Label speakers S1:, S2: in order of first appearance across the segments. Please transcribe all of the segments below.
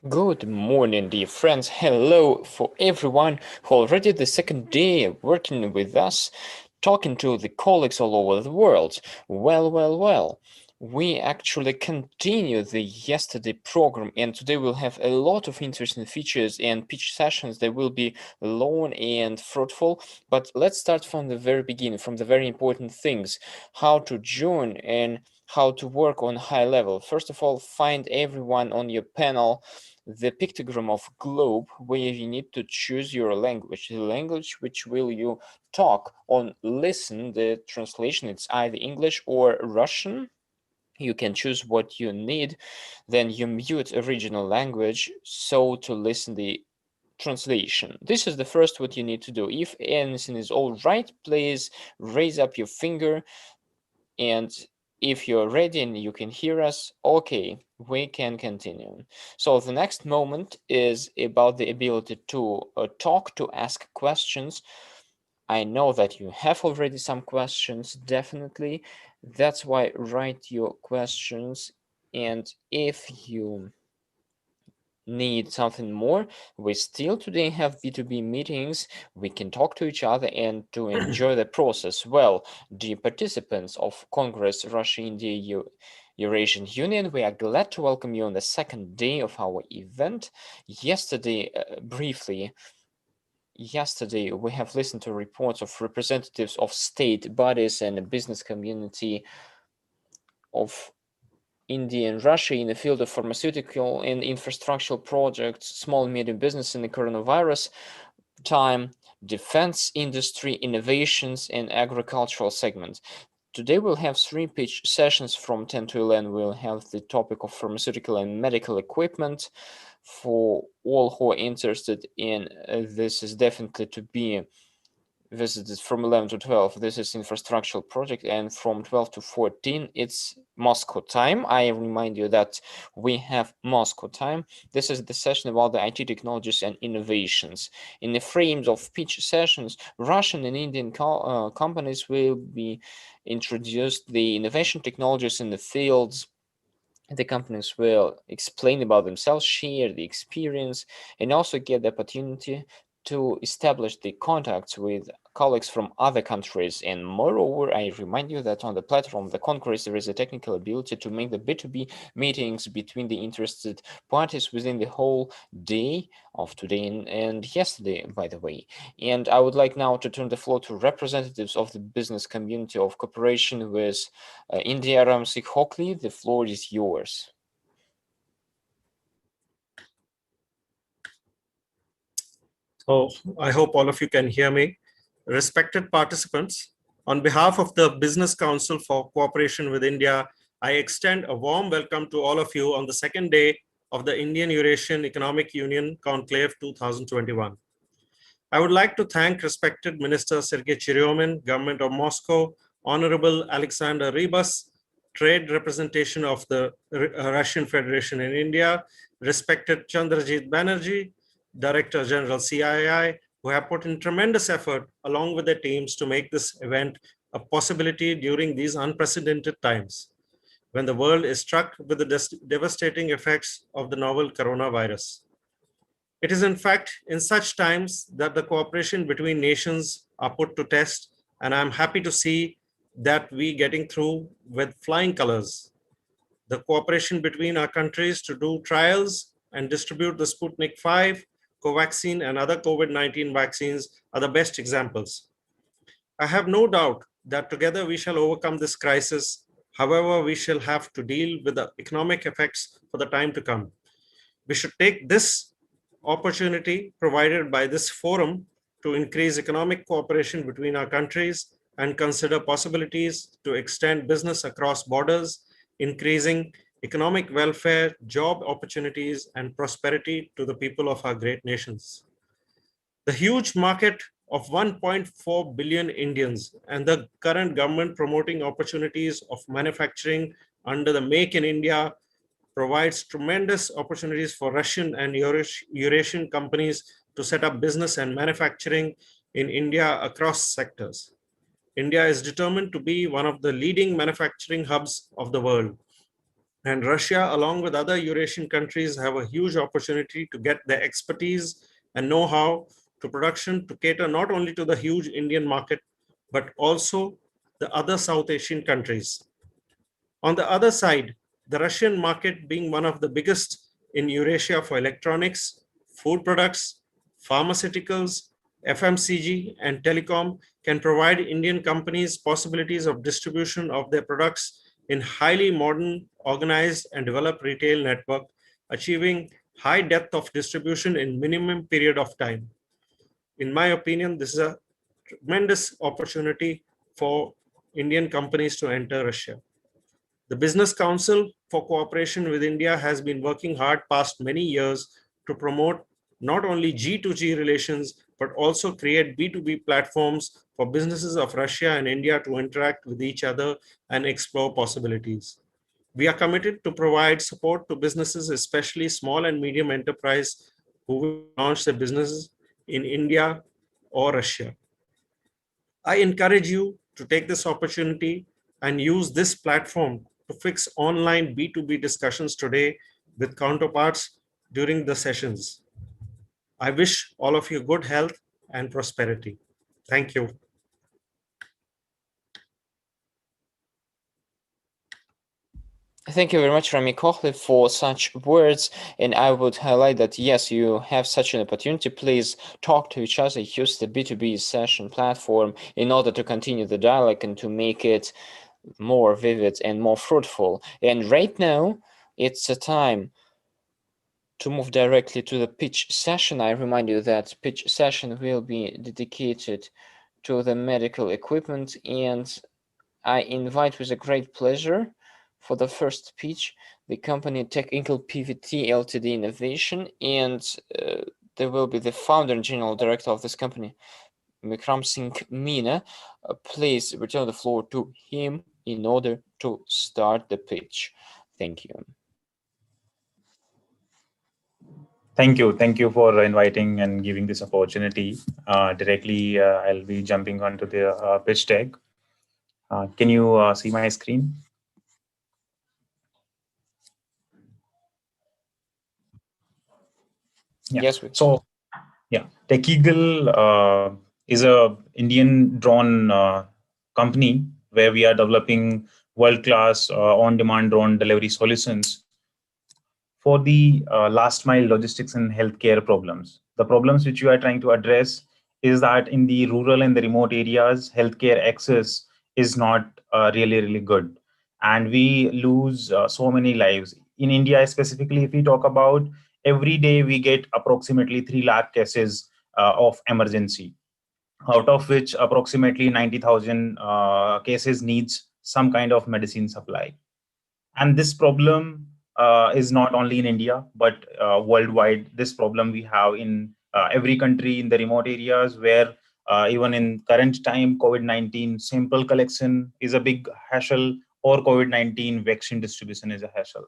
S1: Good morning, dear friends. Hello for everyone who already the second day working with us, talking to the colleagues all over the world. Well. We actually continue the yesterday program, and today we'll have a lot of interesting features and pitch sessions that will be long and fruitful. But let's start from the very beginning, from the very important things, how to join and how to work on high level. First of all, find everyone on your panel the pictogram of globe where you need to choose your language, the language which will you talk on listen. The translation, it's either English or Russian. You can choose what you need, then you mute original language so to listen the translation. This is the first what you need to do. If anything is all right, please raise up your finger, and if you're ready and you can hear us, okay, we can continue. So the next moment is about the ability to talk, to ask questions. I know that you have already some questions, definitely. That's why write your questions. And if you need something more, we still today have B2B meetings. We can talk to each other and to enjoy the process. Well, dear participants of Congress Russia-India Eurasian Union, we are glad to welcome you on the second day of our event. Yesterday, Yesterday, we have listened to reports of representatives of state bodies and the business community of India and Russia in the field of pharmaceutical and infrastructural projects, small and medium business in the coronavirus time, defense industry, innovations, and agricultural segments. Today we'll have three pitch sessions from 10 to 11. We'll have the topic of pharmaceutical and medical equipment. For all who are interested in this is definitely to be visited from 11 to 12. This is infrastructural project, and from 12 to 14 it's Moscow time. I remind you that we have Moscow time. This is the session about the IT technologies and innovations. In the frames of pitch sessions, Russian and Indian companies will be introduced the innovation technologies in the fields. The companies will explain about themselves, share the experience, and also get the opportunity to establish the contacts with colleagues from other countries. And moreover, I remind you that on the platform, the Congress, there is a technical ability to make the B2B meetings between the interested parties within the whole day of today and yesterday, by the way. And I would like now to turn the floor to representatives of the business community of cooperation with India Ramsey Hockley. The floor is yours.
S2: So I hope all of you can hear me. Respected participants, on behalf of the Business Council for Cooperation with India, I extend a warm welcome to all of you on the second day of the Indian-Eurasian Economic Union Conclave 2021. I would like to thank respected Minister Sergei Chiryomin, Government of Moscow, Honorable Alexander Rebus, Trade Representation of the Russian Federation in India, respected Chandrajit Banerjee, Director General CII, who have put in tremendous effort along with their teams to make this event a possibility during these unprecedented times, when the world is struck with the devastating effects of the novel coronavirus. It is in fact in such times that the cooperation between nations are put to test, and I'm happy to see that we getting through with flying colors. The cooperation between our countries to do trials and distribute the Sputnik 5, Covaxin, and other COVID-19 vaccines are the best examples. I have no doubt that together we shall overcome this crisis. However, we shall have to deal with the economic effects for the time to come. We should take this opportunity provided by this forum to increase economic cooperation between our countries and consider possibilities to extend business across borders, increasing economic welfare, job opportunities, and prosperity to the people of our great nations. The huge market of 1.4 billion Indians and the current government promoting opportunities of manufacturing under the Make in India provides tremendous opportunities for Russian and Eurasian companies to set up business and manufacturing in India across sectors. India is determined to be one of the leading manufacturing hubs of the world. And Russia, along with other Eurasian countries, have a huge opportunity to get their expertise and know-how to production to cater not only to the huge Indian market, but also the other South Asian countries. On the other side, the Russian market being one of the biggest in Eurasia for electronics, food products, pharmaceuticals, FMCG, and telecom can provide Indian companies possibilities of distribution of their products in highly modern, organized, and developed retail network, achieving high depth of distribution in minimum period of time. In my opinion, this is a tremendous opportunity for Indian companies to enter Russia. The Business Council for Cooperation with India has been working hard past many years to promote not only G2G relations, but also create B2B platforms for businesses of Russia and India to interact with each other and explore possibilities. We are committed to provide support to businesses, especially small and medium enterprise who wish to launch their businesses in India or Russia. I encourage you to take this opportunity and use this platform to fix online B2B discussions today with counterparts during the sessions. I wish all of you good health and prosperity. Thank you.
S1: Thank you very much, Rami Kochli, for such words. And I would highlight that, yes, you have such an opportunity. Please talk to each other, use the B2B session platform in order to continue the dialogue and to make it more vivid and more fruitful. And right now, it's a time to move directly to the pitch session. I remind you that pitch session will be dedicated to the medical equipment, and I invite with a great pleasure for the first pitch the company Technical PVT Ltd Innovation, and there will be the founder and general director of this company, Vikram Singh Meena. Please return the floor to him in order to start the pitch. Thank you.
S3: Thank you. Thank you for inviting and giving this opportunity. Directly, I'll be jumping onto the pitch deck. Can you see my screen? Yeah.
S1: Yes.
S3: So, yeah, Tech Eagle is a Indian drone company where we are developing world-class on-demand drone delivery solutions for the last mile logistics and healthcare problems. The problems which you are trying to address is that in the rural and the remote areas, healthcare access is not really good. And we lose so many lives. In India specifically, if we talk about, every day we get approximately 3 lakh cases of emergency, out of which approximately 90,000 cases needs some kind of medicine supply. And this problem is not only in India, but worldwide. This problem we have in every country in the remote areas where even in current time, COVID-19 sample collection is a big hassle, or COVID-19 vaccine distribution is a hassle.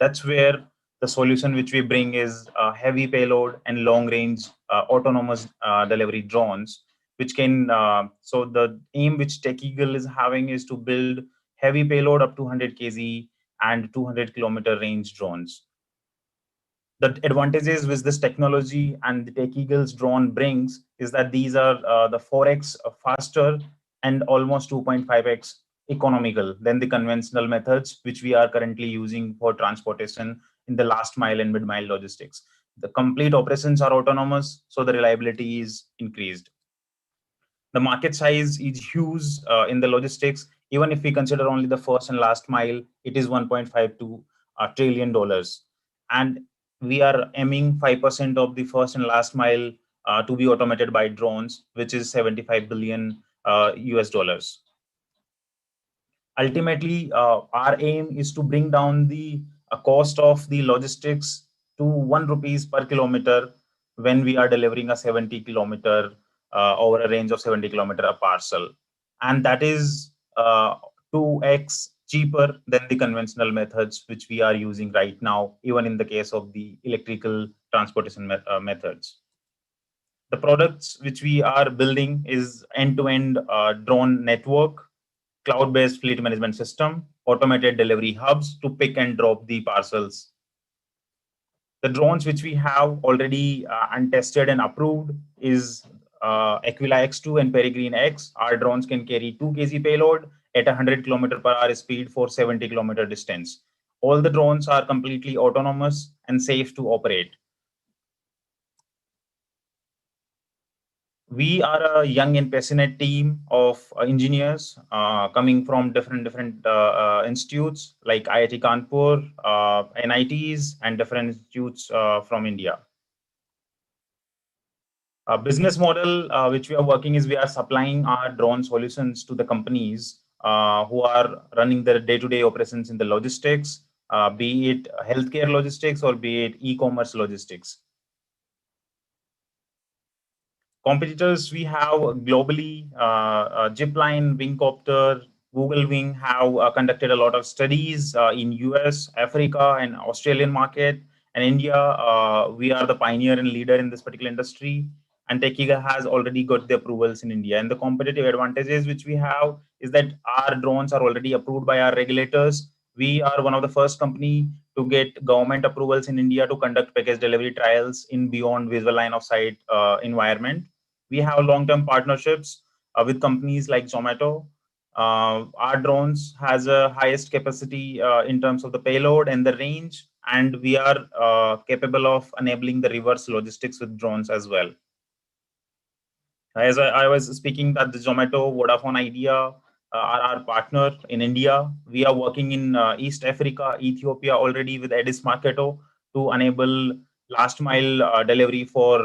S3: That's where the solution which we bring is heavy payload and long range autonomous delivery drones, which can, so the aim which Tech Eagle is having is to build heavy payload up to 100 kg and 200-kilometer range drones. The advantages with this technology and the Tech Eagle's drone brings is that these are the 4x faster and almost 2.5x economical than the conventional methods which we are currently using for transportation in the last mile and mid-mile logistics. The complete operations are autonomous, so the reliability is increased. The market size is huge in the logistics. Even if we consider only the first and last mile, it is $1.52 trillion. And we are aiming 5% of the first and last mile to be automated by drones, which is 75 billion US dollars. Ultimately, our aim is to bring down the cost of the logistics to 1 rupees per kilometer when we are delivering a 70 kilometer over a range of 70 kilometer a parcel. And that is 2x cheaper than the conventional methods which we are using right now, even in the case of the electrical transportation methods. The products which we are building is end-to-end drone network, cloud-based fleet management system, automated delivery hubs to pick and drop the parcels. The drones which we have already untested and approved is Aquila X2 and Peregrine X. Our drones can carry 2 kg payload at 100 km/h speed for 70 km distance. All the drones are completely autonomous and safe to operate. We are a young and passionate team of engineers coming from different institutes like IIT Kanpur, NITs, and different institutes from India. Business model which we are working is we are supplying our drone solutions to the companies who are running their day-to-day operations in the logistics, be it healthcare logistics or be it e-commerce logistics. Competitors we have globally, Zipline, Wingcopter, Google Wing have conducted a lot of studies in US, Africa, and Australian market. And India, we are the pioneer and leader in this particular industry. And Techiga has already got the approvals in India. And the competitive advantages which we have is that our drones are already approved by our regulators. We are one of the first company to get government approvals in India to conduct package delivery trials in beyond visual line of sight environment. We have long-term partnerships with companies like Zomato. Our drones has a highest capacity in terms of the payload and the range, and we are capable of enabling the reverse logistics with drones as well. As I was speaking that the Zomato, Vodafone Idea are our partner in India. We are working in East Africa, Ethiopia already with Addis Marketo to enable last mile delivery for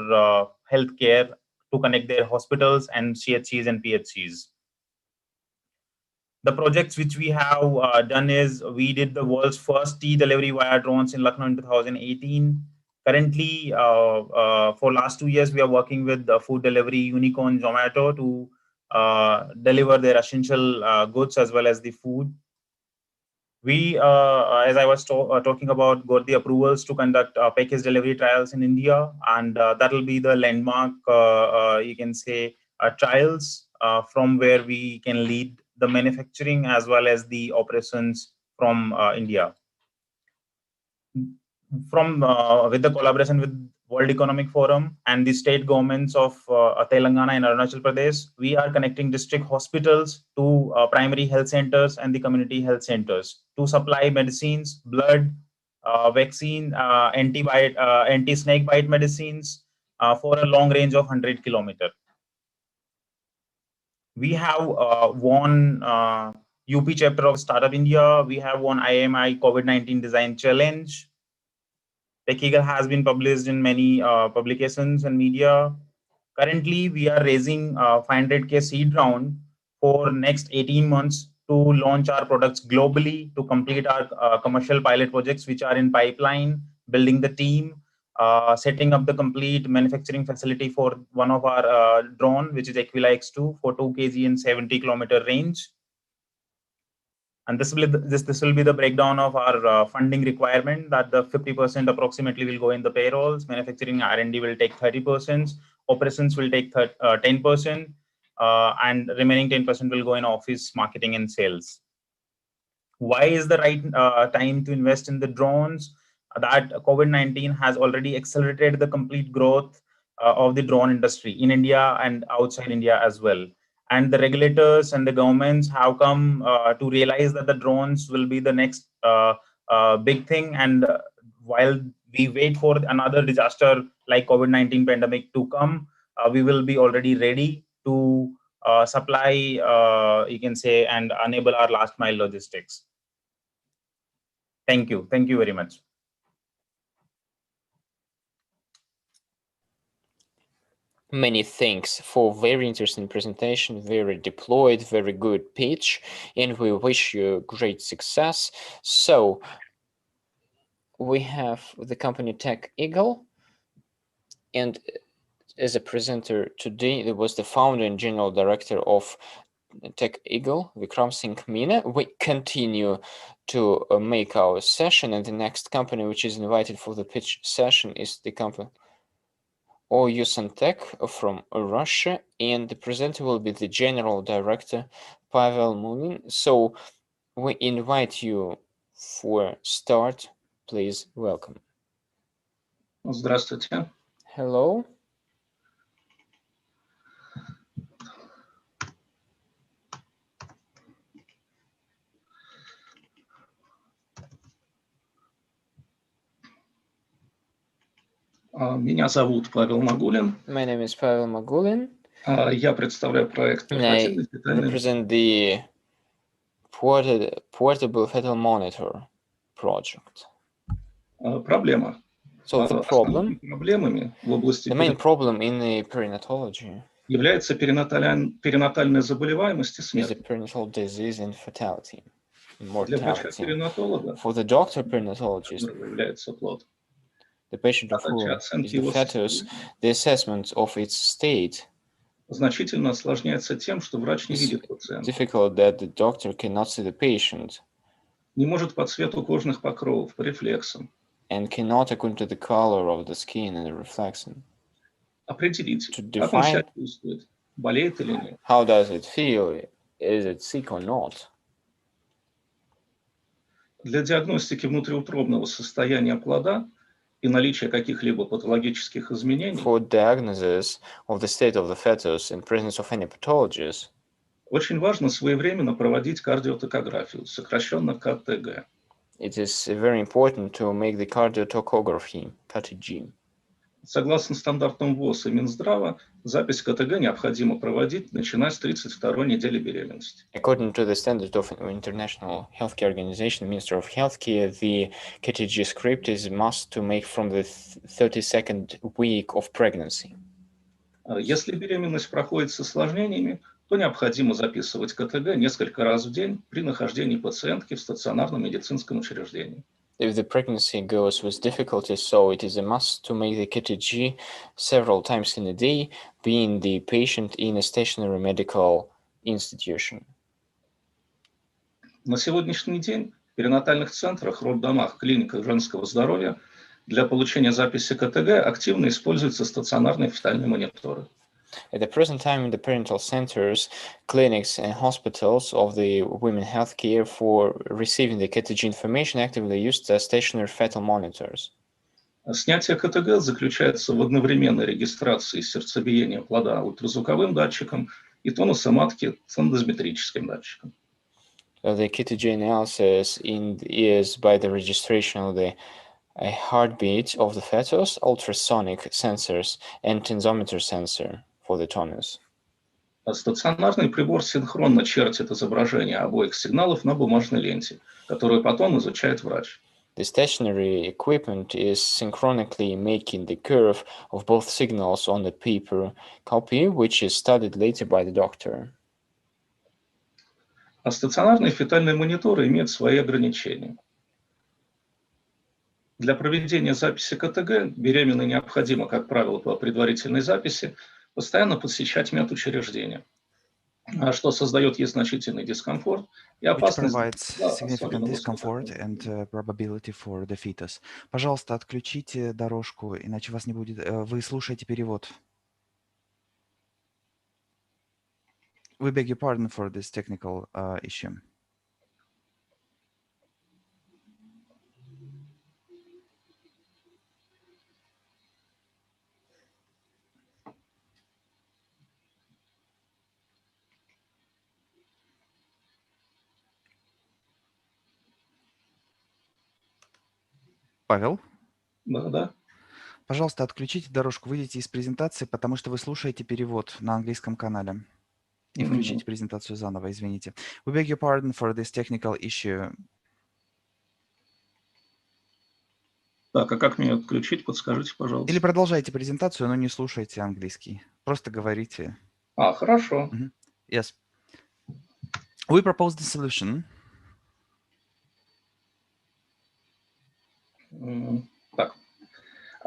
S3: healthcare to connect their hospitals and CHCs and PHCs. The projects which we have done is we did the world's first tea delivery via drones in Lucknow in 2018. Currently, for last 2 years, we are working with the food delivery unicorn Zomato to deliver their essential goods as well as the food. We, as I was talking about, got the approvals to conduct package delivery trials in India, and that will be the landmark, you can say, trials from where we can lead the manufacturing as well as the operations from India. From with the collaboration with World Economic Forum and the state governments of Telangana and Arunachal Pradesh, we are connecting district hospitals to primary health centers and the community health centers to supply medicines, blood, vaccine, anti-snake bite medicines for a long range of 100 kilometers. We have won UP chapter of Startup India. We have won IMI COVID-19 Design Challenge. Techiga has been published in many publications and media. Currently, we are raising 500K seed round for next 18 months to launch our products globally, to complete our commercial pilot projects which are in pipeline, building the team, setting up the complete manufacturing facility for one of our drone, which is Aquila X2 for 2 kg and 70 kilometer range. And this will be the breakdown of our funding requirement, that the 50% approximately will go in the payrolls, manufacturing R&D will take 30%, operations will take 10%, and remaining 10% will go in office, marketing, and sales. Why is the right time to invest in the drones? That COVID-19 has already accelerated the complete growth of the drone industry in India and outside India as well. And the regulators and the governments have come to realize that the drones will be the next big thing. And while we wait for another disaster like COVID-19 pandemic to come, we will be already ready to supply, you can say, and enable our last mile logistics. Thank you. Thank you very much.
S1: Many thanks for very interesting presentation, very deployed, very good pitch, and we wish you great success. So we have the company Tech Eagle, and as a presenter today, there was the founder and general director of Tech Eagle, Vikram Singh Meena. We continue to make our session, and the next company which is invited for the pitch session is the company OU Tech from Russia, and the presenter will be the general director Pavel Mulin. So we invite you for start. Please welcome.
S4: Здравствуйте.
S1: Hello.
S4: Меня зовут Павел Магулин.
S1: My name is Pavel Magulin.
S4: Я представляю проект
S1: And I
S4: портативной фетальной
S1: represent the portable fetal monitor project.
S4: проблема.
S1: So the problem,
S4: Основными проблемами в области
S1: the main problem in the perinatology
S4: является перинатальная заболеваемость и
S1: is the
S4: смерть.
S1: perinatal disease and fatality, and
S4: Для
S1: mortality.
S4: врача-перинатолога,
S1: For the doctor perinatologist,
S4: которым является плод,
S1: the patient of
S4: задача
S1: whom
S4: оценки
S1: is the
S4: его
S1: fetus,
S4: состояния
S1: the assessment of its state
S4: значительно осложняется тем, что врач не
S1: is
S4: видит пациента,
S1: difficult that the doctor cannot see the patient
S4: не может по цвету кожных покровов, по рефлексам
S1: and cannot, according to the color of the skin and the reflection,
S4: определить,
S1: to
S4: как он себя
S1: define
S4: чувствует, болеет или нет.
S1: how does it feel, is it sick or not.
S4: Для диагностики внутриутробного состояния плода и наличия каких-либо патологических изменений
S1: For diagnosis of the state of the fetus in presence of any pathologies,
S4: очень важно своевременно проводить кардиотокографию, сокращенно КТГ.
S1: it is very important to make the cardiotocography, KTG.
S4: Согласно стандартам ВОЗ и Минздрава, запись КТГ необходимо проводить, начиная с 32-й недели беременности.
S1: According to the standards of International Healthcare Organization, Minister of Healthcare, the KTG script is must to make from the 32nd week of pregnancy.
S4: Если беременность проходит с осложнениями, то необходимо записывать КТГ несколько раз в день при нахождении пациентки в стационарном медицинском учреждении.
S1: If the pregnancy goes with difficulties, so it is a must to make the KTG several times in a day, being the patient in a stationary medical institution.
S4: На сегодняшний день в перинатальных центрах, роддомах, клиниках женского здоровья для получения записи КТГ активно используются стационарные фетальные мониторы.
S1: At the present time, in the perinatal centers, clinics, and hospitals of the women healthcare for receiving the KTG information actively used stationary fetal monitors.
S4: Снятие КТГ заключается в одновременной регистрации сердцебиения плода ультразвуковым датчиком и тонуса матки сондозметрическим датчиком.
S1: The KTG analysis is by the registration of the heartbeat of the fetus, ultrasonic sensors, and tensometer sensor for the tonus.
S4: Стационарный прибор синхронно чертит изображение обоих сигналов на бумажной ленте, которую потом изучает врач.
S1: The stationary equipment is synchronically making the curve of both signals on the paper copy, which is studied later by the doctor.
S4: А стационарные фетальные мониторы имеют свои ограничения. Для проведения записи КТГ беременной необходимо, как правило, по предварительной записи, постоянно посещать медучреждения, что создает ей значительный дискомфорт и
S5: which
S4: опасность
S5: provides
S4: для
S5: significant
S4: особенно
S5: discomfort
S4: высокой
S5: and probability for the fetus. Пожалуйста, отключите дорожку, иначе вас не будет. Вы слушаете перевод. We beg your pardon for this technical issue. Павел,
S4: Да.
S5: пожалуйста, отключите дорожку, выйдите из презентации, потому что вы слушаете перевод на английском канале. И включите презентацию заново, извините. We beg your pardon for this technical issue.
S4: Так, а как мне отключить? Подскажите, пожалуйста.
S5: Или продолжайте презентацию, но не слушайте английский. Просто говорите.
S4: Хорошо.
S5: Yes. We propose the solution.
S4: Так.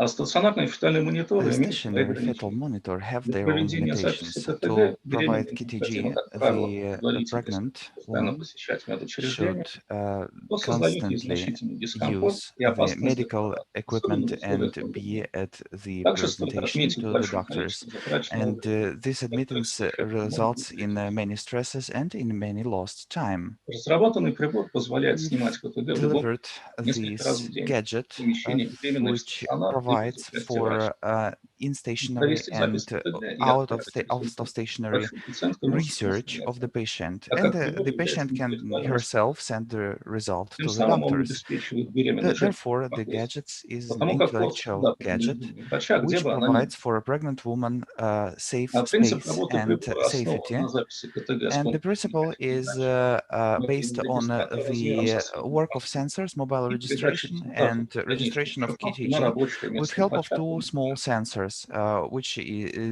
S4: А стационарные фетальные
S5: The
S4: мониторы имеют свои
S5: stationary fetal
S4: ограничения.
S5: monitor have
S4: Для
S5: their own
S4: проведения записи
S5: limitations.
S4: КТГ
S5: To provide
S4: беременным необходимо,
S5: KTG,
S4: как правило,
S5: the
S4: предварительно
S5: pregnant
S4: постоянно
S5: woman
S4: посещать
S5: should
S4: медучреждения, что создает ей
S5: constantly
S4: значительный дискомфорт
S5: use
S4: и
S5: the
S4: опасность для
S5: medical
S4: здоровья, особенно
S5: equipment
S4: в условиях
S5: and
S4: пандемии.
S5: be at the
S4: Также стоит
S5: presentation
S4: отметить
S5: to the
S4: большое
S5: doctors.
S4: количество затраченного
S5: And
S4: времени.
S5: this
S4: В некоторых
S5: admittance
S4: случаях это может
S5: results
S4: быть
S5: in
S4: критично.
S5: many stresses and in many lost time.
S4: Разработанный прибор позволяет снимать
S5: We've
S4: КТГ в любом
S5: delivered
S4: несколько раз
S5: this
S4: в день.
S5: gadget,
S4: Помещение беременной в
S5: which
S4: стационар либо в
S5: provides
S4: запястье врача.
S5: for in-stationary
S4: Провести
S5: and
S4: запись КТГ и
S5: out of
S4: отправить результат
S5: stationary
S4: большой пациенткой может
S5: research of the
S4: самостоятельно,
S5: patient,
S4: так
S5: and
S4: как прибор
S5: the
S4: является
S5: patient can
S4: интеллектуальным аспектом.
S5: herself send the result
S4: Тем
S5: to the
S4: самым он
S5: doctors.
S4: обеспечивает беременной женщине
S5: Therefore, the
S4: спокойствие,
S5: gadgets is an
S4: потому как просто
S5: intellectual
S4: туда
S5: gadget
S4: поведение врача, где
S5: which
S4: бы она ни была.
S5: provides for a pregnant woman safe
S4: Принцип
S5: space
S4: работы
S5: and
S4: прибора основан
S5: safety.
S4: на записи КТГ с
S5: And the
S4: помощью
S5: principle
S4: уникальной
S5: is
S4: передачи
S5: based on
S4: внутреннего регистратора размером
S5: the
S4: со средний
S5: work of
S4: паспорт
S5: sensors, mobile
S4: и передачи
S5: registration,
S4: результатов
S5: and
S4: в дальнейшую
S5: registration of
S4: установку на
S5: KTG
S4: рабочее
S5: with
S4: место
S5: help of
S4: врача.
S5: two small sensors,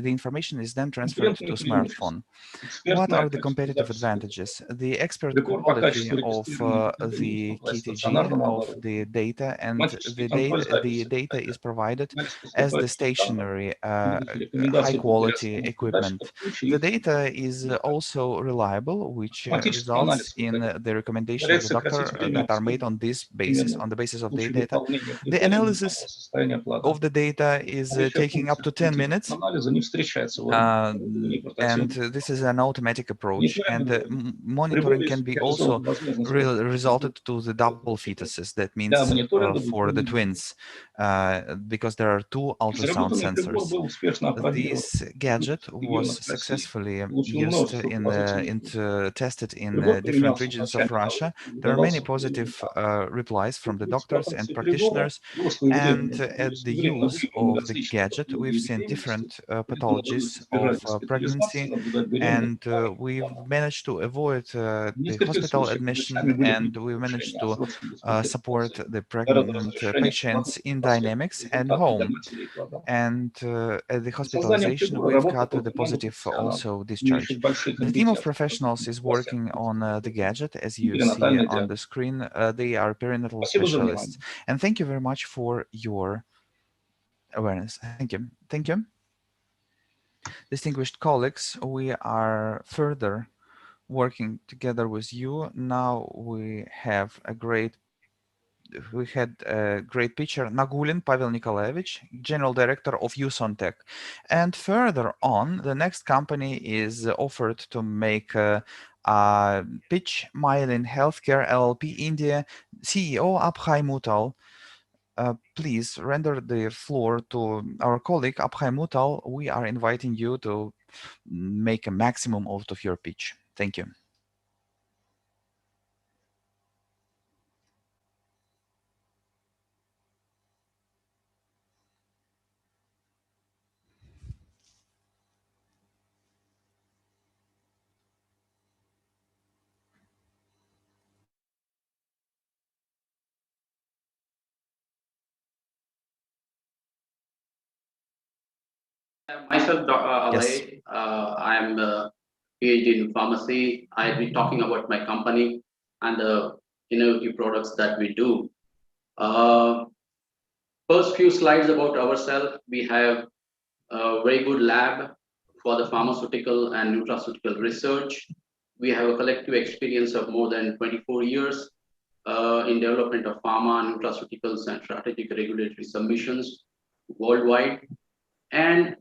S5: the information is then transferred to
S4: Конкурентные преимущества.
S5: smartphone. What
S4: Экспертное
S5: are the
S4: качество
S5: competitive
S4: записи КТГ.
S5: advantages? The expert
S4: Прибор по
S5: quality
S4: качеству
S5: of
S4: регистрированной КТГ не
S5: the
S4: уступает
S5: KTG,
S4: стационарному
S5: of
S4: оборудованию.
S5: the data, and
S4: Автоматический контроль
S5: the
S4: записи
S5: data
S4: КТГ.
S5: is provided
S4: Анализ
S5: as the
S4: поступает по стандарту.
S5: stationary
S4: Выдача
S5: high
S4: рекомендаций по
S5: quality
S4: переостановке
S5: equipment.
S4: датчиков в случае
S5: The
S4: их
S5: data is
S4: задачи.
S5: also reliable, which
S4: Автоматический
S5: results
S4: анализ
S5: in
S4: КТГ
S5: the recommendation of
S4: позволяет
S5: the
S4: сократить
S5: doctor
S4: время
S5: that are made
S4: обследования
S5: on this basis,
S4: беременных
S5: on the basis
S4: в
S5: of the
S4: случае
S5: data.
S4: выполнения
S5: The
S4: критериев минимального
S5: analysis
S4: состояния плода.
S5: of the data is
S4: Наличие
S5: taking up
S4: функции
S5: to 10 minutes.
S4: автоматического анализа не встречается в оборудовании
S5: And
S4: портативных
S5: this
S4: устройств.
S5: is an automatic approach, and monitoring
S4: Приборы
S5: can be
S4: реализованы
S5: also
S4: возможность
S5: resulted to the double fetuses. That
S4: для
S5: means
S4: мониторинга
S5: for the
S4: двусторонних.
S5: twins, because there are two ultrasound
S4: Разработанный прибор
S5: sensors.
S4: был успешно опробирован
S5: This gadget
S4: в регионах
S5: was
S4: России,
S5: successfully
S4: получил
S5: used
S4: множество
S5: in
S4: положительных
S5: tested in
S4: Прибор
S5: different
S4: применялся
S5: regions of
S4: врачами на
S5: Russia.
S4: родине и
S5: There are many
S4: удавался в
S5: positive replies from the
S4: В
S5: doctors and
S4: эксплуатации прибора
S5: practitioners.
S4: было
S5: And
S4: своевременно
S5: at the
S4: своевременно
S5: use
S4: выявлены
S5: of the
S4: различные
S5: gadget, we've
S4: патологии
S5: seen
S4: беременности,
S5: different
S4: рекомендуется
S5: pathologies of
S4: избежать госпитализации,
S5: pregnancy,
S4: наблюдать беременность
S5: and
S4: в паре
S5: we've
S4: дома.
S5: managed to avoid
S4: В
S5: the
S4: нескольких
S5: hospital
S4: случаях
S5: admission,
S4: врачами были
S5: and
S4: приняты
S5: we managed
S4: решения о
S5: to
S4: срочной
S5: support
S4: госпитализации
S5: the
S4: для
S5: pregnant
S4: разрешения
S5: patients
S4: плодовых
S5: in
S4: последствий
S5: dynamics and
S4: результата для
S5: home.
S4: матери и плода.
S5: And at the
S4: Над созданием
S5: hospitalization,
S4: прибора
S5: we've got
S4: работала
S5: the
S4: команда
S5: positive
S4: профессионалов,
S5: also discharge.
S4: имеющих большие
S5: The team of
S4: компетенции в
S5: professionals
S4: различных
S5: is
S4: областях
S5: working on the gadget, as
S4: и
S5: you see
S4: перинатальной
S5: on
S4: диагностики.
S5: the screen. They are perinatal
S4: Спасибо за
S5: specialists.
S4: внимание.
S5: And thank you very much for your awareness. Thank you. Thank you. Distinguished colleagues, we are further working together with you. Now we had a great picture. Nagulin Pavel Nikolaevich, General Director of Usontech. And further on, the next company is offered to make a pitch. Myelin Healthcare LLP India CEO Abhay Mutal. Please render the floor to our colleague Abhay Mutal. We are inviting you to make a maximum out of your pitch. Thank you.
S6: Myself,
S5: Yes.
S6: Alay, I am PhD in pharmacy. I'll be talking about my company and the innovative products that we do. First few slides about ourselves. We have a very good lab for the pharmaceutical and nutraceutical research. We have a collective experience of more than 24 years in development of pharma, nutraceuticals, and strategic regulatory submissions worldwide. And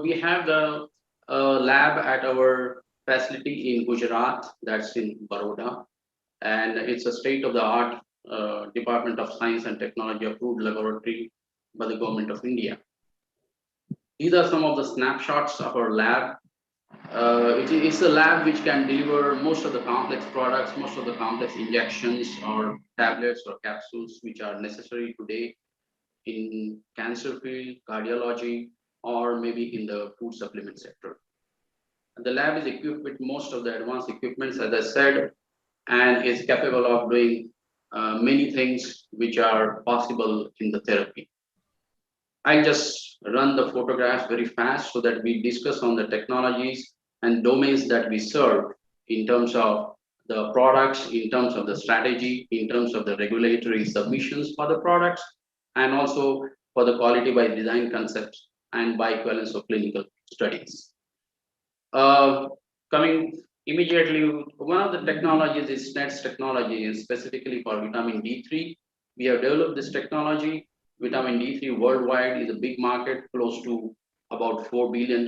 S6: we have the lab at our facility in Gujarat, that's in Baroda. And it's a state-of-the-art Department of Science and Technology approved laboratory by the government of India. These are some of the snapshots of our lab. It's a lab which can deliver most of the complex products, most of the complex injections or tablets or capsules which are necessary today in cancer field, cardiology, or maybe in the food supplement sector. The lab is equipped with most of the advanced equipments, as I said, and is capable of doing many things which are possible in the therapy. I'll just run the photographs very fast so that we discuss on the technologies and domains that we serve in terms of the products, in terms of the strategy, in terms of the regulatory submissions for the products, and also for the quality by design concepts and by equivalence of clinical studies. Coming immediately, one of the technologies is SNETS technology, is specifically for vitamin D3. We have developed this technology. Vitamin D3 worldwide is a big market, close to about $4 billion.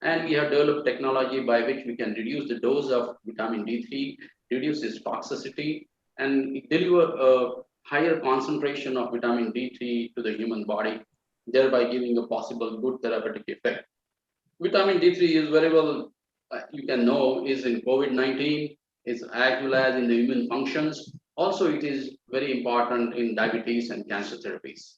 S6: And we have developed technology by which we can reduce the dose of vitamin D3, reduce its toxicity, and deliver a higher concentration of vitamin D3 to the human body, thereby giving a possible good therapeutic effect. Vitamin D3 is very well, you can know, is in COVID-19, is as well as in the immune functions. Also, it is very important in diabetes and cancer therapies.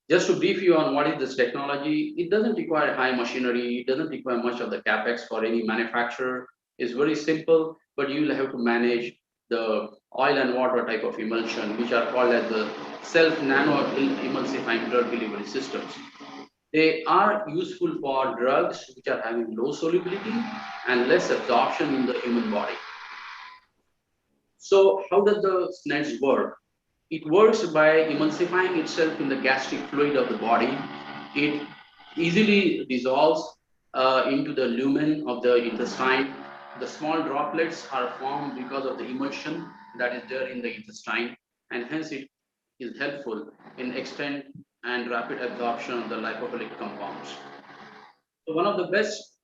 S6: Just to brief you on what is this technology, it doesn't require high machinery, it doesn't require much of the capex for any manufacturer. It's very simple, but you will have to manage the oil and water type of emulsion, which are called as the self-nano emulsifying drug delivery systems. They are useful for drugs which are having low solubility and less absorption in the human body. So how does the SNETS work? It works by emulsifying itself in the gastric fluid of the body. It easily dissolves into the lumen of the intestine. The small droplets are formed because of the emulsion that is there in the intestine, and hence it is helpful in extent and rapid absorption of the lipophilic compounds. So one of the best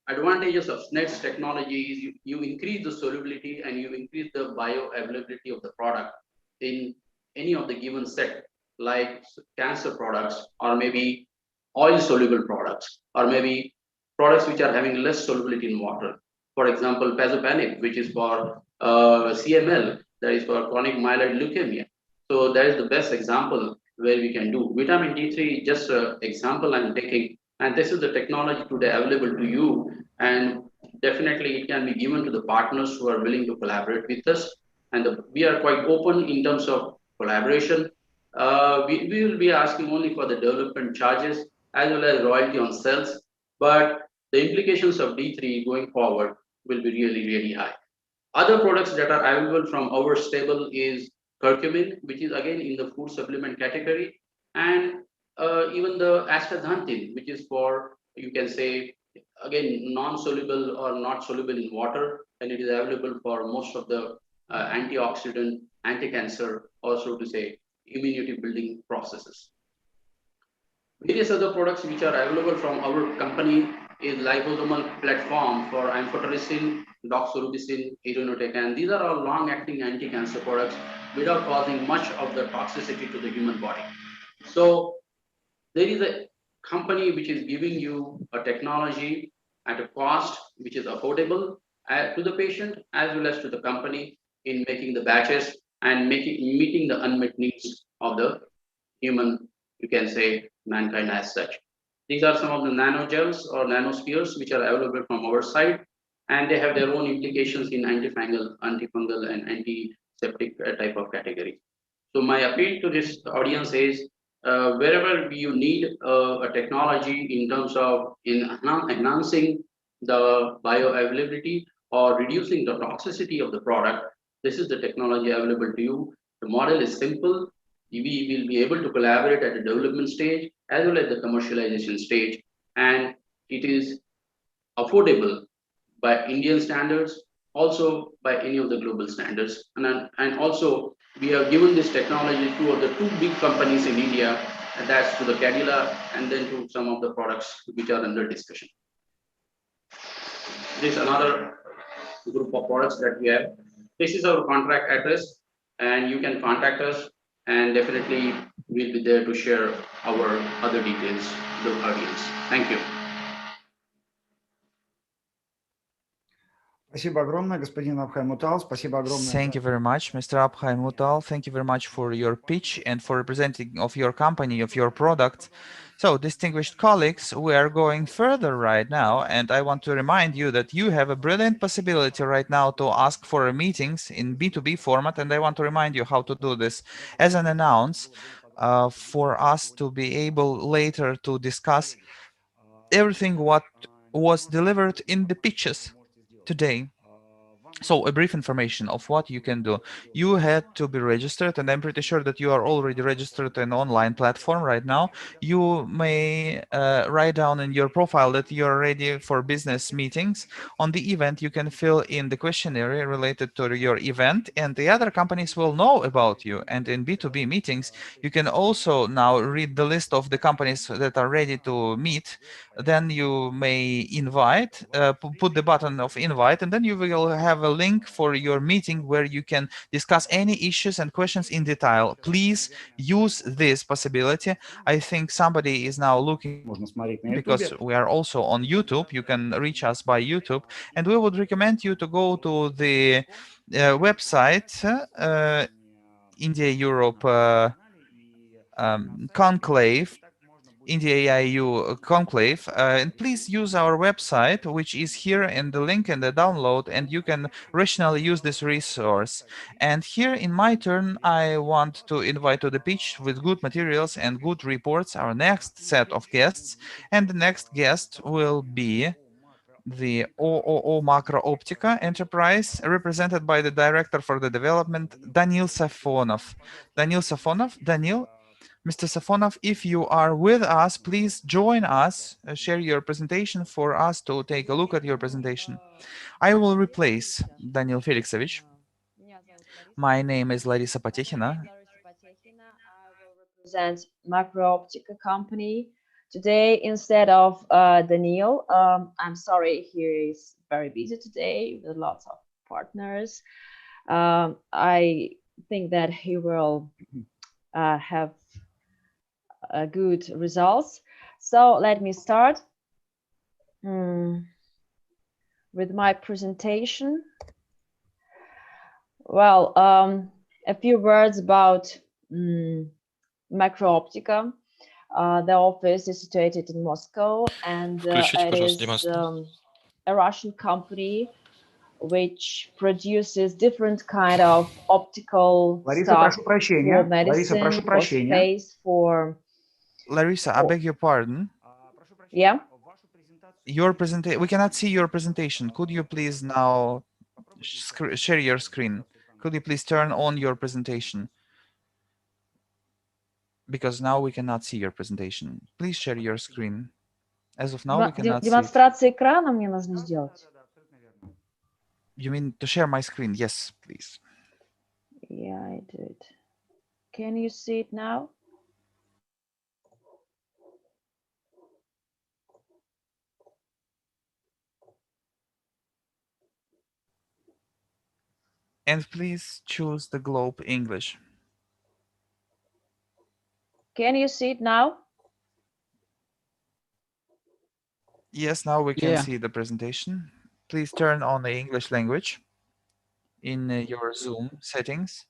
S6: advantages of SNETS technology is you increase the solubility and you increase the bioavailability of the product in any of the given set, like cancer products, or maybe oil soluble products, or maybe products which are having less solubility in water. For example, pazopanib, which is for CML, that is for chronic myeloid leukemia. So that is the best example where we can do. Vitamin D3 is just an example I'm taking, and this is the technology today available to you, and definitely it can be given to the partners who are willing to collaborate with us. And we are quite open in terms of collaboration. We will be asking only for the development charges as well as royalty on sales, but the implications of D3 going forward will be really, really high. Other products that are available from our stable is curcumin, which is again in the food supplement category, and even the astaxanthin, which is for, you can say, again, non-soluble or not soluble in water, and it is available for most of the antioxidant, anti-cancer, also to say immunity building processes. Various other products which are available from our company is liposomal platform for amphotericin, doxorubicin, irinotecan. These are all long-acting anti-cancer products without causing much of the toxicity to the human body. So there is a company which is giving you a technology at a cost which is affordable to the patient as well as to the company in making the batches and meeting the unmet needs of the human, you can say, mankind as such. These are some of the nanogels or nanospheres which are available from our side, and they have their own implications in antifungal, and antiseptic type of category. So my appeal to this audience is wherever you need a technology in terms of enhancing the bioavailability or reducing the toxicity of the product, this is the technology available to you. The model is simple. We will be able to collaborate at the development stage as well as the commercialization stage, and it is affordable by Indian standards, also by any of the global standards. And also, we have given this technology to the two big companies in India, and that's to the Cadila and then to some of the products which are under discussion. This is another group of products that we have. This is our contract address, and you can contact us, and definitely we'll be there to share our other details to the audience. Thank you.
S5: Thank you very much, Mr. Abhay Mutal. Thank you very much for your pitch and for representing of your company, of your product. So, distinguished colleagues, we are going further right now, and I want to remind you that you have a brilliant possibility right now to ask for meetings in B2B format, and I want to remind you how to do this as an announce for us to be able later to discuss everything what was delivered in the pitches today. So a brief information of what you can do. You had to be registered, and I'm pretty sure that you are already registered in an online platform right now. You may write down in your profile that you're ready for business meetings. On the event, you can fill in the questionnaire related to your event, and the other companies will know about you. And in B2B meetings, you can also now read the list of the companies that are ready to meet. Then you may invite, put the button of invite, and then you will have a link for your meeting where you can discuss any issues and questions in detail. Please use this possibility. I think somebody is now looking because we are also on YouTube. You can reach us by YouTube, and we would recommend you to go to the website India-Europe Conclave, India-EAEU Conclave, and please use our website, which is here in the link in the download, and you can rationally use this resource. And here in my turn, I want to invite to the pitch with good materials and good reports our next set of guests, and the next guest will be the OOO Macro Optica enterprise, represented by the director for the development, Danil Safonov. Danil, Mr. Safonov, if you are with us, please join us, share your presentation for us to take a look at your presentation. I will replace Daniil Felixovich. My name is Larissa Patechina.
S7: I will represent Macro Optica company. Today, instead of Daniil, I'm sorry, he is very busy today with lots of partners. I think that he will have good results. So let me start with my presentation. Well, a few words about Macro Optica. The office is situated in Moscow, and it is a Russian company which produces different kind of optical stuff for medicine, for space, for...
S5: Larissa, I beg your pardon.
S7: Yeah?
S5: Your presentation, we cannot see your presentation. Could you please now share your screen? Could you please turn on your presentation? Because now we cannot see your presentation. Please share your screen. As of now, we cannot see it.
S7: Демонстрация экрана мне нужно сделать.
S5: You mean to share my screen? Yes, please.
S7: Yeah, I did. Can you see it now?
S5: And please choose the globe English.
S7: Can you see it now?
S5: Yes, now we can see the presentation. Please turn on the English language. In your Zoom settings,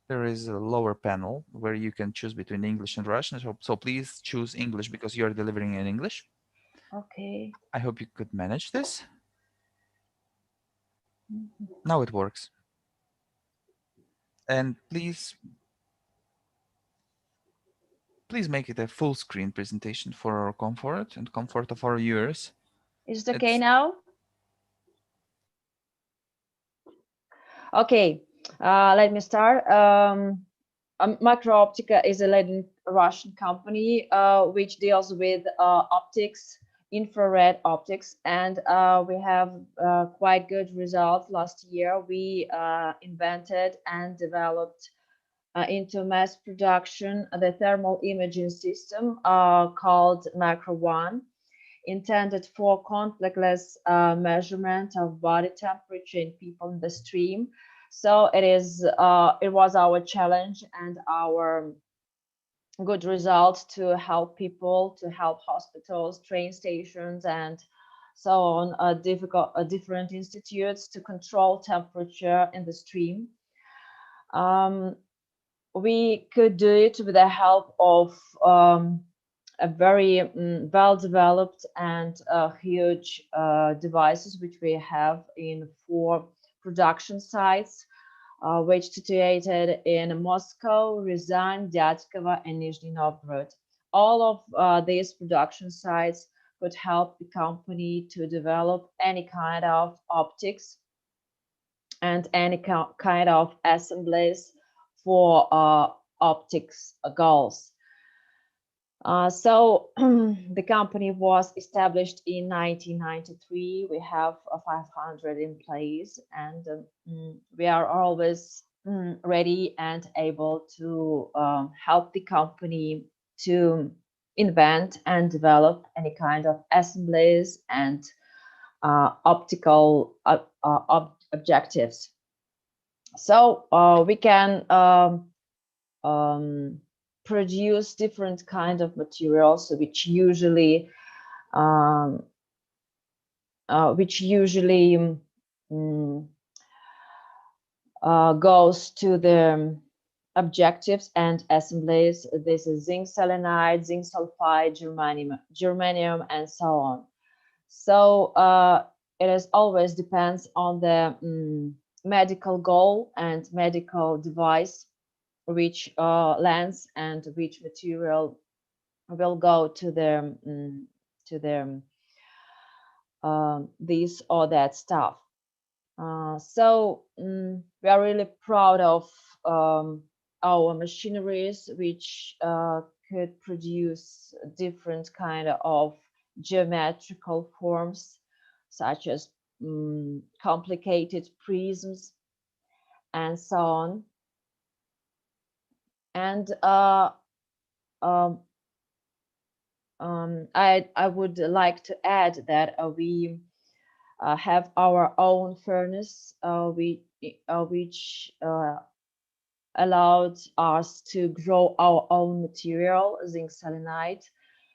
S5: there is a lower panel where you can choose between English and Russian. So please choose English because you are delivering in English.
S7: Okay.
S5: I hope you could manage this. Now it works. And please make it a full screen presentation for our comfort and comfort of our viewers.
S7: Is it okay now? Okay, let me start. Macro Optica is a leading Russian company which deals with optics, infrared optics, and we have quite good results. Last year, we invented and developed into mass production the thermal imaging system called Macro One, intended for contactless measurement of body temperature in people in the stream. So it was our challenge and our good result to help people, to help hospitals, train stations, and so on, different institutes to control temperature in the stream. We could do it with the help of a very well-developed and huge devices which we have in 4 production sites, which situated in Moscow, Ryazan, Dyatkovo, and Nizhny Novgorod. All of these production sites could help the company to develop any kind of optics and any kind of assemblies for optics goals. So the company was established in 1993. We have 500 employees, and we are always ready and able to help the company to invent and develop any kind of assemblies and optical objectives. So we can produce different kind of materials, which usually goes to the objectives and assemblies. This is zinc selenide, zinc sulfide, germanium, and so on. So it is always depends on the medical goal and medical device, which lens and which material will go to the this or that stuff. So we are really proud of our machineries, which could produce different kind of geometrical forms, such as complicated prisms and so on. And I would like to add that we have our own furnace, which allowed us to grow our own material, zinc selenide,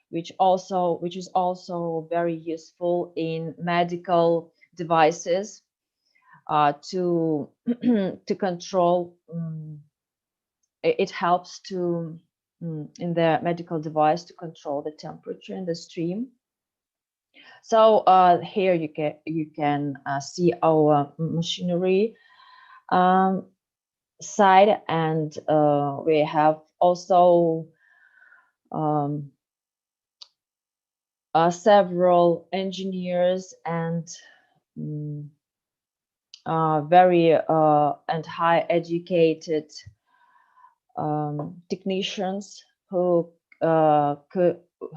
S7: which is also very useful in medical devices to to control. It helps to in the medical device to control the temperature in the stream. So here you can see our machinery side, and we have also several engineers and very and high educated technicians who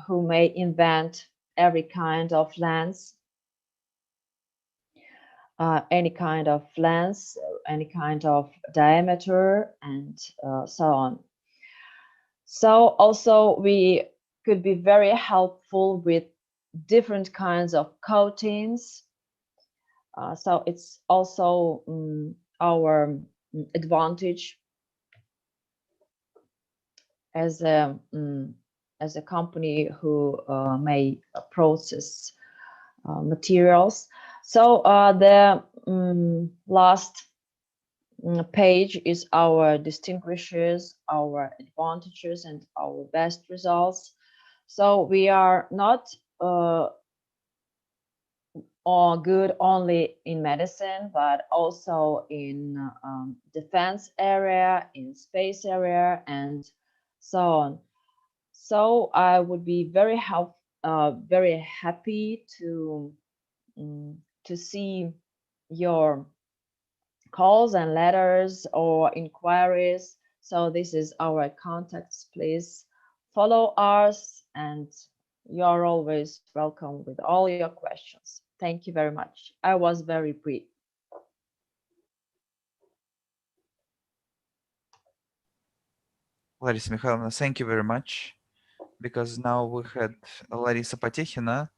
S7: may invent every kind of lens, any kind of lens, any kind of diameter, and so on. So also we could be very helpful with different kinds of coatings. So it's also our advantage as a company who may process materials. So the last page is our distinguishes, our advantages, and our best results. So we are not good only in medicine, but also in defense area, in space area, and so on. So I would be very happy to see your calls and letters or inquiries. So this is our contacts. Please follow us, and you're always welcome with all your questions. Thank you very much. I was very brief.
S5: Larissa Mikhailovna, thank you very much, because now we had Larissa Patikhina,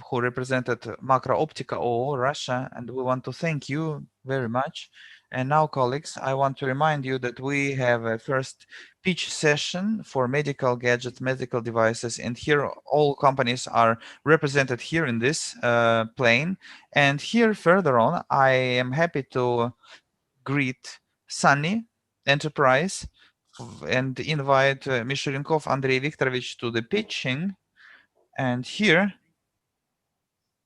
S5: who represented Macro Optica OO Russia, and we want to thank you very much. And now, colleagues, I want to remind you that we have a first pitch session for medical gadgets, medical devices, and here all companies are represented here in this plane. And here further on, I am happy to greet Sunny Enterprise and invite Mishulenkov Andrei Viktorovich to the pitching. And here,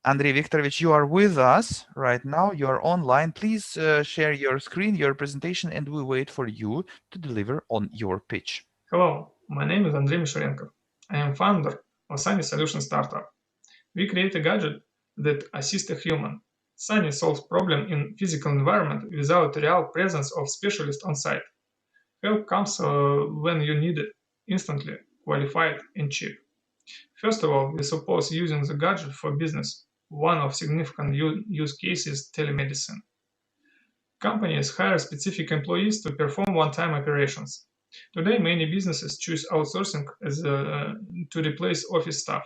S5: Andrei Viktorovich, you are with us right now. You are online. Please share your screen, your presentation, and we wait for you to deliver on your pitch.
S8: Hello, my name is Andrei Mishulenkov. I am founder of Sunny Solution Startup. We create a gadget that assists a human Sunny solves problem in physical environment without real presence of specialists on site. Help comes when you need it, instantly, qualified, and cheap. First of all, we suppose using the gadget for business. One of significant use cases is telemedicine. Companies hire specific employees to perform one-time operations. Today, many businesses choose outsourcing to replace office staff.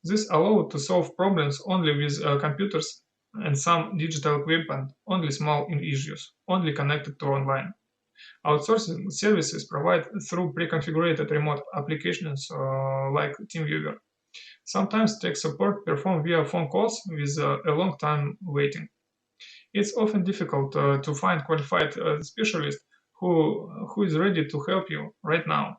S8: This allows to solve problems only with computers and some digital equipment, only small issues, only connected to online. Outsourcing services provide through pre-configured remote applications like TeamViewer. Sometimes tech support performed via phone calls with a long time waiting. It's often difficult to find qualified specialist who is ready to help you right now.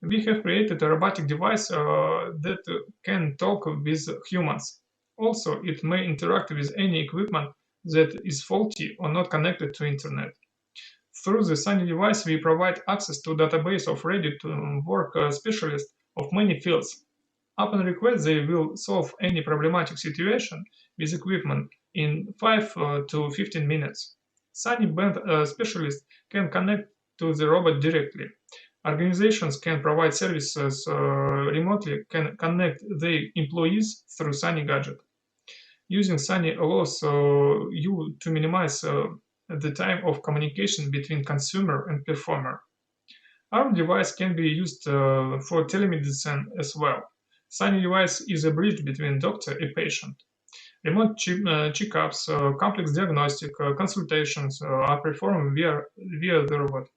S8: We have created a robotic device that can talk with humans. Also, it may interact with any equipment that is faulty or not connected to internet. Through the Sunny device, we provide access to a database of ready-to-work specialists of many fields. Upon request, they will solve any problematic situation with equipment in 5 to 15 minutes. Sunny band specialists can connect to the robot directly. Organizations can provide services remotely, can connect their employees through Sunny gadget. Using Sunny allows you to minimize the time of communication between consumer and performer. Our device can be used for telemedicine as well. Sunny device is a bridge between doctor and patient. Remote checkups, complex diagnostic consultations are performed via the robot.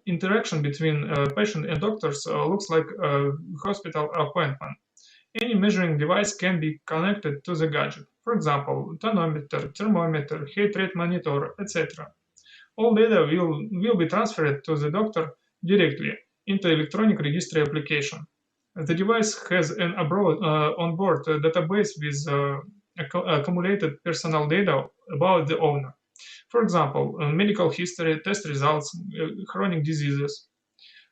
S8: Interaction between patient and doctors looks like a hospital appointment. Any measuring device can be connected to the gadget. For example, tonometer, thermometer, heart rate monitor, etc. All data will be transferred to the doctor directly into electronic registry application. The device has an onboard database with accumulated personal data about the owner. For example, medical history, test results, chronic diseases.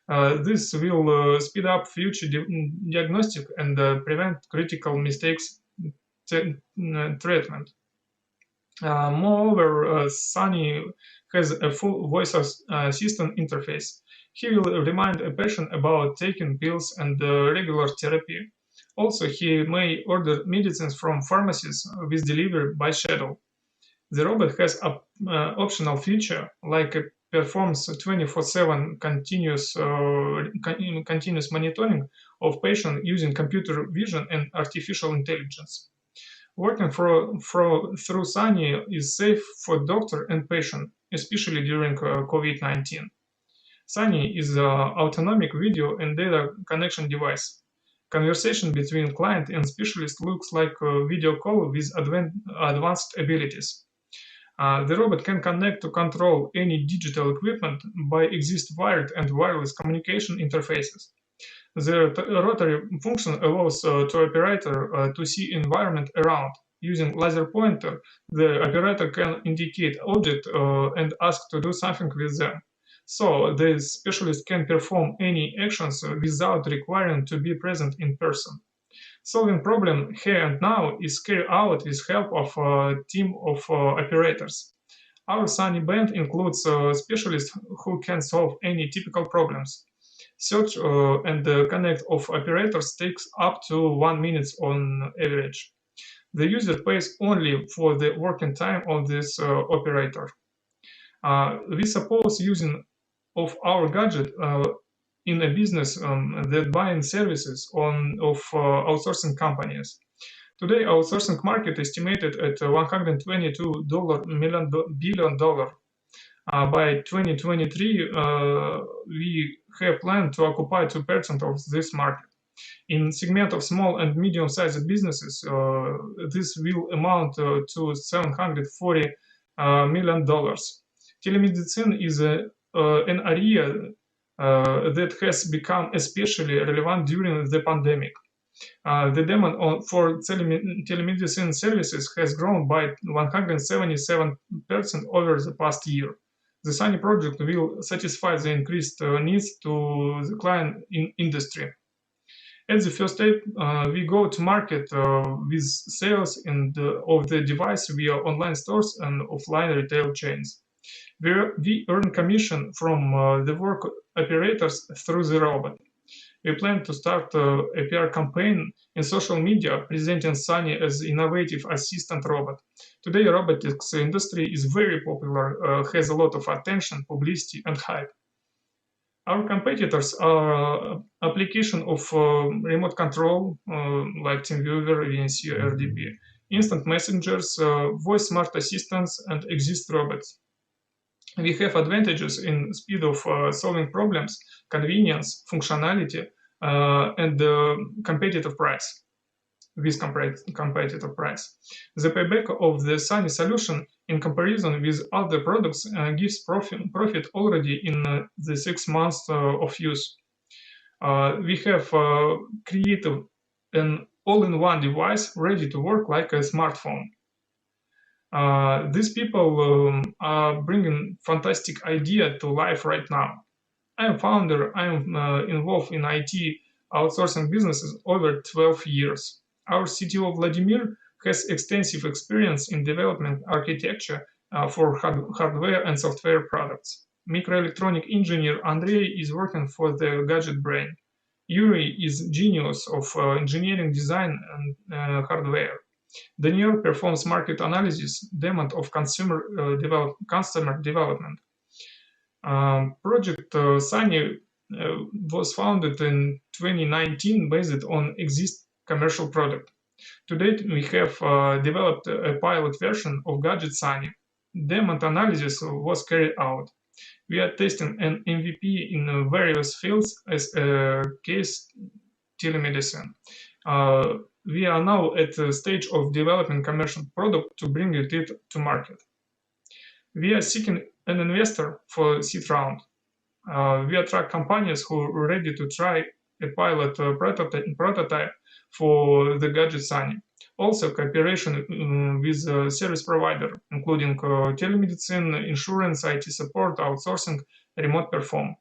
S8: This will speed up future diagnostic and prevent critical mistakes treatment. Moreover, Sunny has a full voice assistant interface. He will remind a patient about taking pills and regular therapy. Also, he may order medicines from pharmacies with delivery by schedule. The robot has an optional feature like it performs 24/7 continuous monitoring of patient using computer vision and artificial intelligence. Working through Sunny is safe for doctor and patient, especially during COVID-19. Sunny is an autonomic video and data connection device. Conversation between client and specialist looks like a video call with advanced abilities. The robot can connect to control any digital equipment by existing wired and wireless communication interfaces. The rotary function allows to operator to see environment around. Using laser pointer, the operator can indicate object and ask to do something with them. So the specialist can perform any actions without requiring to be present in person. Solving problem here and now is carried out with help of a team of operators. Our Sunny band includes specialists who can solve any typical problems. Search and connect of operators takes up to 1 minute on average. The user pays only for the working time of this operator. We suppose using of our gadget in a business that buying services of outsourcing companies. Today, outsourcing market estimated at $122 billion. By 2023, we have planned to occupy 2% of this market. In segment of small and medium-sized businesses, this will amount to $740 million. Telemedicine is an area that has become especially relevant during the pandemic. The demand for telemedicine services has grown by 177% over the past year. The Sunny project will satisfy the increased needs to the client industry. At the first step, we go to market with sales of the device via online stores and offline retail chains. We earn commission from the work operators through the robot. We plan to start a PR campaign in social media presenting Sunny as innovative assistant robot. Today, robotics industry is very popular, has a lot of attention, publicity, and hype. Our competitors are application of remote control like TeamViewer, VNC, RDP, instant messengers, voice smart assistants, and exist robots. We have advantages in speed of solving problems, convenience, functionality, and competitive price. With competitive price. The payback of the Sunny solution in comparison with other products gives profit already in the 6 months of use. We have created an all-in-one device ready to work like a smartphone. These people are bringing fantastic idea to life right now. I am founder, I am involved in IT outsourcing businesses over 12 years. Our CTO Vladimir has extensive experience in development architecture for hardware and software products. Microelectronic engineer Andrei is working for the gadget brain. Yuri is genius of engineering design and hardware. Daniel performs market analysis, demand of customer development. Project Sunny was founded in 2019 based on exist commercial product. To date, we have developed a pilot version of Gadget Sunny. Demand analysis was carried out. We are testing an MVP in various fields as a case telemedicine. We are now at the stage of developing commercial product to bring it to market. We are seeking an investor for seed round. We attract companies who are ready to try a pilot prototype for the Gadget Sunny. Also, cooperation with a service provider, including telemedicine, insurance, IT support, outsourcing, remote perform.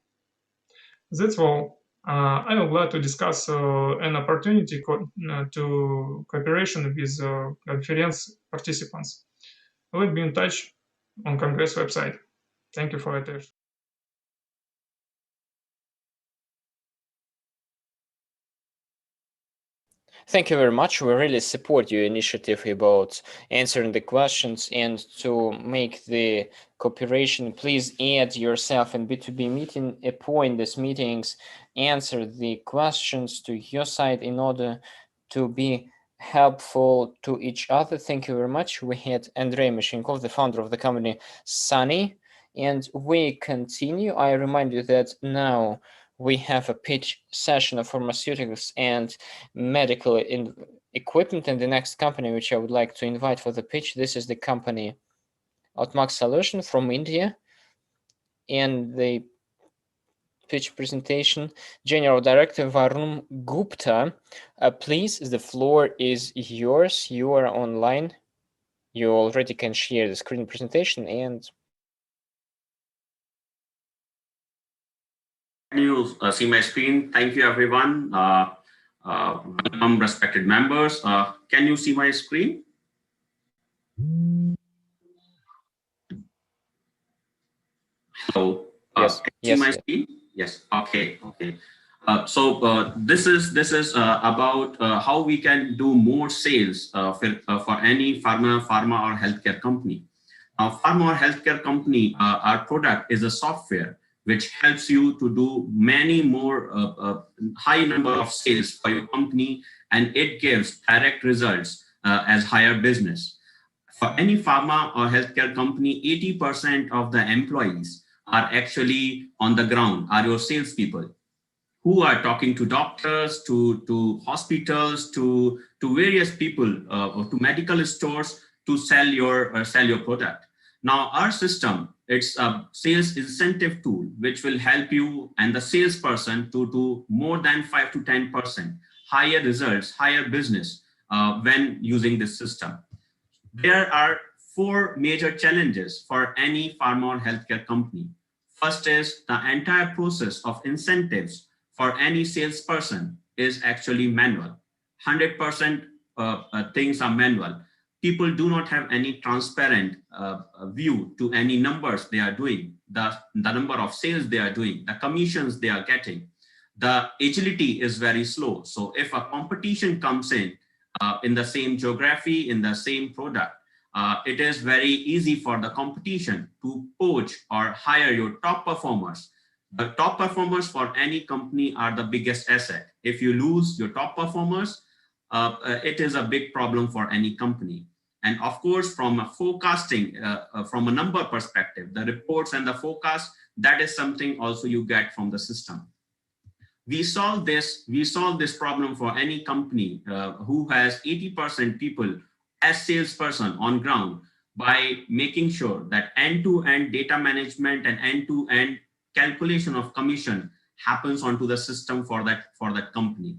S8: That's all. I am glad to discuss an opportunity to cooperation with conference participants. Let's be in touch on Congress website. Thank you for attention.
S1: Thank you very much. We really support your initiative about answering the questions, and to make the cooperation, please add yourself in B2B meeting, appoint these meetings, answer the questions to your side in order to be helpful to each other. Thank you very much. We had Andrei Mashenkov, the founder of the company Sunny, and we continue. I remind you that now we have a pitch session of pharmaceuticals and medical equipment, and the next company which I would like to invite for the pitch, this is the company Outmax Solution from India, and the pitch presentation, General Director Varun Gupta. Please, the floor is yours. You are online. You already can share the screen presentation, and
S9: can you see my screen? Thank you, everyone. Welcome, respected members. Can you see my screen? Hello.
S1: Yes.
S9: Can you see my screen? Yes. Okay. Okay. This is about how we can do more sales for any pharma or healthcare company. Pharma or healthcare company, our product is a software which helps you to do many more high number of sales for your company, and it gives direct results as higher business. For any pharma or healthcare company, 80% of the employees are actually on the ground, are your salespeople, who are talking to doctors, to hospitals, to various people, or to medical stores to sell your product. Now, our system, it's a sales incentive tool which will help you and the salesperson to do more than 5 to 10% higher results, higher business when using this system. There are 4 major challenges for any pharma or healthcare company. First is the entire process of incentives for any salesperson is actually manual. 100% things are manual. People do not have any transparent view to any numbers they are doing, the number of sales they are doing, the commissions they are getting. The agility is very slow. So if a competition comes in the same geography, in the same product, it is very easy for the competition to poach or hire your top performers. The top performers for any company are the biggest asset. If you lose your top performers, it is a big problem for any company. And of course, from a forecasting, from a number perspective, the reports and the forecast, that is something also you get from the system. We solve this problem for any company who has 80% people as salesperson on ground by making sure that end-to-end data management and end-to-end calculation of commission happens onto the system for that company.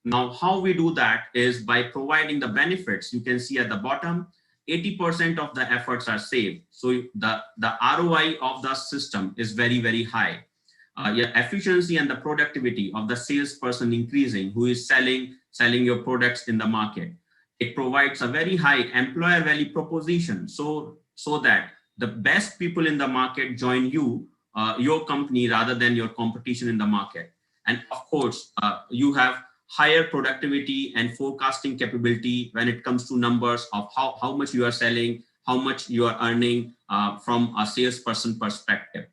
S9: Now, how we do that is by providing the benefits. You can see at the bottom, 80% of the efforts are saved. So the ROI of the system is very, very high. Your efficiency and the productivity of the salesperson increasing who is selling your products in the market. It provides a very high employer value proposition so that the best people in the market join your company rather than your competition in the market. And of course, you have higher productivity and forecasting capability when it comes to numbers of how much you are selling, how much you are earning from a salesperson perspective.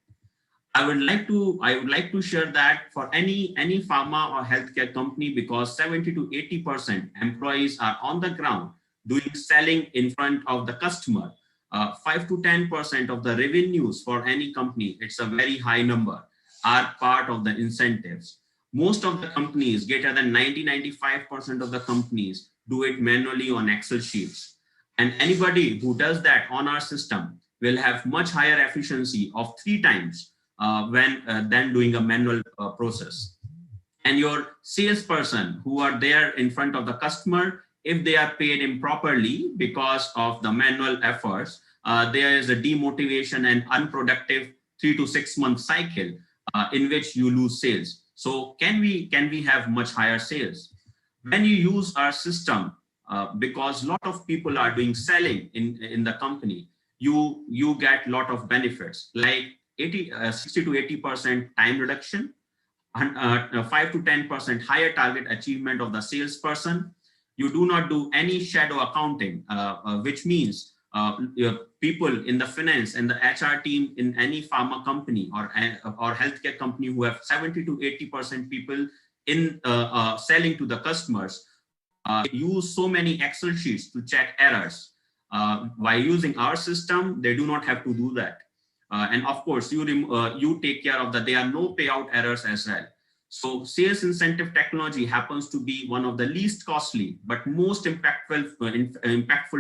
S9: I would like to share that for any pharma or healthcare company, because 70 to 80% employees are on the ground doing selling in front of the customer. 5 to 10% of the revenues for any company, it's a very high number, are part of the incentives. Most of the companies, greater than 90-95% of the companies, do it manually on Excel sheets. And anybody who does that on our system will have much higher efficiency of 3 times than doing a manual process. And your salesperson who are there in front of the customer, if they are paid improperly because of the manual efforts, there is a demotivation and unproductive 3 to 6 month cycle in which you lose sales. So can we have much higher sales? When you use our system, because a lot of people are doing selling in the company, you get a lot of benefits like 60 to 80% time reduction, 5 to 10% higher target achievement of the salesperson. You do not do any shadow accounting, which means people in the finance and the HR team in any pharma company or healthcare company who have 70 to 80% people in selling to the customers use so many Excel sheets to check errors. By using our system, they do not have to do that. And of course, you take care of that. There are no payout errors as well. So sales incentive technology happens to be one of the least costly but most impactful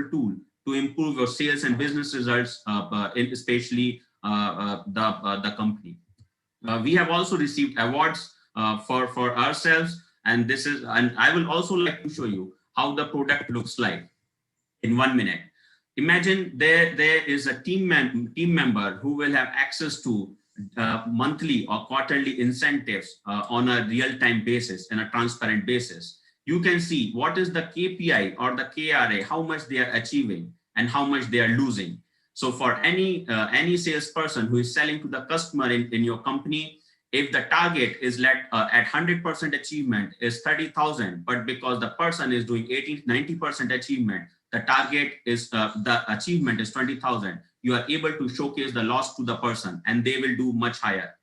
S9: tool to improve your sales and business results, especially the company. We have also received awards for ourselves, and I will also like to show you how the product looks like in 1 minute. Imagine there is a team member who will have access to monthly or quarterly incentives on a real-time basis and a transparent basis. You can see what is the KPI or the KRA, how much they are achieving and how much they are losing. So for any salesperson who is selling to the customer in your company, if the target is at 100% achievement is 30,000, but because the person is doing 80-90% achievement, the target is the achievement is 20,000. You are able to showcase the loss to the person, and they will do much higher.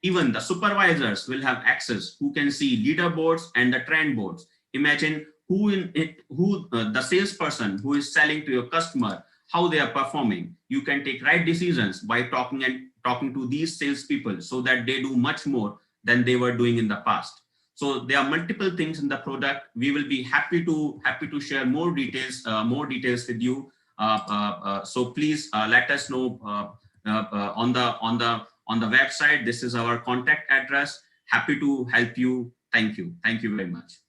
S9: Even the supervisors will have access who can see leaderboards and the trend boards. Imagine the salesperson who is selling to your customer, how they are performing. You can take right decisions by talking to these salespeople so that they do much more than they were doing in the past. So there are multiple things in the product. We will be happy to share more details with you. So please let us know on the website. This is our contact address. Happy to help you. Thank you. Thank you very much.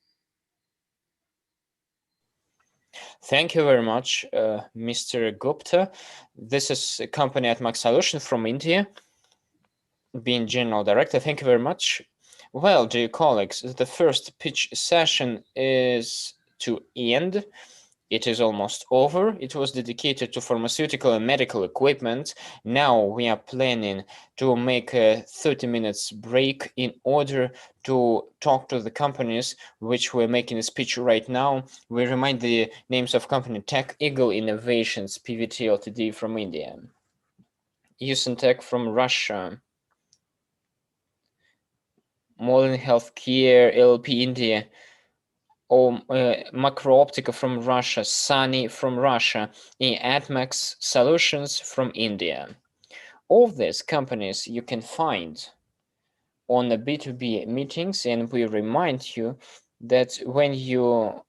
S1: Thank you very much, Mr. Gupta. This is a company at Max Solution from India, being General Director. Thank you very much. Well, dear colleagues, the first pitch session is to end. It is almost over. It was dedicated to pharmaceutical and medical equipment. Now we are planning to make a 30 minutes break in order to talk to the companies which we're making a speech right now. We remind the names of company Tech Eagle Innovations, PVT Ltd from India, Usantech from Russia, Molin Healthcare LLP India, Macro-Optica from Russia, Sunny from Russia, and AdMax Solutions from India. All these companies you can find on the B2B meetings, and we remind you that when you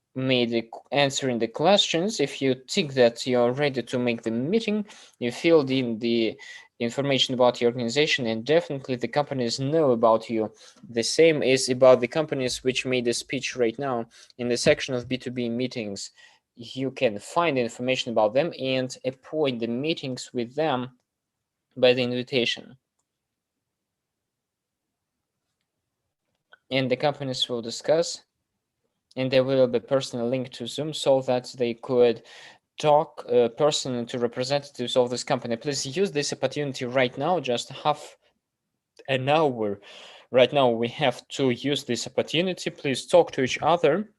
S1: answering the questions, if you think that you're ready to make the meeting, you filled in the information about your organization, and definitely the companies know about you. The same is about the companies which made a speech right now. In the section of B2B meetings, you can find information about them and appoint the meetings with them by the invitation. And the companies will discuss, and there will be personal link to Zoom so that they could talk personally to representatives of this company. Please use this opportunity right now, just half an hour. Right now we have to use this opportunity. Please talk to each other,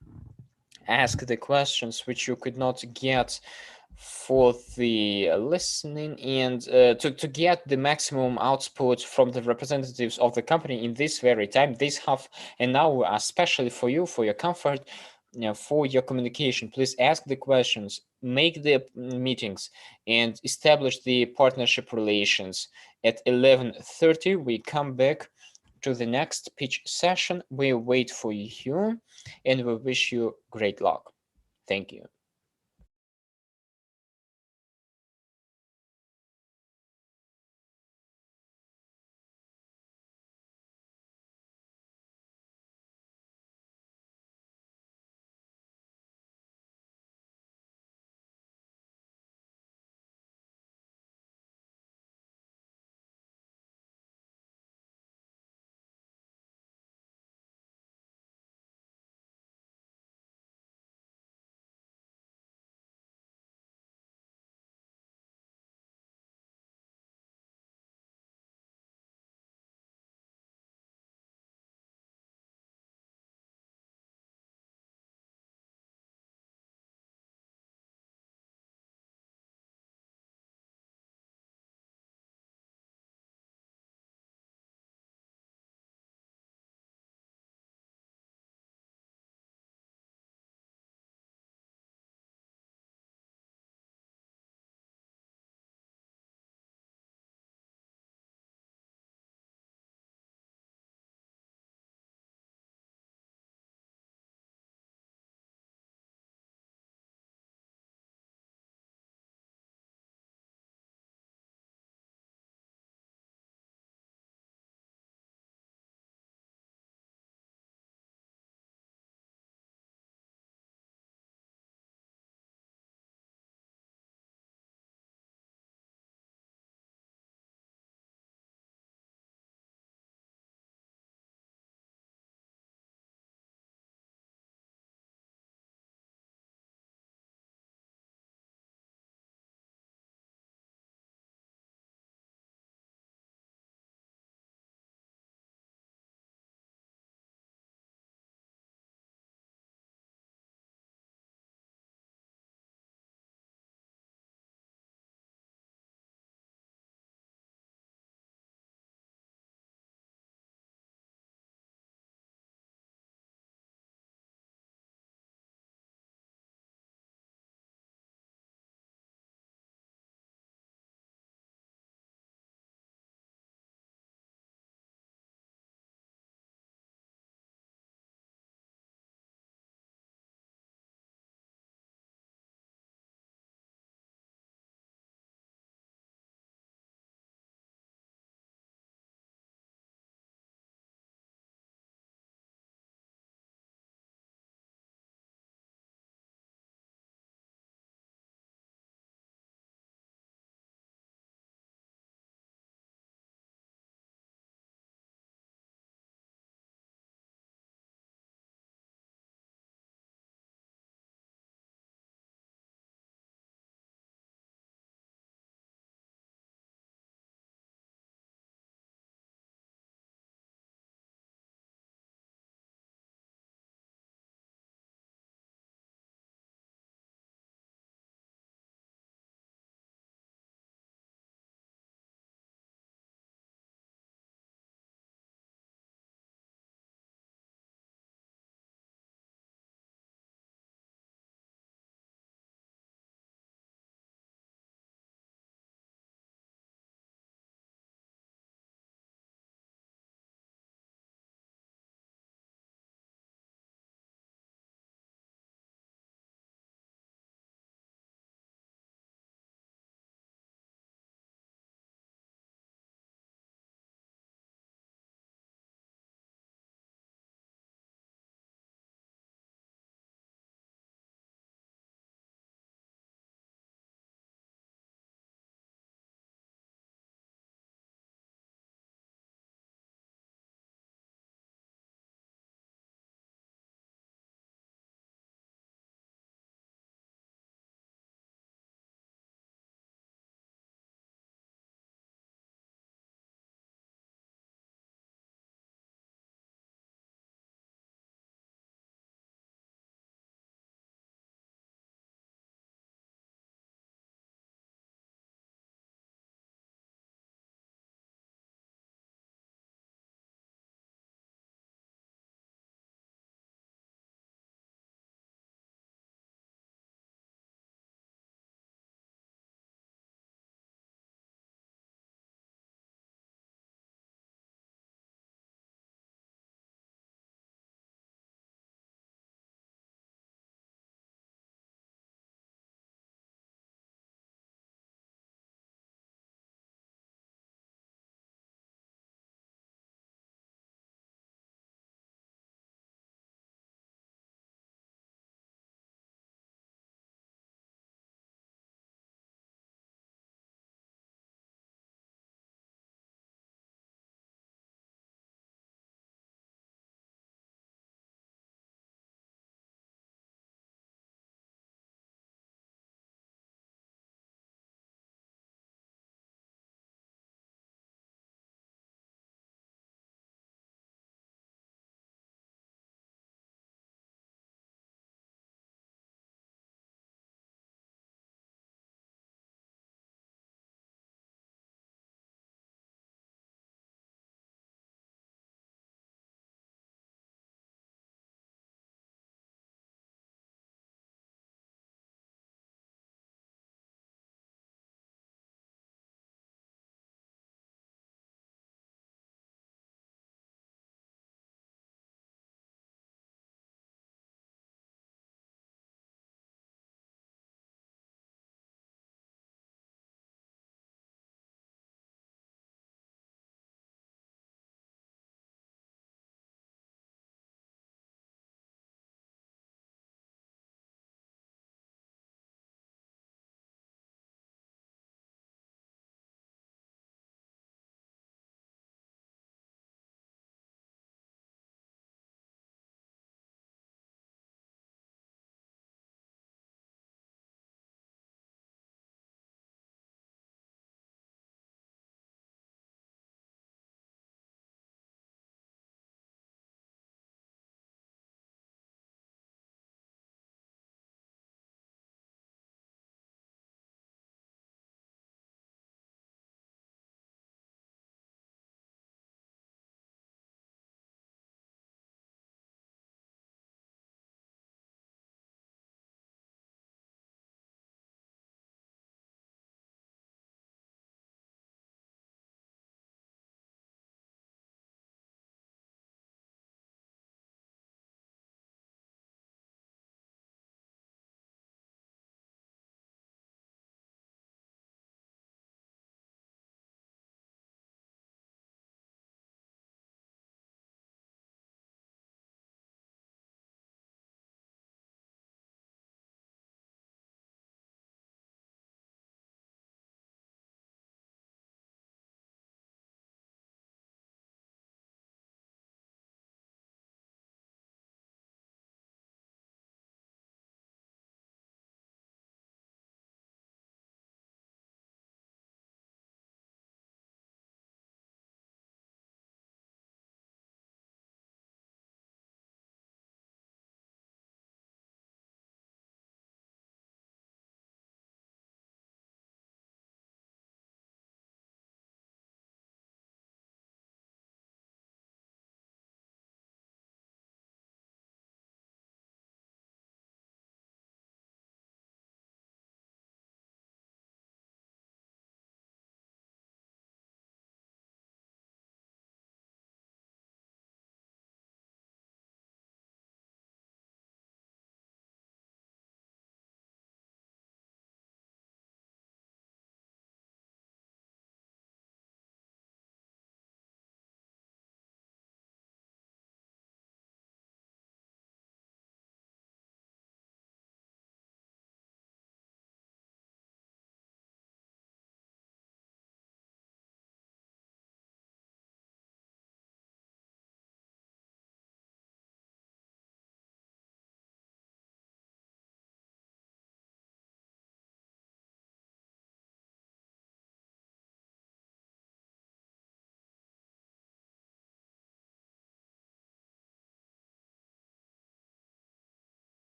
S1: ask the questions which you could not get for the listening, and to get the maximum output from the representatives of the company in this very time, this half an hour, especially for you, for your comfort, for your communication. Please ask the questions, make the meetings, and establish the partnership relations. At 11:30 we come back to the next pitch session. We wait for you, and we wish you great luck. Thank you.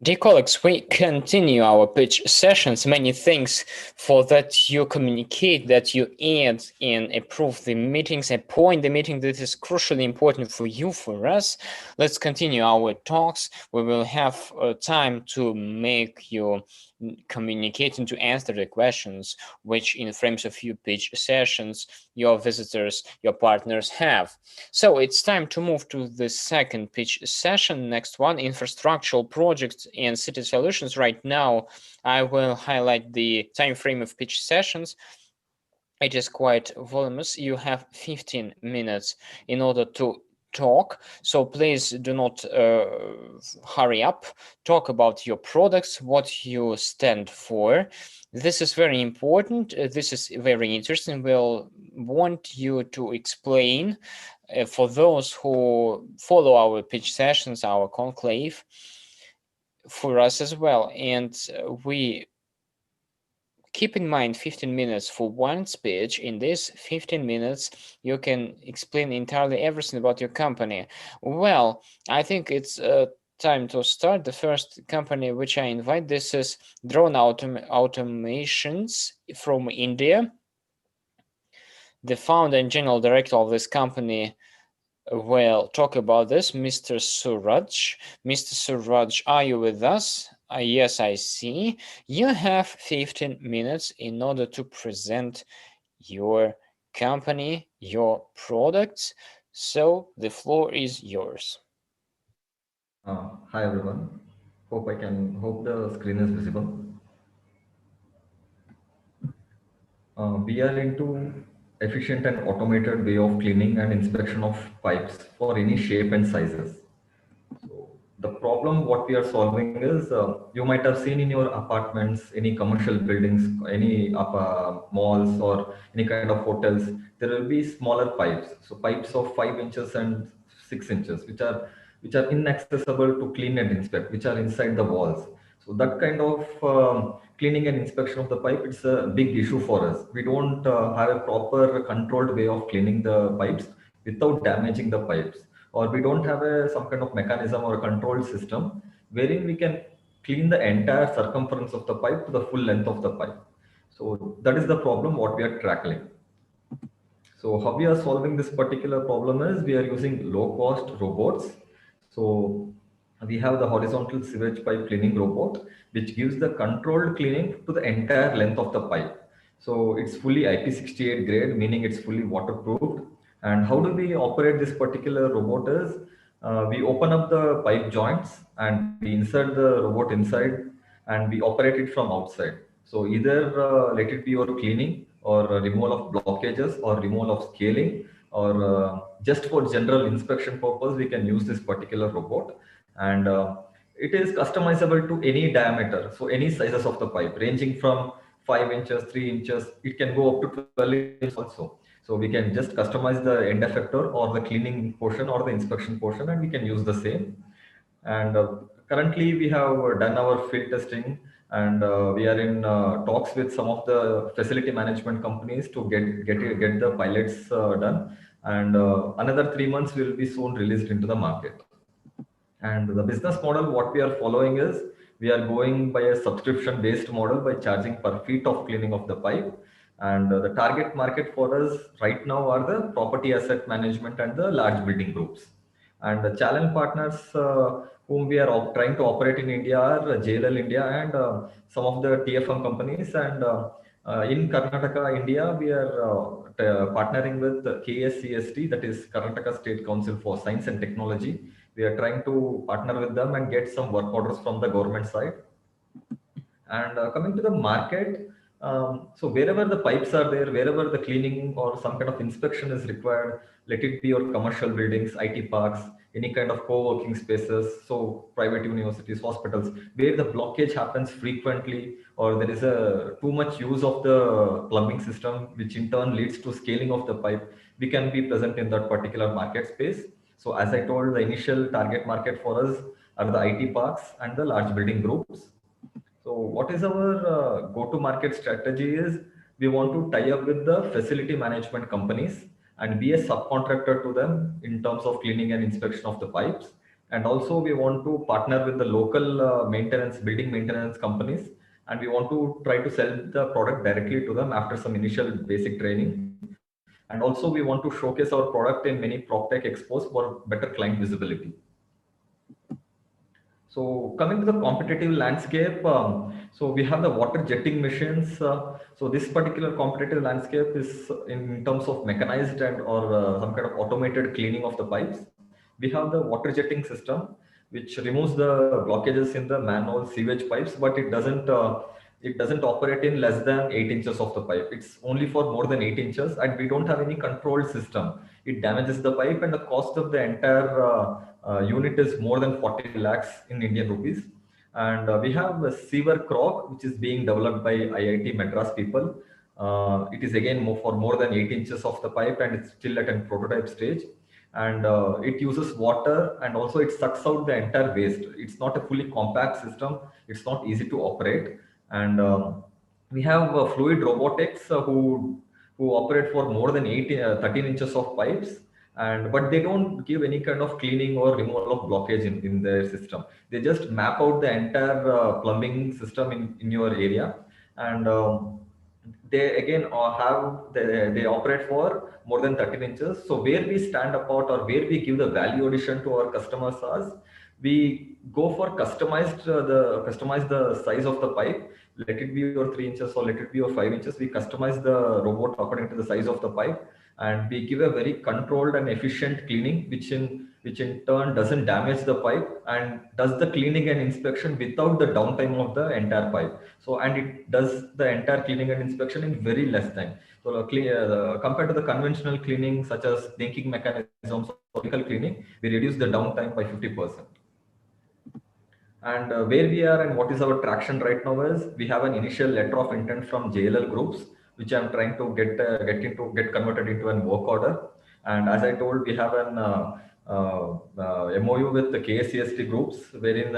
S1: Dear colleagues, we continue our pitch sessions. Many thanks for that you communicate, that you add and approve the meetings, appoint the meeting that is crucially important for you, for us. Let's continue our talks. We will have time to make you communicate and to answer the questions which in frames of few pitch sessions your visitors, your partners have. So it's time to move to the second pitch session. Next one, infrastructural projects and city solutions. Right now, I will highlight the time frame of pitch sessions. It is quite voluminous. You have 15 minutes in order to talk, so please do not hurry up. Talk about your products, what you stand for. This is very important. This is very interesting. We'll want you to explain for those who follow our pitch sessions, our conclave, for us as well. And we keep in mind 15 minutes for one speech. In this 15 minutes, you can explain entirely everything about your company. Well, I think it's time to start. The first company which I invite, this is Drone Automations from India. The founder and general director of this company will talk about this, Mr. Suraj. Mr. Suraj, are you with us? Yes, I see. You have 15 minutes in order to present your company, your products. So the floor is yours.
S10: Hi everyone. Hope the screen is visible. We are into efficient and automated way of cleaning and inspection of pipes for any shape and sizes. So the problem what we are solving is you might have seen in your apartments, any commercial buildings, any malls or any kind of hotels, there will be smaller pipes. So pipes of 5 inches and 6 inches, which are inaccessible to clean and inspect, which are inside the walls. So that kind of cleaning and inspection of the pipe, it's a big issue for us. We don't have a proper controlled way of cleaning the pipes without damaging the pipes, or we don't have some kind of mechanism or a control system wherein we can clean the entire circumference of the pipe to the full length of the pipe. So that is the problem what we are tackling. So how we are solving this particular problem is we are using low cost robots. So we have the horizontal sewage pipe cleaning robot, which gives the controlled cleaning to the entire length of the pipe. So it's fully IP68 grade, meaning it's fully waterproofed. And how do we operate this particular robot is, we open up the pipe joints and we insert the robot inside and we operate it from outside. So either let it be your cleaning or removal of blockages or removal of scaling, or just for general inspection purpose, we can use this particular robot. And it is customizable to any diameter. So any sizes of the pipe ranging from 5 inches, 3 inches, it can go up to 12 inches also. So we can just customize the end effector or the cleaning portion or the inspection portion, and we can use the same. And currently we have done our field testing, and we are in talks with some of the facility management companies to get the pilots done. And another 3 months will be soon released into the market. And the business model, what we are following is, we are going by a subscription based model by charging per feet of cleaning of the pipe. And the target market for us right now are the property asset management and the large building groups. And the channel partners whom we are trying to operate in India are JLL India and some of the TFM companies. And in Karnataka, India, we are partnering with KSCST, that is Karnataka State Council for Science and Technology. We are trying to partner with them and get some work orders from the government side. And coming to the market, so wherever the pipes are there, wherever the cleaning or some kind of inspection is required, let it be your commercial buildings, IT parks, any kind of co-working spaces, so private universities, hospitals, where the blockage happens frequently, or there is a too much use of the plumbing system, which in turn leads to scaling of the pipe, we can be present in that particular market space. So as I told, the initial target market for us are the IT parks and the large building groups. So what is our go-to-market strategy is, we want to tie up with the facility management companies and be a subcontractor to them in terms of cleaning and inspection of the pipes. And also we want to partner with the local building maintenance companies, and we want to try to sell the product directly to them after some initial basic training. And also we want to showcase our product in many PropTech expos for better client visibility. So coming to the competitive landscape, so we have the water jetting machines. So this particular competitive landscape is in terms of mechanized and or some kind of automated cleaning of the pipes. We have the water jetting system, which removes the blockages in the manhole sewage pipes, but it doesn't operate in less than 8 inches of the pipe. It's only for more than 8 inches, and we don't have any controlled system. It damages the pipe, and the cost of the entire unit is more than 40 lakhs in Indian rupees. And we have a Sewer Croc, which is being developed by IIT Madras people. It is again for more than 8 inches of the pipe, and it's still at a prototype stage. And it uses water, and also it sucks out the entire waste. It's not a fully compact system. It's not easy to operate. And we have fluid robotics who operate for more than 13 inches of pipes, and but they don't give any kind of cleaning or removal of blockage in their system. They just map out the entire plumbing system in your area. And they again they operate for more than 13 inches. So where we stand apart, or where we give the value addition to our customers, is we go for customize the size of the pipe. Let it be your 3 inches or let it be your 5 inches. We customize the robot according to the size of the pipe, and we give a very controlled and efficient cleaning, which in turn doesn't damage the pipe and does the cleaning and inspection without the downtime of the entire pipe. So, and it does the entire cleaning and inspection in very less time. So compared to the conventional cleaning such as thinking mechanisms or chemical cleaning, we reduce the downtime by 50%. And where we are and what is our traction right now is we have an initial letter of intent from JLL groups, which I'm trying to get converted into an work order. And as I told, we have an MOU with the KSCST groups, wherein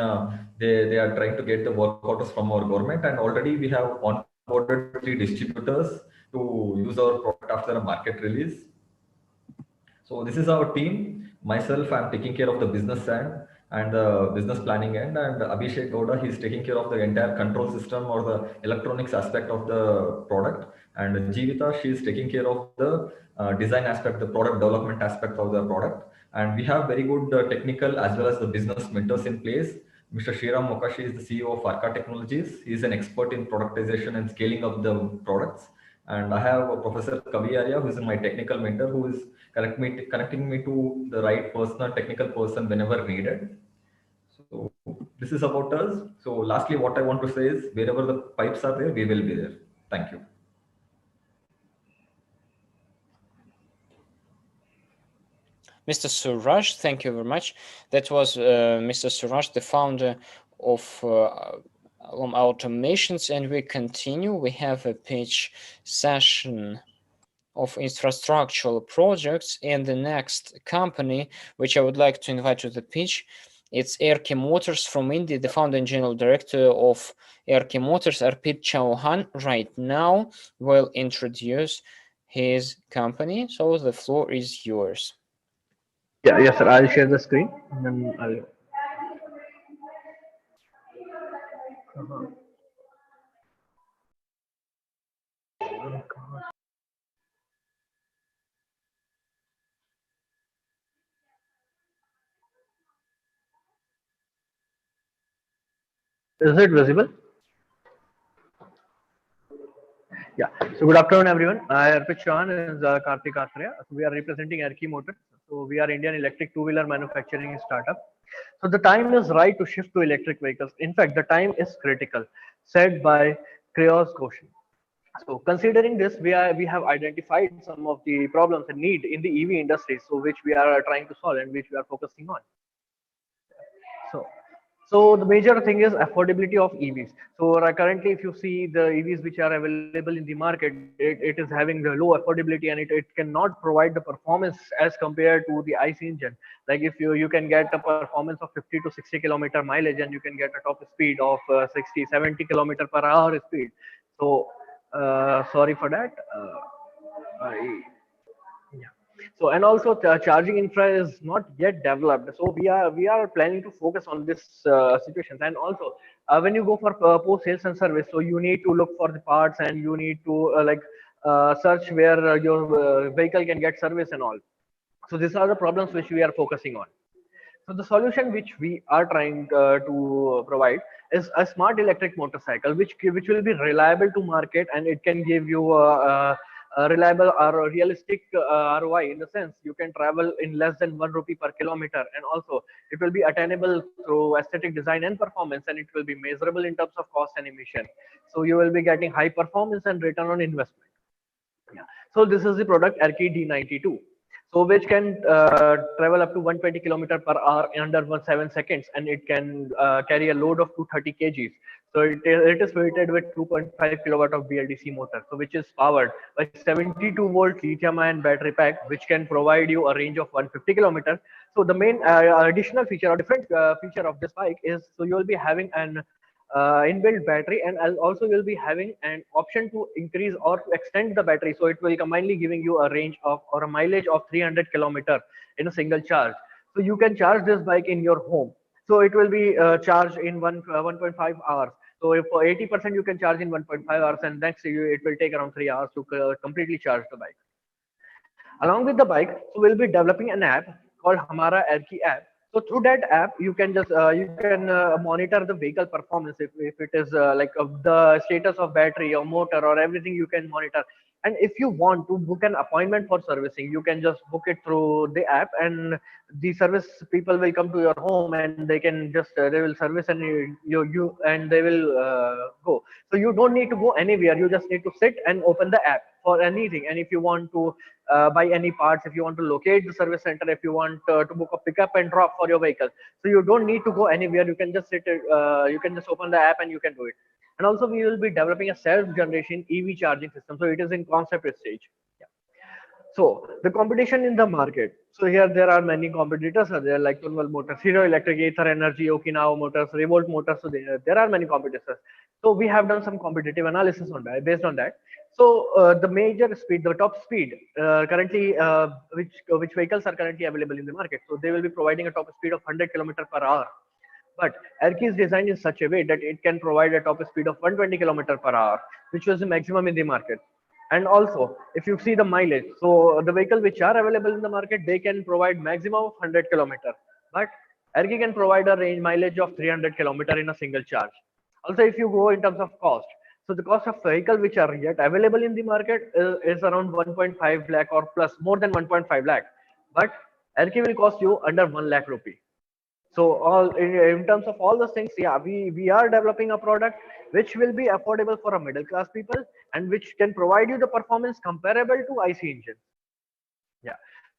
S10: they are trying to get the work orders from our government. And already we have onboarded 3 distributors to use our product after a market release. So this is our team. Myself, I'm taking care of the business end and the business planning end, and Abhishek Gowda, he's taking care of the entire control system or the electronics aspect of the product. And Jeevita, she's taking care of the design aspect, the product development aspect of the product. And we have very good technical as well as the business mentors in place. Mr. Shriram Mokashi is the CEO of Arca Technologies. He's an expert in productization and scaling of the products. And I have a Professor Kavi Arya, who is my technical mentor, who is connecting me to the right person, technical person whenever needed. So this is about us. So lastly, what I want to say is wherever the pipes are there, we will be there. Thank you.
S1: Mr. Suraj, thank you very much. That was Mr. Suraj, the founder of Automations, and we continue. We have a pitch session of infrastructural projects, and the next company which I would like to invite to the pitch, it's RK Motors from India. The founder and general director of RK Motors, Arpit Chauhan, right now will introduce his company. So the floor is yours.
S11: Yeah, yes, sir. I'll share the screen and then I'll. Is it visible? Yeah. So good afternoon, everyone. I Arpit Chauhan is Karthik Athreya. So we are representing RK Motors. So we are Indian electric two-wheeler manufacturing startup. So the time is right to shift to electric vehicles. In fact, the time is critical, said by Krios Goshen. So considering this, we have identified some of the problems and need in the EV industry, so which we are trying to solve and which we are focusing on. So the major thing is affordability of EVs. So currently, if you see the EVs which are available in the market, it is having the low affordability, and it cannot provide the performance as compared to the ICE engine. Like if you can get a performance of 50 to 60 kilometer mileage, and you can get a top speed of 60, 70 kilometer per hour speed. So sorry for that. Yeah. So So and also the charging infra is not yet developed. So we are planning to focus on this situations. And also when you go for post sales and service, so you need to look for the parts, and you need to search where your vehicle can get service and all. So these are the problems which we are focusing on. So the solution which we are trying to provide is a smart electric motorcycle, which will be reliable to market, and it can give you a reliable or a realistic ROI, in the sense you can travel in less than 1 rupee per kilometer, and also it will be attainable through aesthetic design and performance, and it will be measurable in terms of cost and emission. So you will be getting high performance and return on investment. Yeah. So this is the product Erki D92. So which can travel up to 120 kilometer per hour in under 7 seconds, and it can carry a load of 230 kgs. So it is fitted with 2.5 kilowatt of BLDC motor, so which is powered by 72 volt lithium ion battery pack, which can provide you a range of 150 kilometers. So the main additional feature or different feature of this bike is, so you will be having an inbuilt battery, and also you'll be having an option to increase or to extend the battery, so it will combinedly giving you a range of or a mileage of 300 kilometer in a single charge. So you can charge this bike in your home, so it will be charged in 1.5 hours. So if for 80% you can charge in 1.5 hours, and next it will take around 3 hours to completely charge the bike. Along with the bike, so we'll be developing an app called Hamara Erki app. So through that app, you can just monitor the vehicle performance, if it is the status of battery or motor or everything you can monitor. And if you want to book an appointment for servicing, you can just book it through the app, and the service people will come to your home, and they can just they will service, and you and they will go. So you don't need to go anywhere. You just need to sit and open the app for anything. And if you want to buy any parts, if you want to locate the service center, if you want to book a pickup and drop for your vehicle, so you don't need to go anywhere. You can just sit, you can just open the app and you can do it. And also we will be developing a self-generation EV charging system. So it is in concept stage. Yeah. So the competition in the market. So here there are many competitors are there, like Tunwal Motors, Hero Electric, Ather Energy, Okinawa Motors, Revolt Motors. So there are many competitors. So we have done some competitive analysis on that. Based on that, so the major speed, the top speed currently, which vehicles are currently available in the market. So they will be providing a top speed of 100 kilometer per hour. But Erki is designed in such a way that it can provide a top speed of 120 kilometer per hour, which was the maximum in the market. And also, if you see the mileage, so the vehicles which are available in the market, they can provide maximum of 100 kilometer. But Erki can provide a range mileage of 300 kilometer in a single charge. Also, if you go in terms of cost, so the cost of vehicle which are yet available in the market is around 1.5 lakh or plus, more than 1.5 lakh. But Erki will cost you under 1 lakh rupee. So all in terms of all those things, yeah, we are developing a product which will be affordable for a middle class people, and which can provide you the performance comparable to IC engine. Yeah.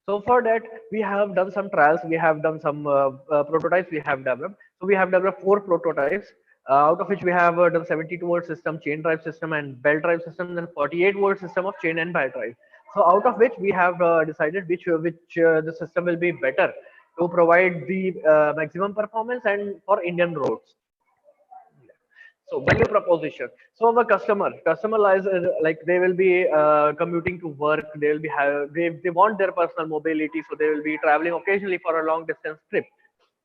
S11: So for that, we have done some trials, we have done some prototypes we have developed. So we have developed 4 prototypes, out of which we have done 72 volt system, chain drive system, and belt drive system, and 48 volt system of chain and belt drive. So out of which we have decided which the system will be better to provide the maximum performance and for Indian roads. So value proposition. So our customer lies like they will be commuting to work. They will be they want their personal mobility, so they will be traveling occasionally for a long distance trip.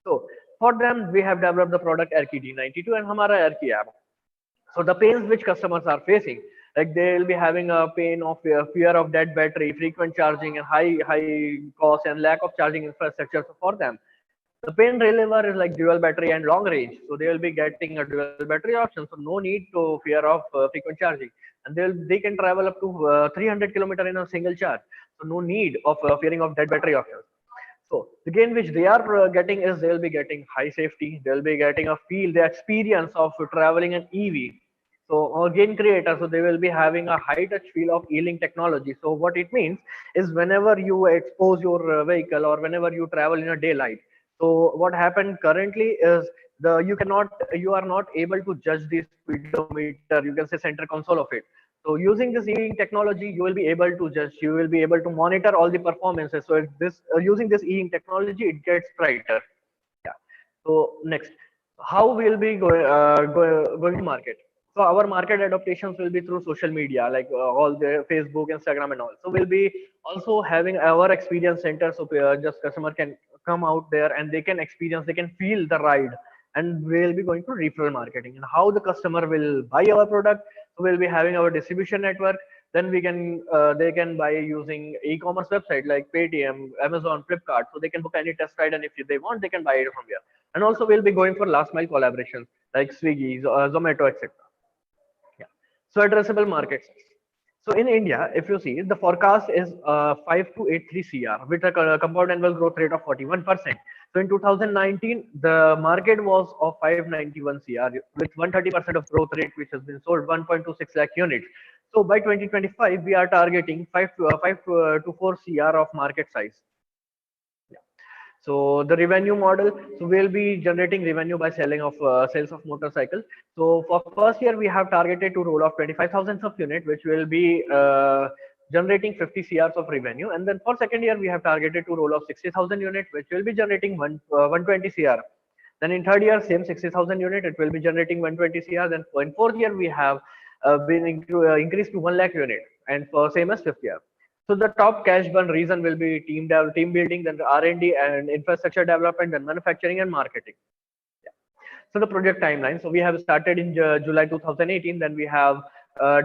S11: So for them, we have developed the product Erki D92 and Hamara Erki app. So the pains which customers are facing, like they will be having a pain of fear of dead battery, frequent charging, and high cost and lack of charging infrastructure. So for them, the pain reliever is like dual battery and long range. So they will be getting a dual battery option. So no need to fear of frequent charging, and they can travel up to 300 kilometer in a single charge. So no need of fearing of dead battery options. So the gain which they are getting is they will be getting high safety. They will be getting a feel, the experience of traveling an EV. So gain creator, so they will be having a high touch feel of e-link technology. So what it means is whenever you expose your vehicle or whenever you travel in a daylight. So what happened currently is you are not able to judge the speedometer. You can say center console of it. So using this e-ink technology, you will be able to judge. You will be able to monitor all the performances. So using this e-ink technology, it gets brighter. Yeah. So next, how we'll be going to market. So our market adaptations will be through social media, like all the Facebook, Instagram, and all. So we'll be also having our experience center, so just customer can come out there and they can experience, they can feel the ride, and we'll be going to referral marketing and how the customer will buy our product. So we'll be having our distribution network. Then we can they can buy using e-commerce website like Paytm, Amazon, Flipkart. So they can book any test ride, and if they want, they can buy it from here. And also we'll be going for last mile collaborations like Swiggy, Zomato, etc. Yeah. So addressable markets. So in India, if you see, the forecast is 5283 CR with a compound annual growth rate of 41%. So in 2019, the market was of 591 CR with 130% of growth rate, which has been sold 1.26 lakh units. So by 2025, we are targeting 5 to 4 CR of market size. So the revenue model, so we'll be generating revenue by selling of sales of motorcycle. So for first year, we have targeted to roll off 25,000 of unit, which will be generating 50 CRs of revenue. And then for second year, we have targeted to roll off 60,000 unit, which will be generating 120 CR. Then in third year, same 60,000 unit, it will be generating 120 CR. Then in fourth year, we have been increased to 1 lakh unit, and for same as fifth year. So the top cash burn reason will be team building, then the R&D and infrastructure development, then manufacturing and marketing. Yeah. So the project timeline. So we have started in July 2018. Then we have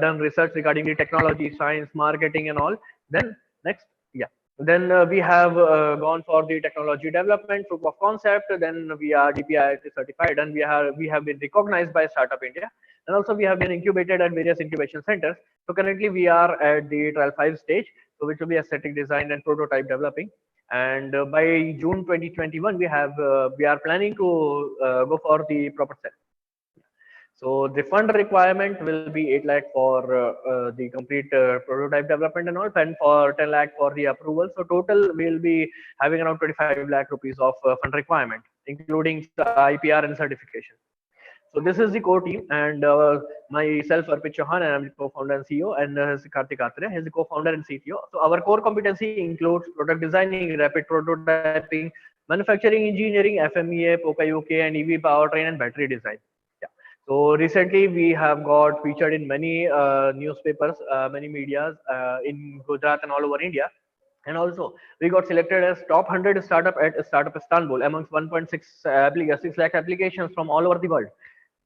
S11: done research regarding the technology, science, marketing, and all. Then next, yeah. Then we have gone for the technology development, proof of concept. Then we are DPIIT certified, and we have been recognized by Startup India. And also we have been incubated at various incubation centers. So currently we are at the trial 5 stage, so which will be aesthetic design and prototype developing. And by June 2021, we are planning to go for the proper set. So the fund requirement will be 8 lakh for the complete prototype development and all, and for 10 lakh for the approval. So total we'll be having around 25 lakh rupees of fund requirement, including IPR and certification. So this is the core team, and myself, Arpit Chauhan, and I'm the co-founder and CEO, and Karthik Athare, he's the co-founder and CTO. So our core competency includes product designing, rapid prototyping, manufacturing engineering, FMEA, POCA UK, and EV powertrain and battery design. Yeah. So recently we have got featured in many newspapers, many medias in Gujarat and all over India. And also, we got selected as top 100 startup at Startup Istanbul amongst 1.6 lakh applications from all over the world.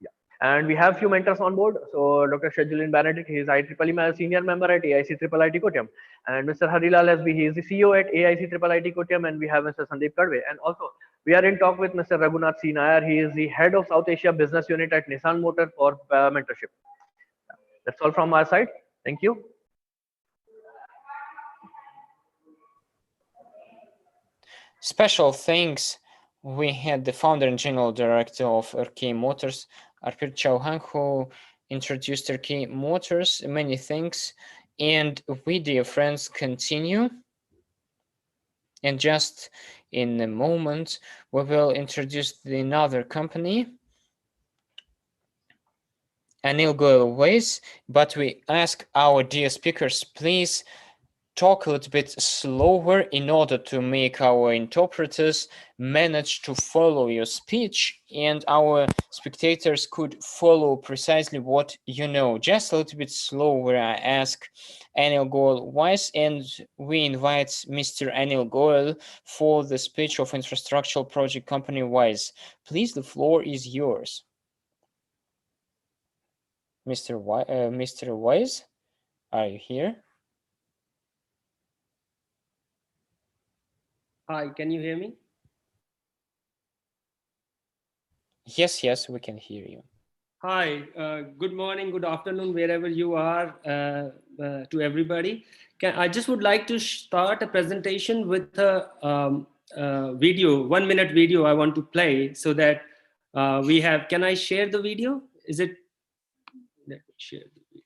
S11: Yeah. And we have few mentors on board. So Dr. Shajulin Benedict, he is IEEE senior member at AIC IIIT Kottayam. And Mr. Harilal SB, he is the CEO at AIC IIIT Kottayam. And we have Mr. Sandeep Kadve. And also, we are in talk with Mr. Raghunath C. Nair. He is the head of South Asia business unit at Nissan Motor for mentorship. That's all from our side. Thank you.
S1: Special thanks. We had the founder and general director of RK Motors, Arpit Chauhan, who introduced RK Motors. Many thanks. And we, dear friends, continue. And just in a moment, we will introduce another company, Anil Goyal Ways. But we ask our dear speakers, please talk a little bit slower in order to make our interpreters manage to follow your speech and our spectators could follow precisely what you know. Just a little bit slower, I ask Anil Goyal Wise, and we invite Mr. Anil Goyal for the speech of infrastructural project company Wise. Please, the floor is yours. Mr. Wise, are you here?
S12: Hi, can you hear me?
S1: Yes, yes, we can hear you.
S12: Hi, good morning, good afternoon, wherever you are, to everybody. I just would like to start a presentation with a video, 1 minute video I want to play so that we have, can I share the video? Is it, let me share the video.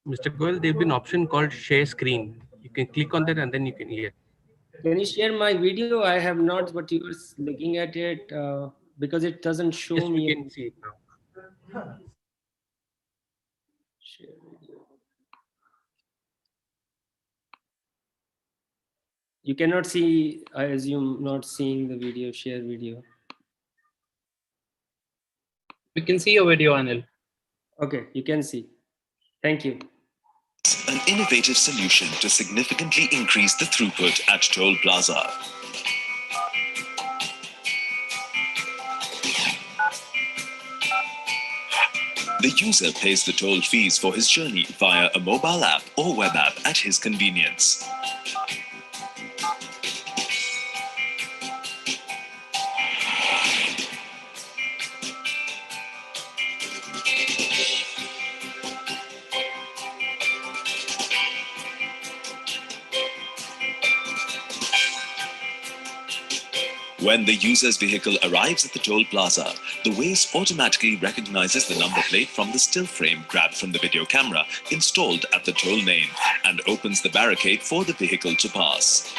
S13: Mr. Goyal, there'll be an option called share screen. You can click on that and then you can, yeah.
S12: Can you share my video? I have not, but you were looking at it because it doesn't show
S13: Yes,
S12: me.
S13: we can see it now.
S12: Share video. You cannot see, I assume, not seeing the video, share video.
S14: We can see your video, Anil.
S12: Okay, you can see. Thank you.
S15: An innovative solution to significantly increase the throughput at Toll Plaza. The user pays the toll fees for his journey via a mobile app or web app at his convenience. When the user's vehicle arrives at the toll plaza, the Waze automatically recognizes the number plate from the still frame grabbed from the video camera installed at the toll lane and opens the barricade for the vehicle to pass.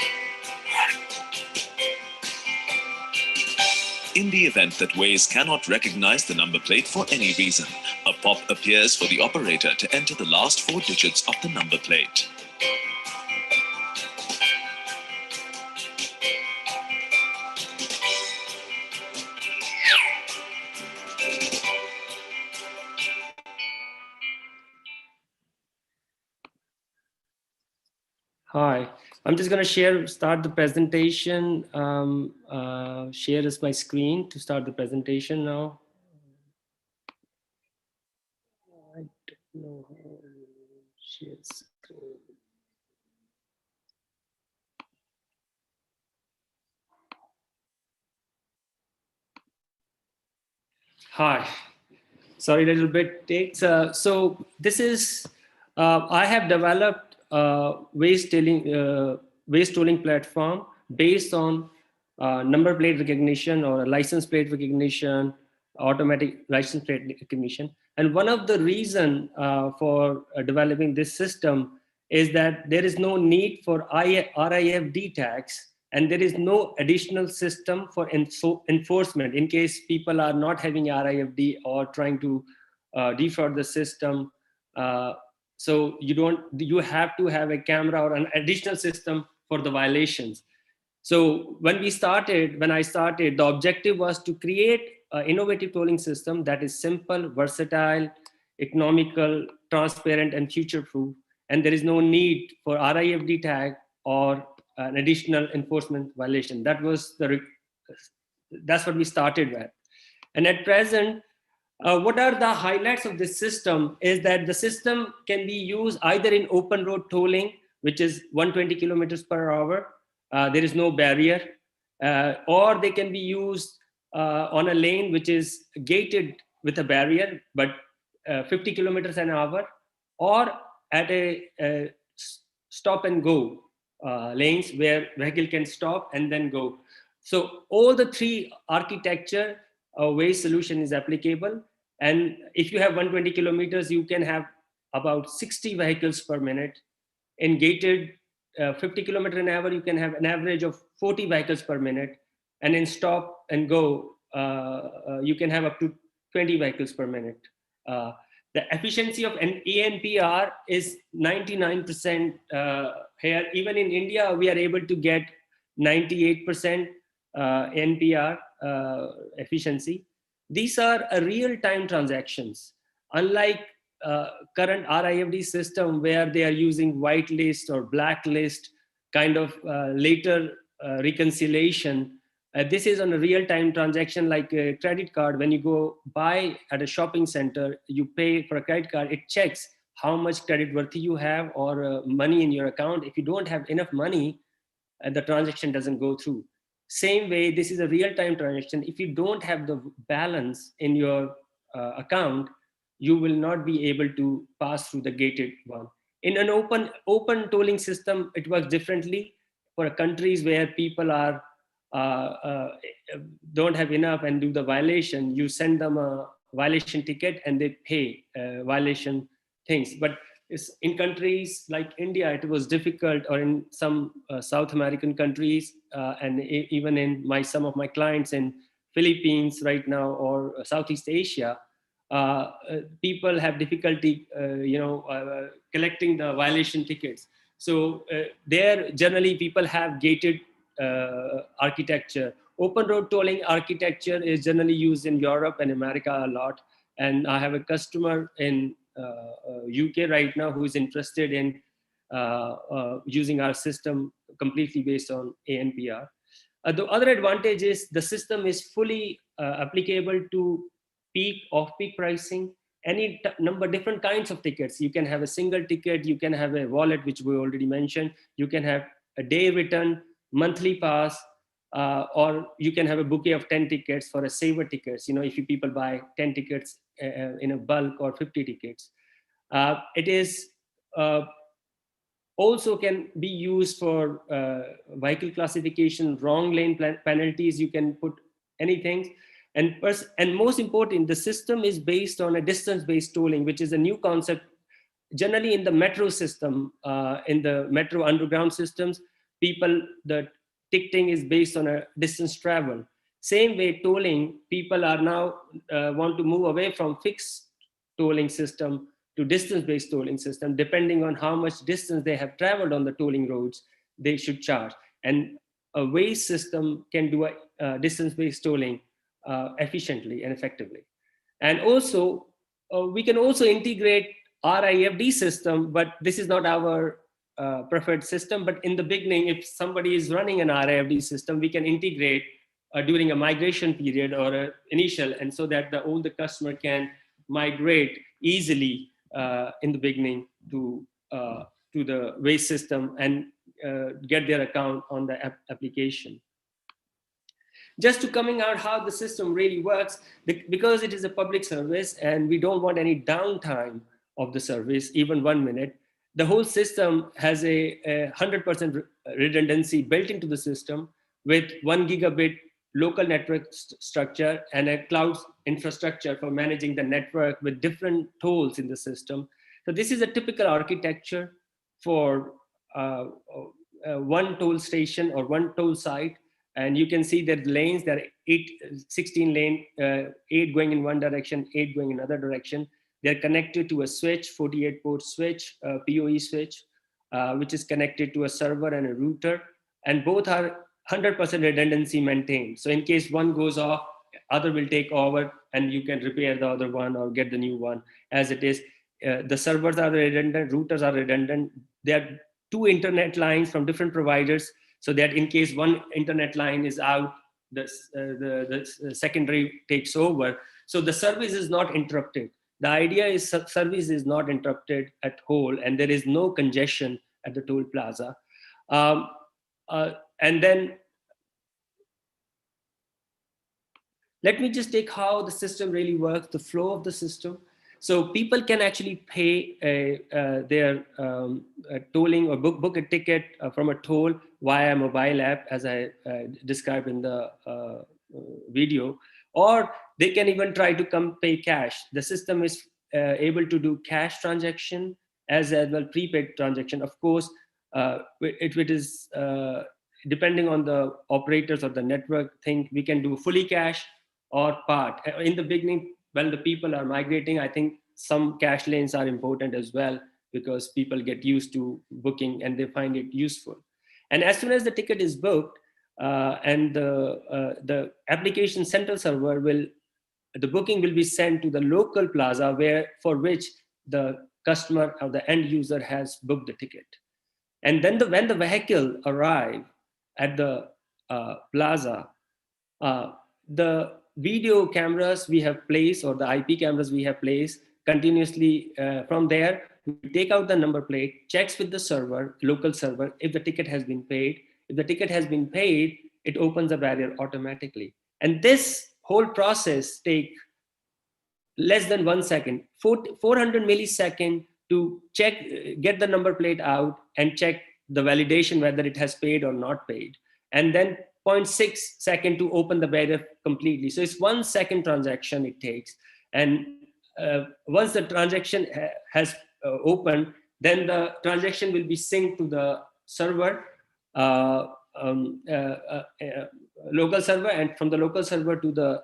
S15: In the event that Waze cannot recognize the number plate for any reason, a pop appears for the operator to enter the last 4 digits of the number plate.
S12: Hi, I'm just going to start the presentation. Share is my screen to start the presentation now. I don't know how to share screen. Hi, sorry, a little bit takes. So this is, I have developed waste tolling platform based on number plate recognition or license plate recognition, automatic license plate recognition. And one of the reason for developing this system is that there is no need for RIFD tags, and there is no additional system for enforcement in case people are not having RIFD or trying to defraud the system. So you have to have a camera or an additional system for the violations. So when I started, the objective was to create an innovative tolling system that is simple, versatile, economical, transparent, and future-proof. And there is no need for RIFD tag or an additional enforcement violation. That's what we started with. And at present, what are the highlights of this system is that the system can be used either in open road tolling, which is 120 kilometers per hour. There is no barrier, or they can be used on a lane which is gated with a barrier, but 50 kilometers an hour, or at a stop and go lanes where vehicle can stop and then go. So all the three architecture Waze solution is applicable. And if you have 120 kilometers, you can have about 60 vehicles per minute. In gated 50 kilometer an hour, you can have an average of 40 vehicles per minute. And in stop and go, you can have up to 20 vehicles per minute. The efficiency of an ANPR is 99% here. Even in India, we are able to get 98% NPR efficiency. These are real-time transactions, unlike current RIFD system where they are using whitelist or blacklist kind of later reconciliation. This is on a real-time transaction like a credit card. When you go buy at a shopping center, you pay for a credit card, it checks how much credit worthy you have or money in your account. If you don't have enough money, the transaction doesn't go through. Same way, this is a real-time transaction. If you don't have the balance in your account, you will not be able to pass through the gated one. In an open tolling system, it works differently. For countries where people are don't have enough and do the violation, you send them a violation ticket and they pay violation things. But in countries like India, it was difficult, or in some South American countries, and even in some of my clients in Philippines right now, or Southeast Asia, people have difficulty, collecting the violation tickets. So there, generally, people have gated architecture. Open road tolling architecture is generally used in Europe and America a lot. And I have a customer in UK right now who is interested in using our system completely based on ANPR. The other advantage is the system is fully applicable to peak, off-peak pricing, any different kinds of tickets. You can have a single ticket, you can have a wallet, which we already mentioned, you can have a day return, monthly pass, or you can have a bouquet of 10 tickets for a saver tickets. If you people buy 10 tickets in a bulk, or 50 tickets. It is also can be used for vehicle classification, wrong lane penalties. You can put anything. And most important, the system is based on a distance-based tolling, which is a new concept. Generally in the metro system, in the metro underground systems, the ticketing is based on a distance travel. Same way tolling, people are now want to move away from fixed tolling system to distance-based tolling system. Depending on how much distance they have traveled on the tolling roads, they should charge. And a Waze system can do a distance-based tolling efficiently and effectively. And also, we can also integrate RIFD system, but this is not our preferred system. But in the beginning, if somebody is running an RIFD system, we can integrate during a migration period or an initial, and so that the older customer can migrate easily in the beginning to the Waze system and get their account on the application. Just to coming out how the system really works, because it is a public service and we don't want any downtime of the service, even 1 minute, the whole system has a 100% redundancy built into the system with 1 gigabit local network structure and a cloud infrastructure for managing the network with different tolls in the system. So this is a typical architecture for one toll station or one toll site. And you can see that lanes, there are 16 lanes, 8 going in one direction, 8 going in another direction. They're connected to a switch, 48 port switch, PoE switch, which is connected to a server and a router. And both are 100% redundancy maintained. So in case one goes off, other will take over and you can repair the other one or get the new one as it is. The servers are redundant, routers are redundant. There are 2 internet lines from different providers, so that in case one internet line is out, the secondary takes over. So the service is not interrupted. The idea is service is not interrupted at whole, and there is no congestion at the toll plaza. And then let me just take how the system really works, the flow of the system. So people can actually pay their tolling or book a ticket from a toll via a mobile app, as I described in the video, or they can even try to come pay cash. The system is able to do cash transaction as well prepaid transaction. Of course, it is depending on the operators or the network thing, we can do fully cash or part. In the beginning, when the people are migrating, I think some cash lanes are important as well, because people get used to booking and they find it useful. And as soon as the ticket is booked, and the application central server the booking will be sent to the local plaza for which the customer or the end user has booked the ticket. And then when the vehicle arrive at the plaza, the video cameras we have placed, or the IP cameras we have placed continuously from there, we take out the number plate, checks with the server, local server, if the ticket has been paid. If the ticket has been paid, it opens the barrier automatically. And this whole process takes less than 1 second, 400 milliseconds to get the number plate out and check the validation whether it has paid or not paid. And then 0.6 second to open the barrier completely. So it's 1 second transaction it takes. And once the transaction has opened, Then the transaction will be synced to the server, local server, and from the local server to the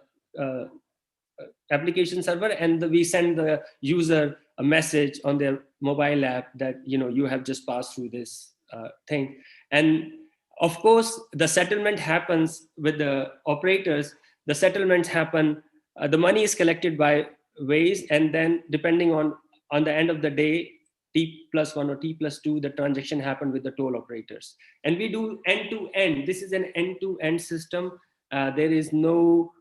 S12: application server, and we send the user a message on their mobile app that you have just passed through this thing. And of course, the settlement happens with the operators. The settlements happen. The money is collected by ways, and then depending on the end of the day, T+1 or T+2, the transaction happened with the toll operators. And we do end-to-end. This is an end-to-end system. There is no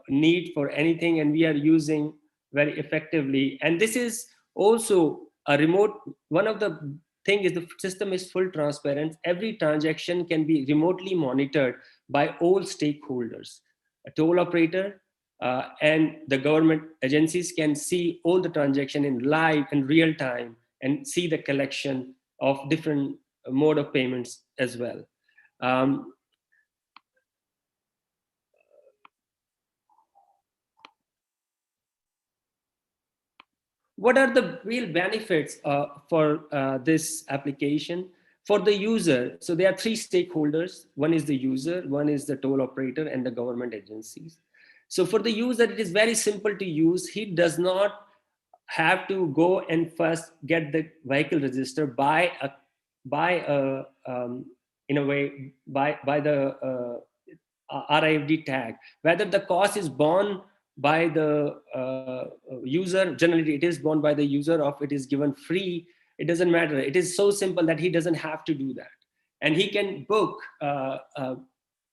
S12: need for anything, and we are using very effectively. And this is also a remote. One of the thing is the system is full transparent. Every transaction can be remotely monitored by all stakeholders. A toll operator and the government agencies can see all the transaction in live and real time, and see the collection of different mode of payments as well. What are the real benefits for this application? For the user, so there are three stakeholders. One is the user, one is the toll operator, and the government agencies. So for the user, it is very simple to use. He does not have to go and first get the vehicle registered by the RFID tag. Whether the cost is borne by the user, generally it is borne by the user, or if it is given free, it doesn't matter. It is so simple that he doesn't have to do that. And he can book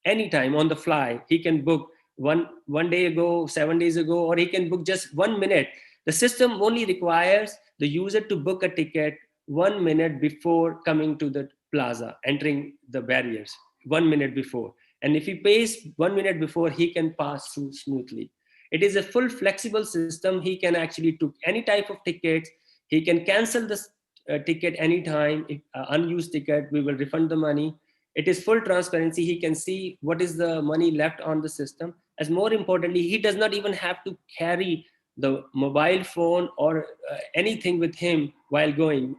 S12: anytime on the fly. He can book one day ago, 7 days ago, or he can book just 1 minute. The system only requires the user to book a ticket 1 minute before coming to the plaza, entering the barriers 1 minute before. And if he pays 1 minute before, he can pass through smoothly. It is a full flexible system. He can actually took any type of tickets. He can cancel the ticket anytime. If unused ticket, we will refund the money. It is full transparency. He can see what is the money left on the system. As more importantly, he does not even have to carry the mobile phone or anything with him while going,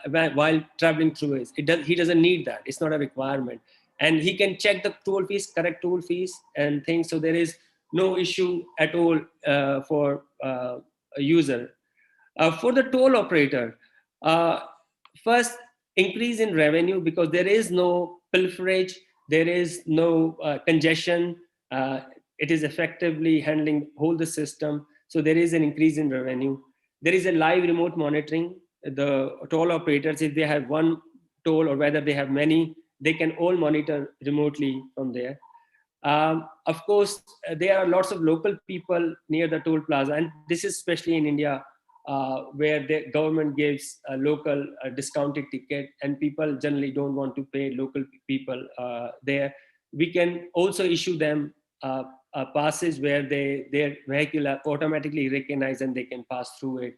S12: while traveling through it. He doesn't need that. It's not a requirement. And he can check the toll fees, correct toll fees and things. So there is no issue at all for a user. For the toll operator, first, increase in revenue, because there is no pilferage, there is no congestion. It is effectively handling whole the system. So there is an increase in revenue. There is a live remote monitoring. The toll operators, if they have one toll or whether they have many, they can all monitor remotely from there. Of course, there are lots of local people near the toll plaza, and this is especially in India, where the government gives a local discounted ticket, and people generally don't want to pay local people there. We can also issue them passes where their vehicle are automatically recognized and they can pass through it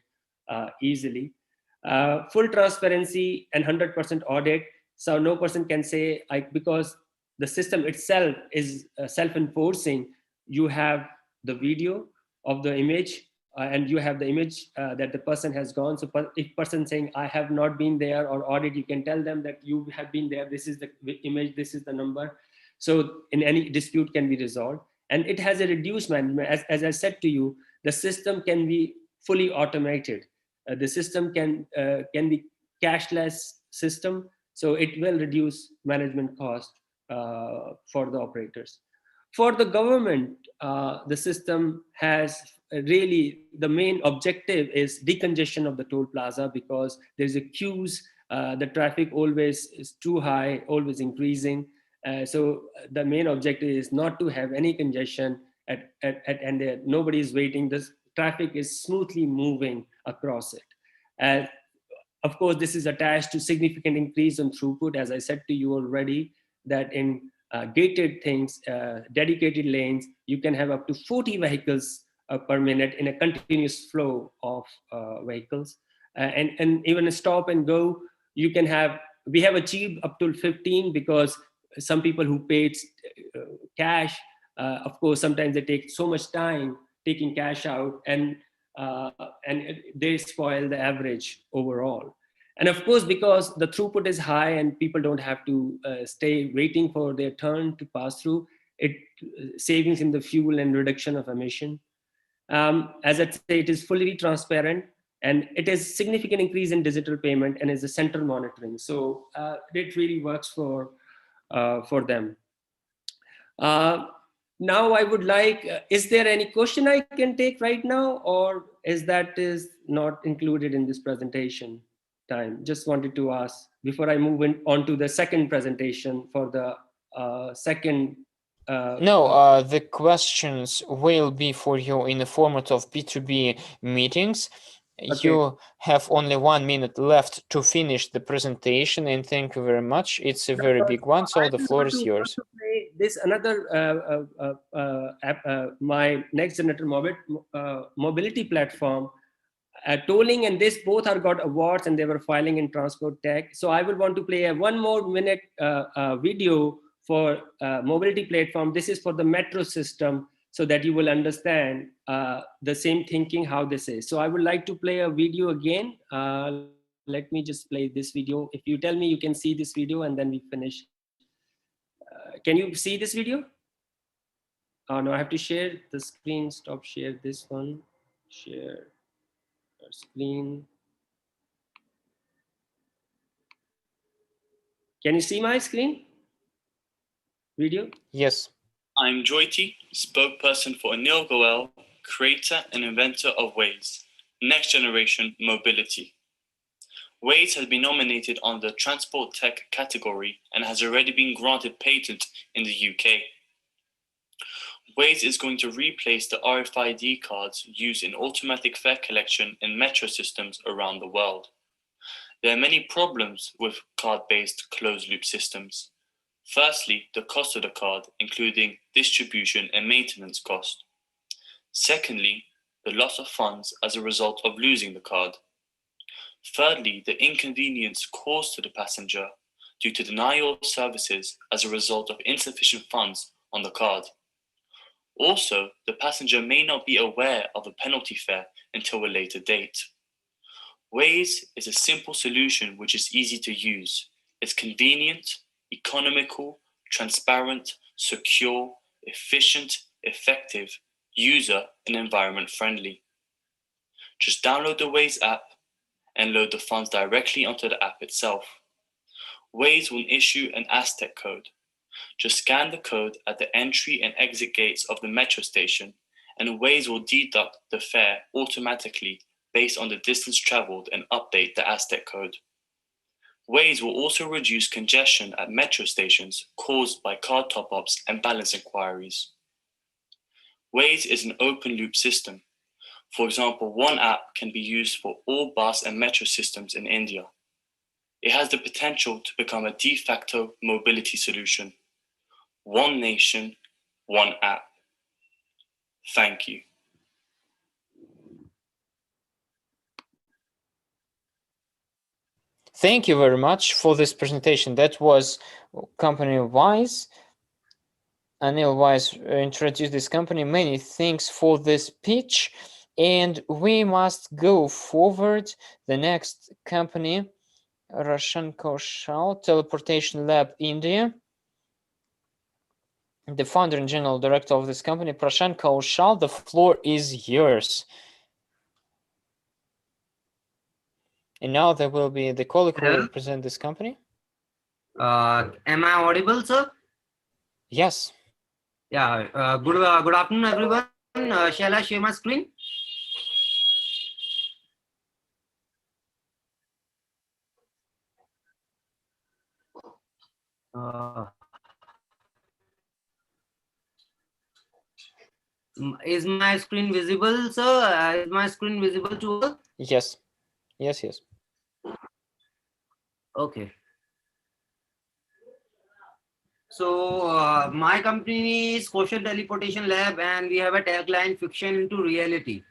S12: easily. Full transparency and 100% audit. So no person can say, because the system itself is self-enforcing, you have the video of the image and you have the image that the person has gone. So if person saying, I have not been there or audit, you can tell them that you have been there. This is the image, this is the number. So in any dispute can be resolved. And it has a reduced management. As I said to you, the system can be fully automated. The system can be cashless system. So it will reduce management cost for the operators. For the government, the system has really, the main objective is decongestion of the toll plaza, because there's a queues, the traffic always is too high, always increasing. So the main objective is not to have any congestion and there nobody is waiting. This traffic is smoothly moving across it. Of course, this is attached to significant increase in throughput. As I said to you already, that in gated things, dedicated lanes, you can have up to 40 vehicles per minute in a continuous flow of vehicles. And even a stop and go, you can have, we have achieved up to 15, because some people who paid cash, of course, sometimes they take so much time taking cash out, and they spoil the average overall. And of course, because the throughput is high and people don't have to stay waiting for their turn to pass through, it savings in the fuel and reduction of emission. As I say, it is fully transparent, and it is significant increase in digital payment and is a central monitoring. So it really works for them. Now I would like, is there any question I can take right now, or is not included in this presentation time? Just wanted to ask before I move on to the second presentation for the second.
S1: No, the questions will be for you in the format of B2B meetings.
S12: Okay.
S1: You have only 1 minute left to finish the presentation, and thank you very much. It's a very big one, so the floor is yours.
S12: This another my next generation mobility platform, tolling and this both are got awards and they were filing in transport tech. So I would want to play a 1 more minute video for mobility platform. This is for the metro system, so that you will understand the same thinking how this is. So I would like to play a video again. Let me just play this video. If you tell me you can see this video, and then we finish. Can you see this video? Oh no, I have to share the screen. Stop share this one. Share screen. Can you see my screen? Video?
S1: Yes.
S16: I'm Joyti, spokesperson for Anil Goel, creator and inventor of Waze, next generation mobility. Waze has been nominated on the transport tech category and has already been granted patent in the UK. Waze is going to replace the RFID cards used in automatic fare collection in metro systems around the world. There are many problems with card-based closed-loop systems. Firstly, the cost of the card, including distribution and maintenance cost. Secondly, the loss of funds as a result of losing the card. Thirdly, the inconvenience caused to the passenger due to denial of services as a result of insufficient funds on the card. Also, the passenger may not be aware of a penalty fare until a later date. Waze is a simple solution which is easy to use. It's convenient, economical, transparent, secure, efficient, effective, user and environment friendly. Just download the Waze app and load the funds directly onto the app itself. Waze will issue an Aztec code. Just scan the code at the entry and exit gates of the metro station, and Waze will deduct the fare automatically based on the distance traveled and update the Aztec code. Waze will also reduce congestion at metro stations caused by card top-ups and balance inquiries. Waze is an open-loop system. For example, one app can be used for all bus and metro systems in India. It has the potential to become a de facto mobility solution. One nation, one app. Thank you.
S1: Thank you very much for this presentation. That was company Wise. Anil Wise introduced this company. Many thanks for this pitch. And we must go forward. The next company, Roshan Kaushal, Teleportation Lab India. The founder and general director of this company, Prashant Kaushal, the floor is yours. And now there will be the colleague who will represent this company.
S17: Am I audible, sir?
S1: Yes.
S17: Yeah. Good afternoon, everyone. Shall I share my screen? Is my screen visible, sir? Is my screen visible to all?
S1: Yes. Yes, yes.
S17: Okay. So my company is Social Teleportation Lab, and we have a tagline: fiction into reality.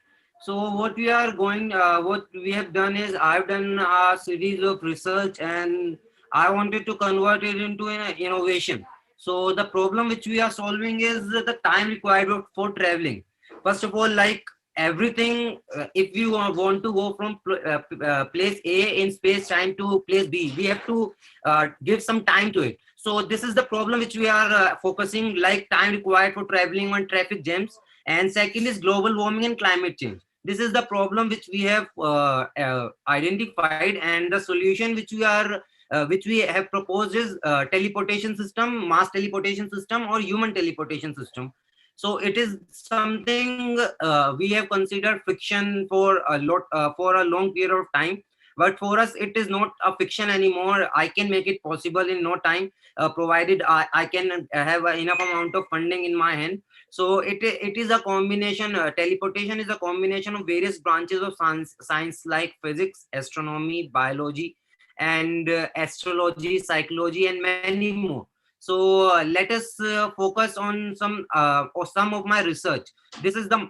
S17: So what we are what we have done is, I've done a series of research, and I wanted to convert it into an innovation. So the problem which we are solving is the time required for traveling. First of all, like everything, if you want to go from place A in space time to place B, we have to give some time to it. So this is the problem which we are focusing, like time required for traveling on traffic jams. And second is global warming and climate change. This is the problem which we have identified, and the solution which we have proposed is teleportation system, mass teleportation system, or human teleportation system. So it is something we have considered fiction for a long period of time, but for us it is not a fiction anymore. I can make it possible in no time, provided I can have enough amount of funding in my hand. So it is a combination. Teleportation is a combination of various branches of science like physics, astronomy, biology, and astrology, psychology, and many more. So let us focus on some of my research. This is the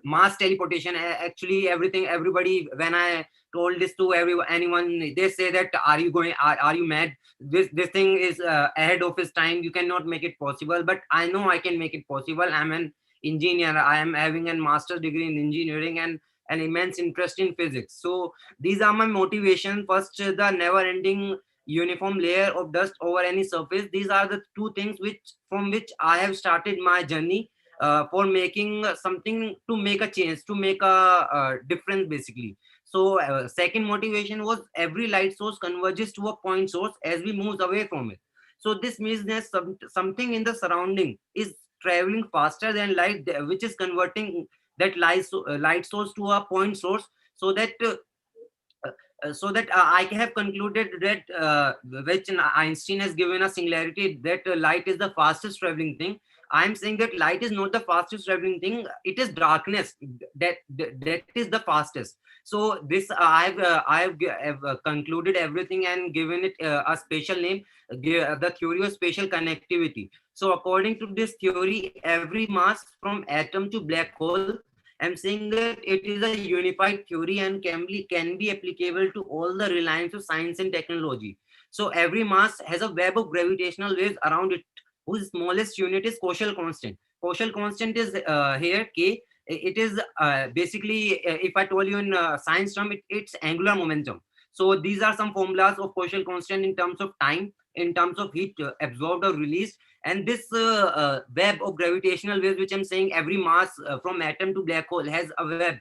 S17: mass teleportation. Actually, everybody, when I told this to anyone, they say that are you mad? This thing is ahead of its time. You cannot make it possible. But I know I can make it possible. I'm an engineer. I am having a master's degree in engineering and an immense interest in physics. So these are my motivation. First, the never-ending uniform layer of dust over any surface. These are the two things from which I have started my journey for making something, to make a change, to make a difference basically. So second motivation was every light source converges to a point source as we move away from it. So this means that something in the surrounding is traveling faster than light, which is converting that light source to a point source, so that I have concluded that which Einstein has given a singularity, that light is the fastest traveling thing. I'm saying that light is not the fastest traveling thing. It is darkness that is the fastest. So this I've concluded everything and given it a special name, the theory of spatial connectivity. So according to this theory, every mass from atom to black hole, I'm saying that it is a unified theory and can be applicable to all the reliance of science and technology. So every mass has a web of gravitational waves around it, whose smallest unit is Kochel constant. Kochel constant is here K. It is basically, if I told you in science term, it's angular momentum. So these are some formulas of Kochel constant in terms of time, in terms of heat absorbed or released. And this web of gravitational waves, which I'm saying every mass from atom to black hole has a web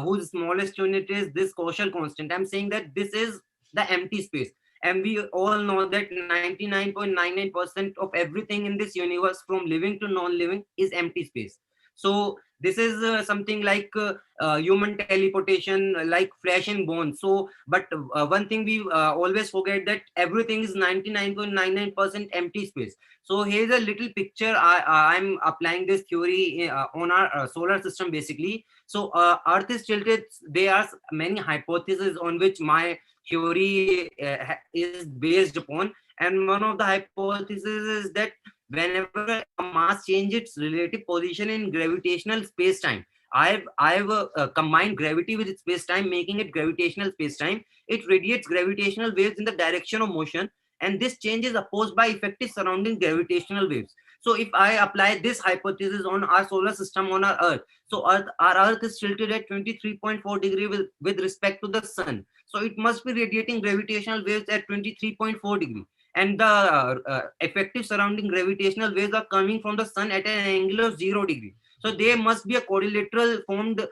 S17: whose smallest unit is this Kochel constant. I'm saying that this is the empty space. And we all know that 99.99% of everything in this universe, from living to non-living, is empty space. So this is something like human teleportation, like flesh and bone. So, but one thing we always forget, that everything is 99.99% empty space. So here's a little picture. I'm applying this theory on our solar system basically. So Earth is tilted. There are many hypotheses on which my theory is based upon, and one of the hypotheses is that whenever a mass changes its relative position in gravitational space-time, I've combined gravity with space-time, making it gravitational space-time. It radiates gravitational waves in the direction of motion, and this change is opposed by effective surrounding gravitational waves. So if I apply this hypothesis on our solar system, on our Earth, so our Earth is tilted at 23.4 degrees with respect to the sun. So it must be radiating gravitational waves at 23.4 degrees. And the effective surrounding gravitational waves are coming from the sun at an angle of 0 degree. So there must be a quadrilateral formed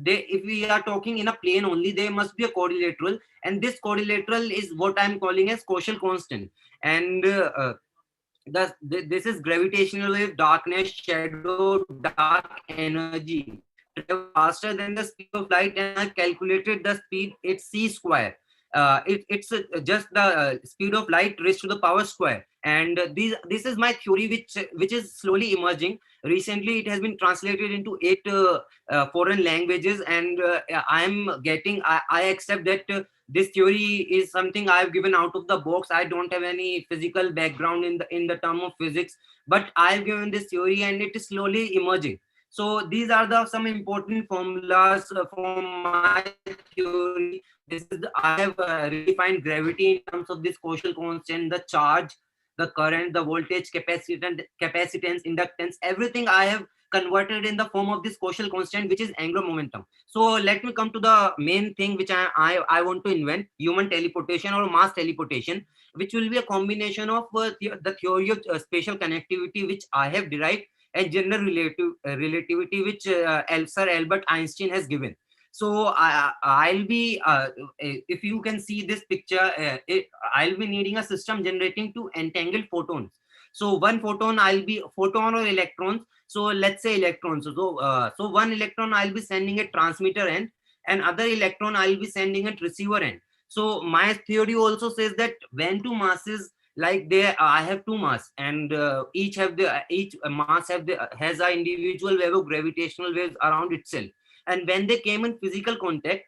S17: if we are talking in a plane only, there must be a quadrilateral, and this quadrilateral is what I'm calling as Kochel constant. And this is gravitational wave, darkness, shadow, dark energy travel faster than the speed of light, and I calculated the speed. It's c square. It's just the speed of light raised to the power square. And this is my theory, which is slowly emerging. Recently it has been translated into 8 foreign languages, and I accept that this theory is something I've given out of the box. I don't have any physical background in the term of physics, but I've given this theory and it is slowly emerging. So these are some important formulas from my theory. I have redefined gravity in terms of this Kochel constant, the charge, the current, the voltage, capacitance, inductance, everything I have converted in the form of this Kochel constant, which is angular momentum. So let me come to the main thing which I want to invent: human teleportation or mass teleportation, which will be a combination of the theory of spatial connectivity, which I have derived, and general relativity, which Sir Albert Einstein has given. So I'll be, if you can see this picture, I'll be needing a system generating two entangled photons. So one photon, I'll be photon or electrons. So let's say electrons. So one electron I'll be sending at transmitter end, and other electron I'll be sending at receiver end. So my theory also says that when two masses, like I have two mass, and each mass has an individual wave of gravitational waves around itself. And when they came in physical contact,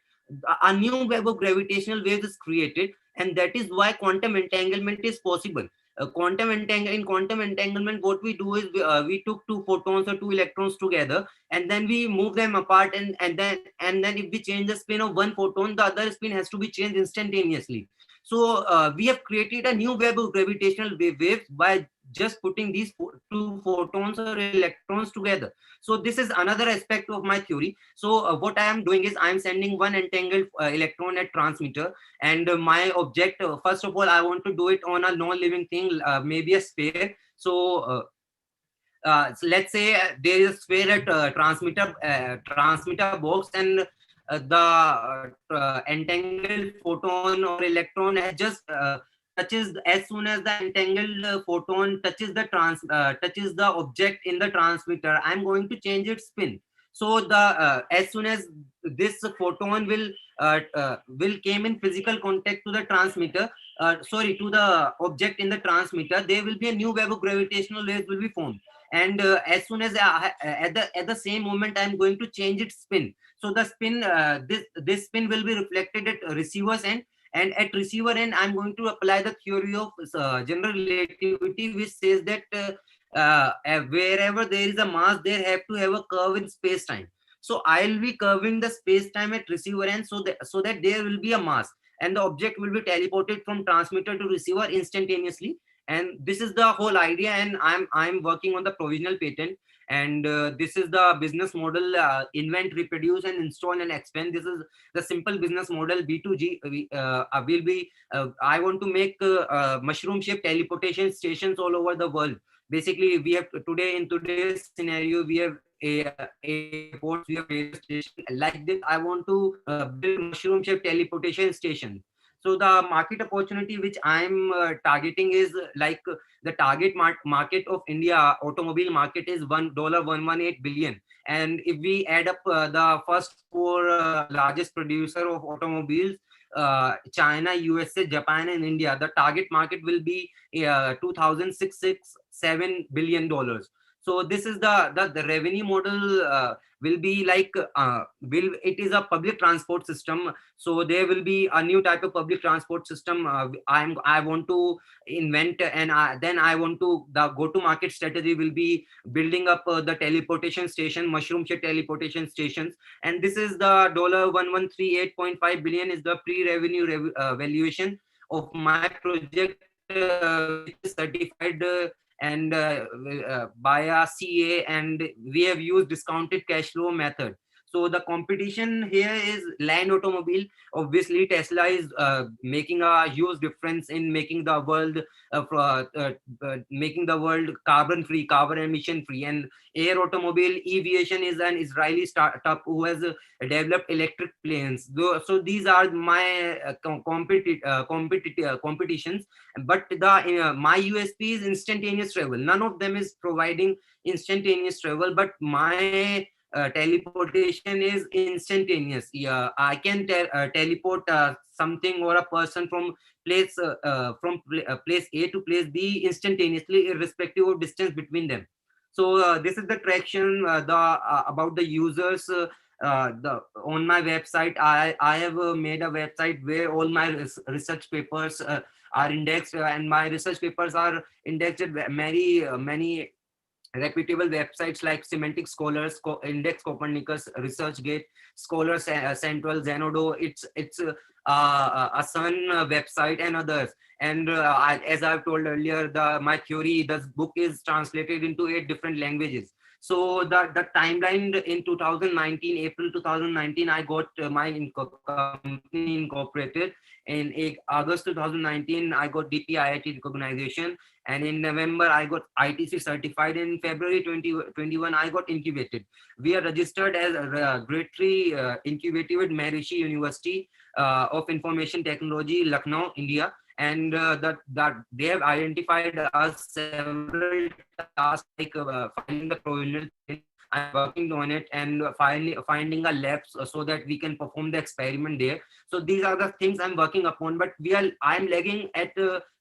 S17: a new web of gravitational waves is created, and that is why quantum entanglement is possible. In quantum entanglement, what we do is we took two photons or two electrons together, and then we move them apart, and then if we change the spin of one photon, the other spin has to be changed instantaneously. So we have created a new web of gravitational waves by just putting these two photons or electrons together. So this is another aspect of my theory. So what I am doing is I am sending one entangled electron at transmitter, and my object, first of all, I want to do it on a non-living thing, maybe a sphere. So let's say there is a sphere at transmitter box, and the entangled photon or electron has just touches, as soon as the entangled photon touches the object in the transmitter, I'm going to change its spin. So the as soon as this photon will came in physical contact to the transmitter, to the object in the transmitter, there will be a new wave of gravitational waves will be formed. And as soon as at the same moment, I'm going to change its spin. So the spin, this spin will be reflected at receiver's end, and at receiver end, I'm going to apply the theory of general relativity, which says that wherever there is a mass, there have to have a curve in space-time. So I'll be curving the space-time at receiver end, so that there will be a mass, and the object will be teleported from transmitter to receiver instantaneously. And this is the whole idea, and I'm working on the provisional patent. And this is the business model: invent, reproduce, and install and expand. This is the simple business model, B2G. I want to make mushroom shaped teleportation stations all over the world. Basically, we have in today's scenario, we have airports, we have railway stations. Like this, I want to build mushroom shaped teleportation station. So the market opportunity which I'm targeting is like the target market of India automobile market is $118 billion. And if we add up the first four largest producer of automobiles, China, USA, Japan, and India, the target market will be $2,667 billion. So this is the revenue model will be like it is a public transport system. So there will be a new type of public transport system I want to invent, and then I want to, the go-to-market strategy will be building up the teleportation station, mushroom shaped teleportation stations. And this is the $1138.5 billion is the pre-revenue valuation of my project, which is certified and by a CA, and we have used discounted cash flow method. So the competition here is land automobile. Obviously, Tesla is making a huge difference in making the world carbon free, carbon emission free. And air automobile, Eviation is an Israeli startup who has developed electric planes. So these are my competitions. But my USP is instantaneous travel. None of them is providing instantaneous travel, but my teleportation is instantaneous. Yeah, I can teleport something or a person from place place A to place B instantaneously, irrespective of distance between them. So this is the traction about the users. On my website, I have made a website where all my research papers are indexed, and my research papers are indexed at many reputable websites like Semantic Scholars, Index Copernicus, ResearchGate, Scholars Central, Zenodo. It's a Sun website and others. And as I've told earlier, my theory, this book is translated into 8 different languages. So the timeline in 2019, April 2019, I got my company incorporated. In August 2019, I got DP-IIT recognition. And in November, I got ITC certified. In February 2021, I got incubated. We are registered as a grade 3 incubated with Maharishi University of Information Technology, Lucknow, India. And that they have identified us several tasks like filing the provisional. I'm working on it and finding a lab so that we can perform the experiment there. So these are the things I'm working upon, but I'm lagging at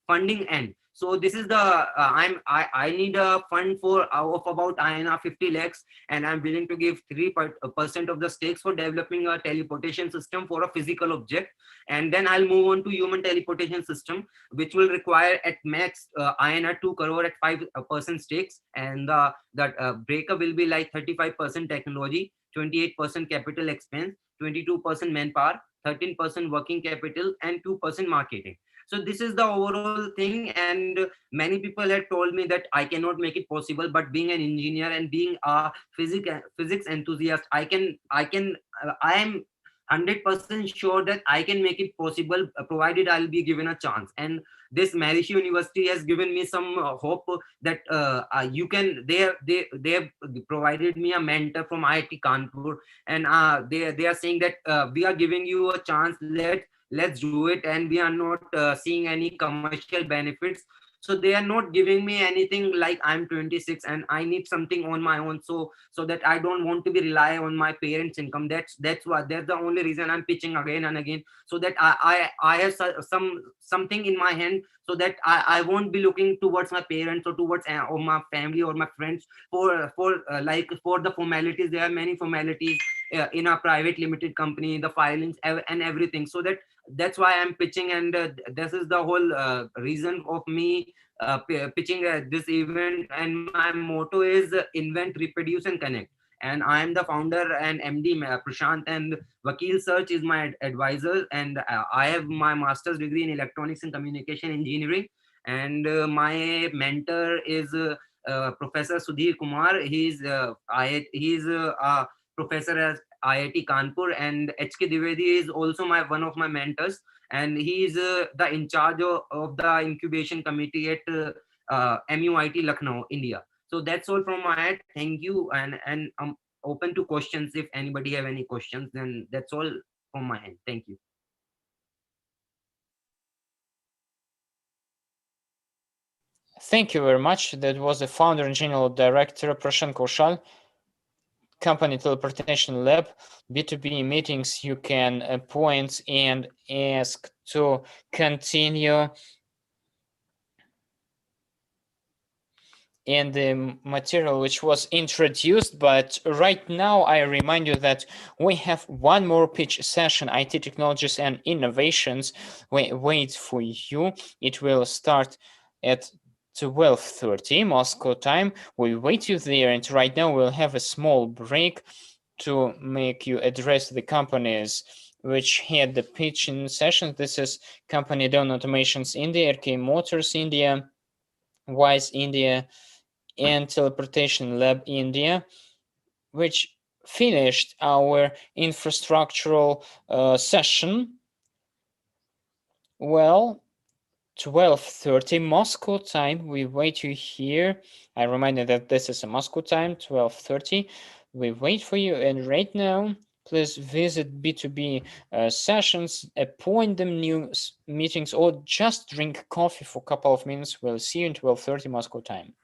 S17: funding end. So this is the I need a fund of about INR 50 lakhs, and I'm willing to give 3% of the stakes for developing a teleportation system for a physical object. And then I'll move on to human teleportation system, which will require at max INR 2 crore at 5% stakes. And that breakup will be like 35% technology, 28% capital expense, 22% manpower, 13% working capital, and 2% marketing. So this is the overall thing, and many people have told me that I cannot make it possible, but being an engineer and being a physics enthusiast, I am 100% sure that I can make it possible, provided I'll be given a chance. And this Maharishi University has given me some hope that they have provided me a mentor from IIT Kanpur, and they are saying that we are giving you a chance, let's do it, and we are not seeing any commercial benefits. So they are not giving me anything like I'm 26 and I need something on my own, so that I don't want to be rely on my parents' income. That's the only reason I'm pitching again and again, so that I have something in my hand, so that I won't be looking towards my parents or towards or my family or my friends for the formalities. There are many formalities in a private limited company, the filings and everything. So that's why I'm pitching, and this is the whole reason of me pitching this event. And my motto is invent, reproduce, and connect. And I am the founder and MD Prashant, and Vakil Search is my advisor. And I have my master's degree in electronics and communication engineering. And my mentor is Professor Sudhir Kumar. He's a professor at IIT Kanpur, and HK Dwivedi is also one of my mentors, and he is the in charge of the incubation committee at MUIT Lucknow, India. So that's all from my end. Thank you, and I'm open to questions if anybody have any questions. Then that's all from my end. Thank you.
S1: Thank you very much. That was the founder and general director, Prashant Kaushal, company teleportation lab. B2B meetings you can appoint and ask to continue. And the material which was introduced, but right now I remind you that we have one more pitch session, IT technologies and innovations. We wait for you. It will start at 12:30 Moscow time. We wait you there, and right now we'll have a small break to make you address the companies which had the pitching sessions. This is company Dawn Automations India, RK Motors India, Wise India, and Teleportation Lab India, which finished our infrastructural session. Well, 12:30 Moscow time. We wait you here. I remind you that this is a Moscow time, 12:30. We wait for you, and right now, please visit B2B sessions, appoint them new meetings, or just drink coffee for a couple of minutes. We'll see you in 12:30 Moscow time.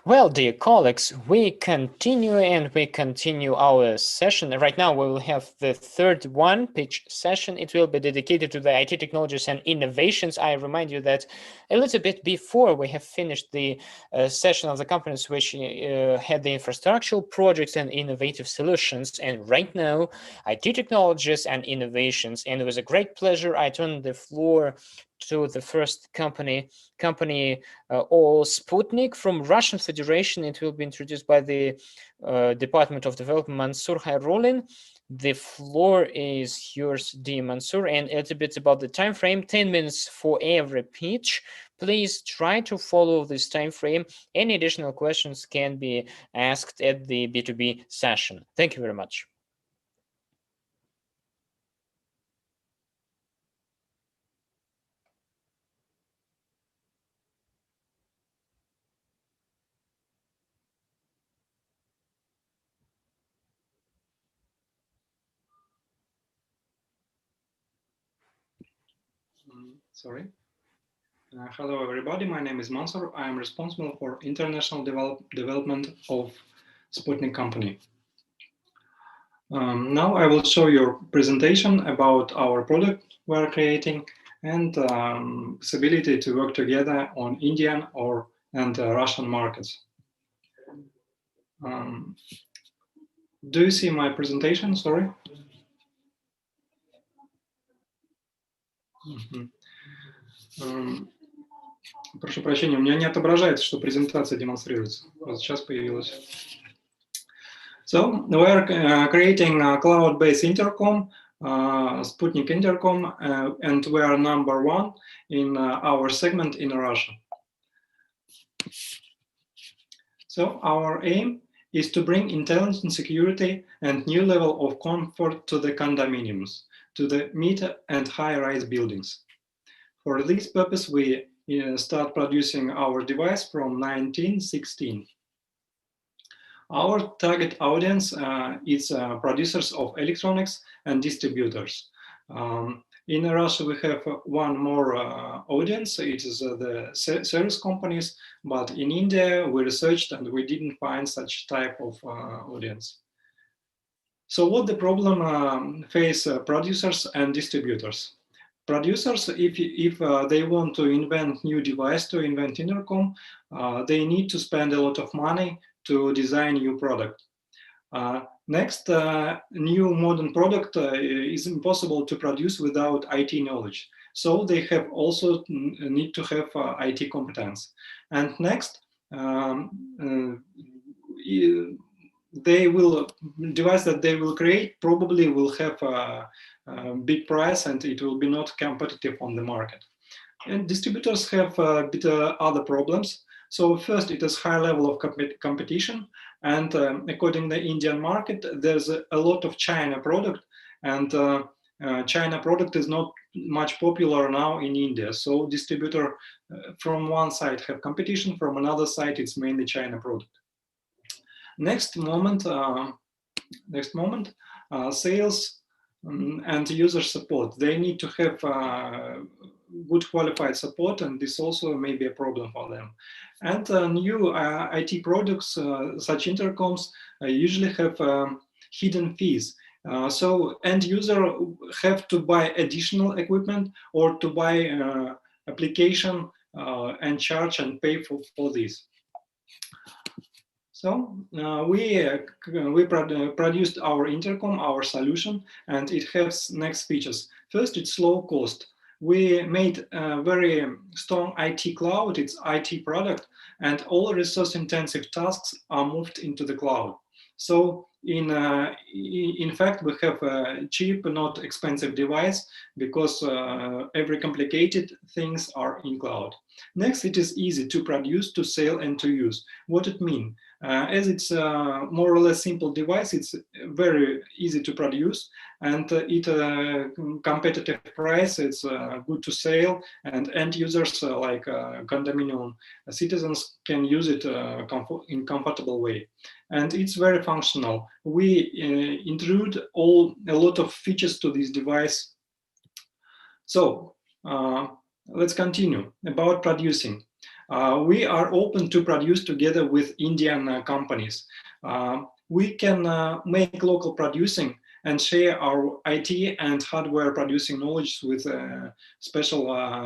S1: Well, dear colleagues, we continue our session. Right now, we will have the third pitch session. It will be dedicated to the IT technologies and innovations. I remind you that a little bit before we have finished the session of the companies which had the infrastructural projects and innovative solutions. And right now, IT technologies and innovations. And with a great pleasure, I turn the floor to the first company or Sputnik from Russian Federation. It will be introduced by the Department of Development, Mansur Hayrulin. The floor is yours, dear Mansur, and a little bit about the time frame, 10 minutes for every pitch. Please try to follow this time frame. Any additional questions can be asked at the B2B session. Thank you very much.
S18: Sorry. Hello, everybody. My name is Mansur. I am responsible for international development of Sputnik company. Now I will show you a presentation about our product we are creating and possibility to work together on Indian and Russian markets. Do you see my presentation? Sorry. Прошу прощения, у меня не отображается, что презентация демонстрируется. Вот сейчас появилась. So we are creating a cloud-based intercom, Sputnik Intercom, and we are #1 in our segment in Russia. So our aim is to bring intelligent security and new level of comfort to the condominiums, to the mid and high-rise buildings. For this purpose, we start producing our device from 1916. Our target audience is producers of electronics and distributors. In Russia, we have one more audience. It is the service companies, but in India, we researched and we didn't find such type of audience. So what the problem face producers and distributors? Producers, if they want to invent new device, to invent intercom, they need to spend a lot of money to design new product. Next, new modern product is impossible to produce without IT knowledge. So they have also need to have IT competence. And next, device that they will create probably will have a big price and it will be not competitive on the market. And distributors have a bit other problems. So first, it is high level of competition, and according to the Indian market, there's a lot of China product, and China product is not much popular now in India. So distributor from one side have competition, from another side it's mainly China product. Next moment, sales and user support. They need to have good qualified support, and this also may be a problem for them. And new IT products such intercoms usually have hidden fees. So end user have to buy additional equipment or to buy application and charge and pay for this. So we produced our intercom, our solution, and it has next features. First, it's low cost. We made a very strong IT cloud, it's IT product, and all resource-intensive tasks are moved into the cloud. So in fact, we have a cheap, not expensive device because every complicated things are in cloud. Next, it is easy to produce, to sell, and to use. What it means? As it's a more or less simple device, it's very easy to produce, and it competitive price. It's good to sell, and end users like condominium citizens can use it in comfortable way, and it's very functional. We intrude a lot of features to this device. So let's continue about producing. We are open to produce together with Indian companies. We can make local producing and share our IT and hardware producing knowledge with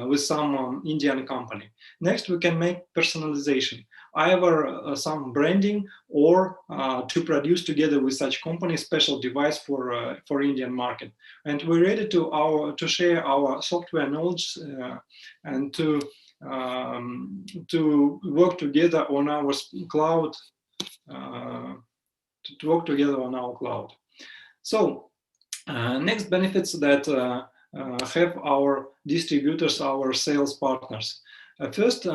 S18: with some Indian company. Next, we can make personalization, either some branding or to produce together with such company special device for Indian market. And we're ready to share our software knowledge and to work together on our cloud. To work together on our cloud. So next benefits that have our distributors, our sales partners. First,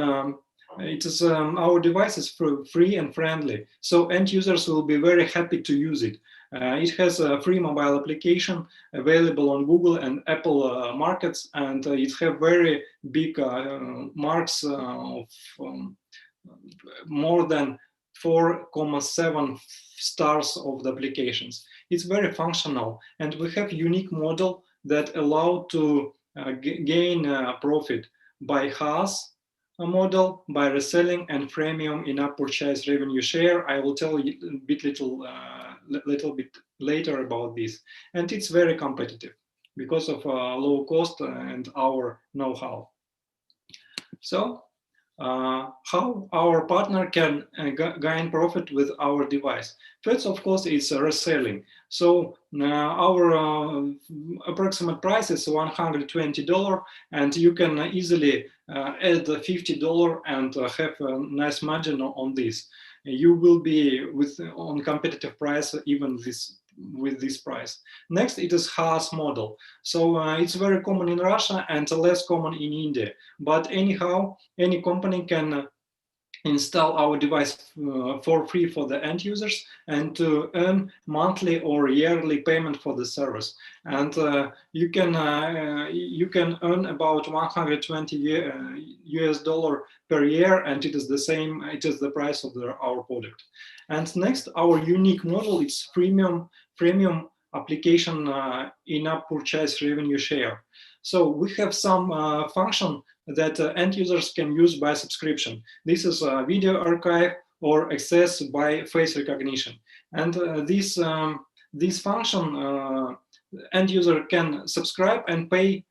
S18: it is our device is free and friendly, so end users will be very happy to use it. It has a free mobile application available on Google and Apple markets, and it have very big marks of more than 4.7 stars of the applications. It's very functional, and we have unique model that allow to gain profit by HaaS model, by reselling, and freemium in-app purchase revenue share. I will tell you a little bit later about this. And it's very competitive because of low cost and our know-how. So how our partner can gain profit with our device. First, of course, is reselling. So our approximate price is $120, and you can easily add $50 and have a nice margin on this. You will be on competitive price even with this price. Next, it is HaaS model. So it's very common in Russia and less common in India. But anyhow, any company can install our device for free for the end users and to earn monthly or yearly payment for the service. And you can earn about 120 US dollar per year, and it is the same. It is the price of our product. And next, our unique model is premium application in-app purchase revenue share. So we have some function that end users can use by subscription. This is a video archive or access by face recognition. And this function, end user can subscribe and pay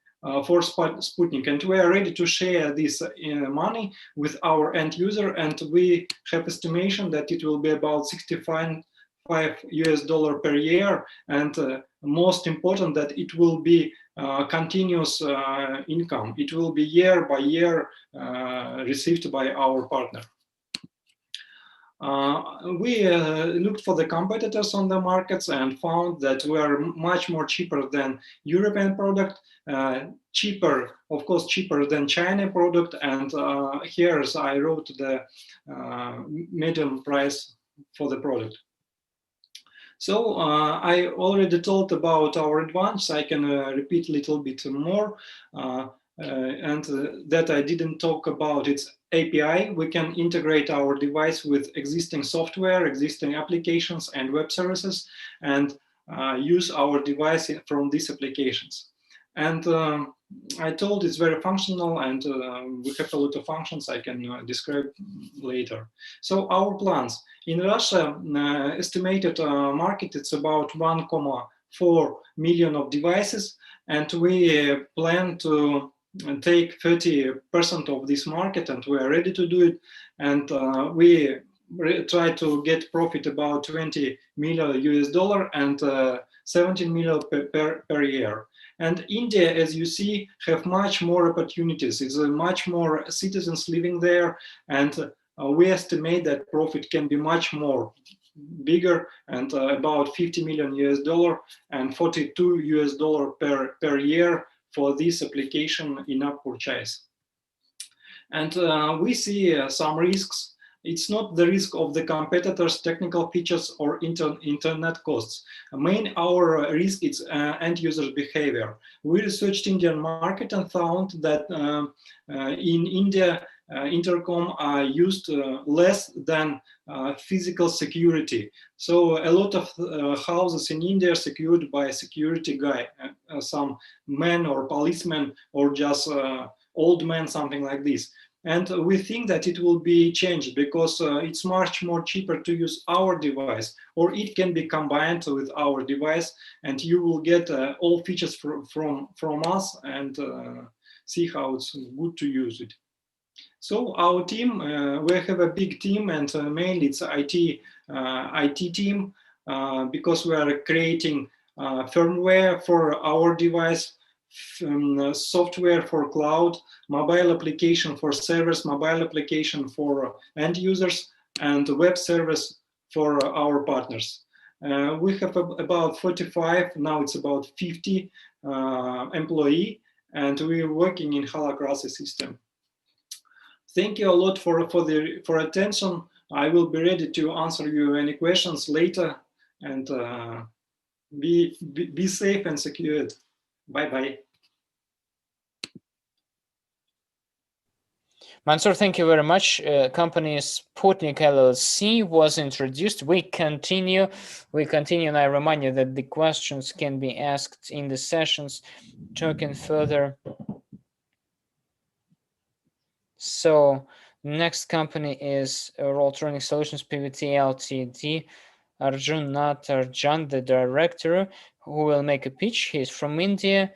S18: for Sputnik. And we are ready to share this money with our end user. And we have estimation that it will be about 65 US dollar per year, and most important that it will be continuous income. It will be year by year received by our partner. We looked for the competitors on the markets and found that we are much more cheaper than European product, cheaper, of course, cheaper than China product. And here I wrote the medium price for the product. So I already told about our advantage. I can repeat a little bit more. And that I didn't talk about its API. We can integrate our device with existing software, existing applications and web services, and use our device from these applications. And I told it's very functional, and we have a lot of functions I can describe later. So our plans. In Russia, estimated market, it's about 1.4 million of devices, and we plan to take 30% of this market, and we are ready to do it. And we try to get profit about 20 million US dollar and 17 million per year. And India, as you see, have much more opportunities. It's much more citizens living there, and we estimate that profit can be much more bigger, and about 50 million US dollar and 42 US dollar per year for this application in-app purchase. And we see some risks. It's not the risk of the competitors' technical features or internet costs. Our risk is end user behavior. We researched Indian market and found that in India, intercom are used less than physical security. So a lot of houses in India are secured by a security guy, some man or policeman or just old man, something like this. And we think that it will be changed because it's much more cheaper to use our device, or it can be combined with our device, and you will get all features from us and see how it's good to use it. So our team, we have a big team, and mainly it's IT team, because we are creating firmware for our device, software for cloud, mobile application for servers, mobile application for end users, and web service for our partners. We have about 45, now it's about 50 employee, and we're working in holacracy system. Thank you a lot for attention. I will be ready to answer you any questions later, and be safe and secured. Bye-bye.
S1: Mansour, thank you very much. Company Sputnik LLC was introduced. We continue, and I remind you that the questions can be asked in the sessions. Talking further. So next company is Rolltronic Solutions PVT Ltd. Arjun Natarjan, the director, who will make a pitch. He's from India.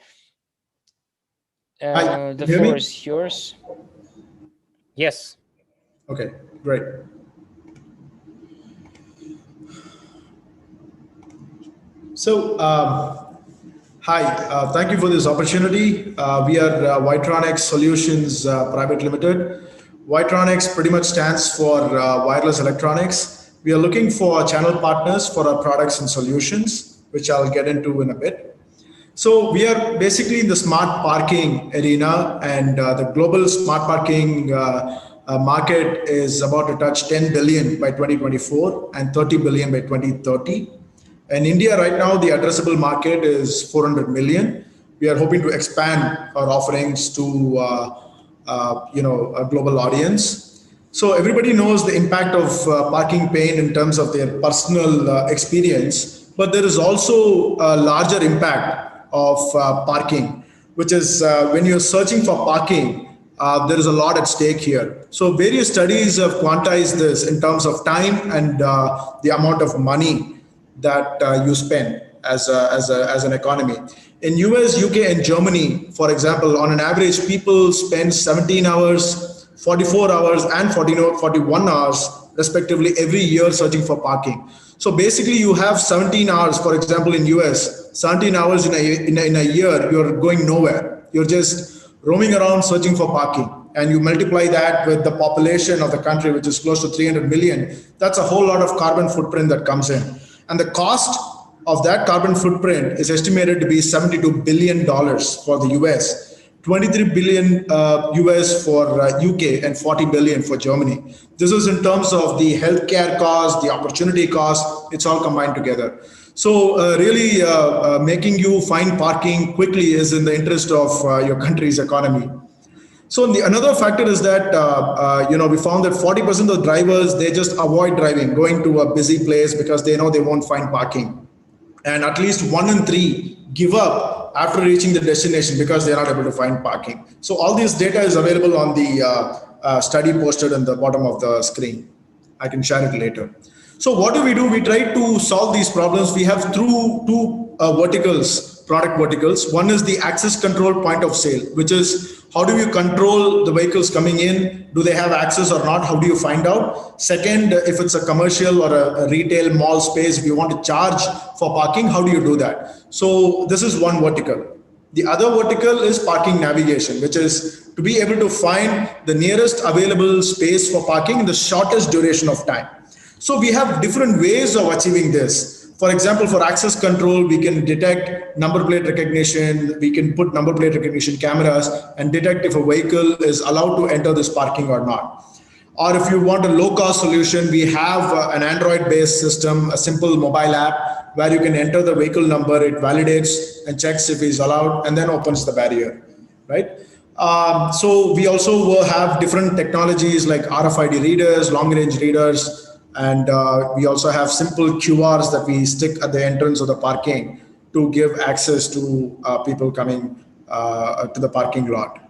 S1: The floor is yours. Yes.
S19: Okay, great. So, hi, thank you for this opportunity. We are Vitronics Solutions Private Limited. Vitronics pretty much stands for wireless electronics. We are looking for channel partners for our products and solutions, which I'll get into in a bit. So we are basically in the smart parking arena, and the global smart parking market is about to touch 10 billion by 2024 and 30 billion by 2030. In India right now, the addressable market is 400 million. We are hoping to expand our offerings to a global audience. So everybody knows the impact of parking pain in terms of their personal experience, but there is also a larger impact of parking, which is when you're searching for parking, there is a lot at stake here. So various studies have quantized this in terms of time and the amount of money that you spend as an economy. In US, UK, and Germany, for example, on an average, people spend 17 hours, 44 hours, and 41 hours, respectively, every year searching for parking. So basically, you have 17 hours, for example, in US, 17 hours in a year, you're going nowhere. You're just roaming around searching for parking. And you multiply that with the population of the country, which is close to 300 million, that's a whole lot of carbon footprint that comes in. And the cost of that carbon footprint is estimated to be $72 billion for the US, 23 billion US for UK, and 40 billion for Germany. This is in terms of the healthcare cost, the opportunity cost, it's all combined together. So really making you find parking quickly is in the interest of your country's economy. So another factor is that, we found that 40% of the drivers, they just avoid driving, going to a busy place because they know they won't find parking. And at least 1 in 3 give up after reaching the destination because they're not able to find parking. So all this data is available on the study posted in the bottom of the screen. I can share it later. So what do? We try to solve these problems. We have two verticals, product verticals. One is the access control point of sale, which is how do you control the vehicles coming in? Do they have access or not? How do you find out? Second, if it's a commercial or a retail mall space, if you want to charge for parking, how do you do that? So this is one vertical. The other vertical is parking navigation, which is to be able to find the nearest available space for parking in the shortest duration of time. So we have different ways of achieving this. For example, for access control, we can detect number plate recognition. We can put number plate recognition cameras and detect if a vehicle is allowed to enter this parking or not. Or if you want a low-cost solution, we have an Android-based system, a simple mobile app where you can enter the vehicle number, it validates and checks if it's allowed, and then opens the barrier, right? So we also will have different technologies like RFID readers, long-range readers, and we also have simple QRs that we stick at the entrance of the parking to give access to people coming to the parking lot.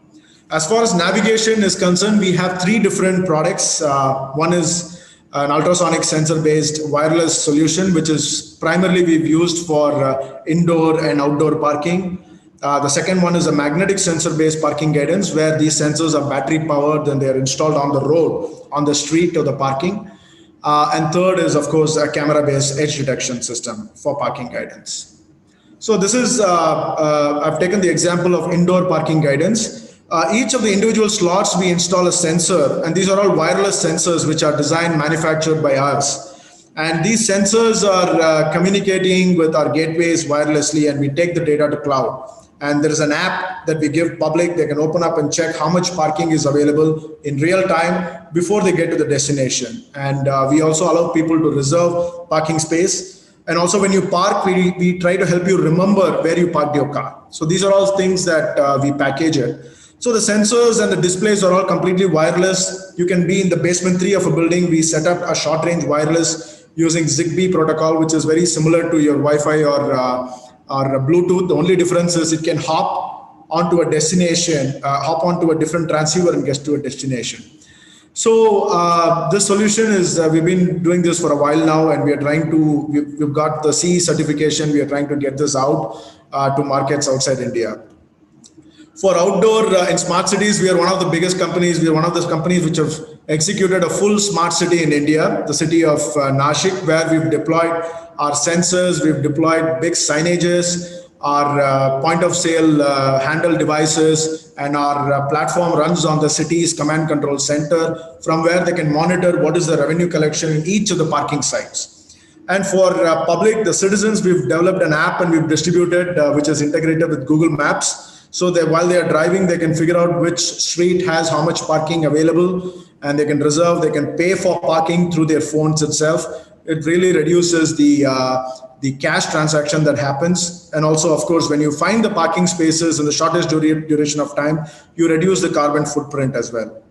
S19: As far as navigation is concerned, we have three different products. One is an ultrasonic sensor-based wireless solution, which is primarily we've used for indoor and outdoor parking. The second one is a magnetic sensor-based parking guidance, where these sensors are battery powered and they are installed on the road, on the street or the parking. And third is, of course, a camera-based edge detection system for parking guidance. So this is, I've taken the example of indoor parking guidance. Each of the individual slots, we install a sensor, and these are all wireless sensors which are designed, manufactured by us. And these sensors are communicating with our gateways wirelessly, and we take the data to cloud. And there is an app that we give public. They can open up and check how much parking is available in real time before they get to the destination. And we also allow people to reserve parking space. And also when you park, we try to help you remember where you parked your car. So these are all things that we package it. So the sensors and the displays are all completely wireless. You can be in the basement 3 of a building. We set up a short range wireless using Zigbee protocol, which is very similar to your Wi-Fi or Bluetooth. The only difference is it can hop onto a destination, hop onto a different transceiver and get to a destination. So this solution is, we've been doing this for a while now, and we are trying to, we've got the CE certification. We are trying to get this out to markets outside India. For outdoor in smart cities, we are one of the biggest companies. We are one of those companies which have executed a full smart city in India, the city of Nashik, where we've deployed our sensors, we've deployed big signages, our point of sale handle devices, and our platform runs on the city's command control center, from where they can monitor what is the revenue collection in each of the parking sites. And for public, the citizens, we've developed an app and we've distributed, which is integrated with Google Maps. So that while they are driving, they can figure out which street has how much parking available, and they can reserve, they can pay for parking through their phones itself. It really reduces the cash transaction that happens. And also, of course, when you find the parking spaces in the shortest duration of time, you reduce the carbon footprint as well.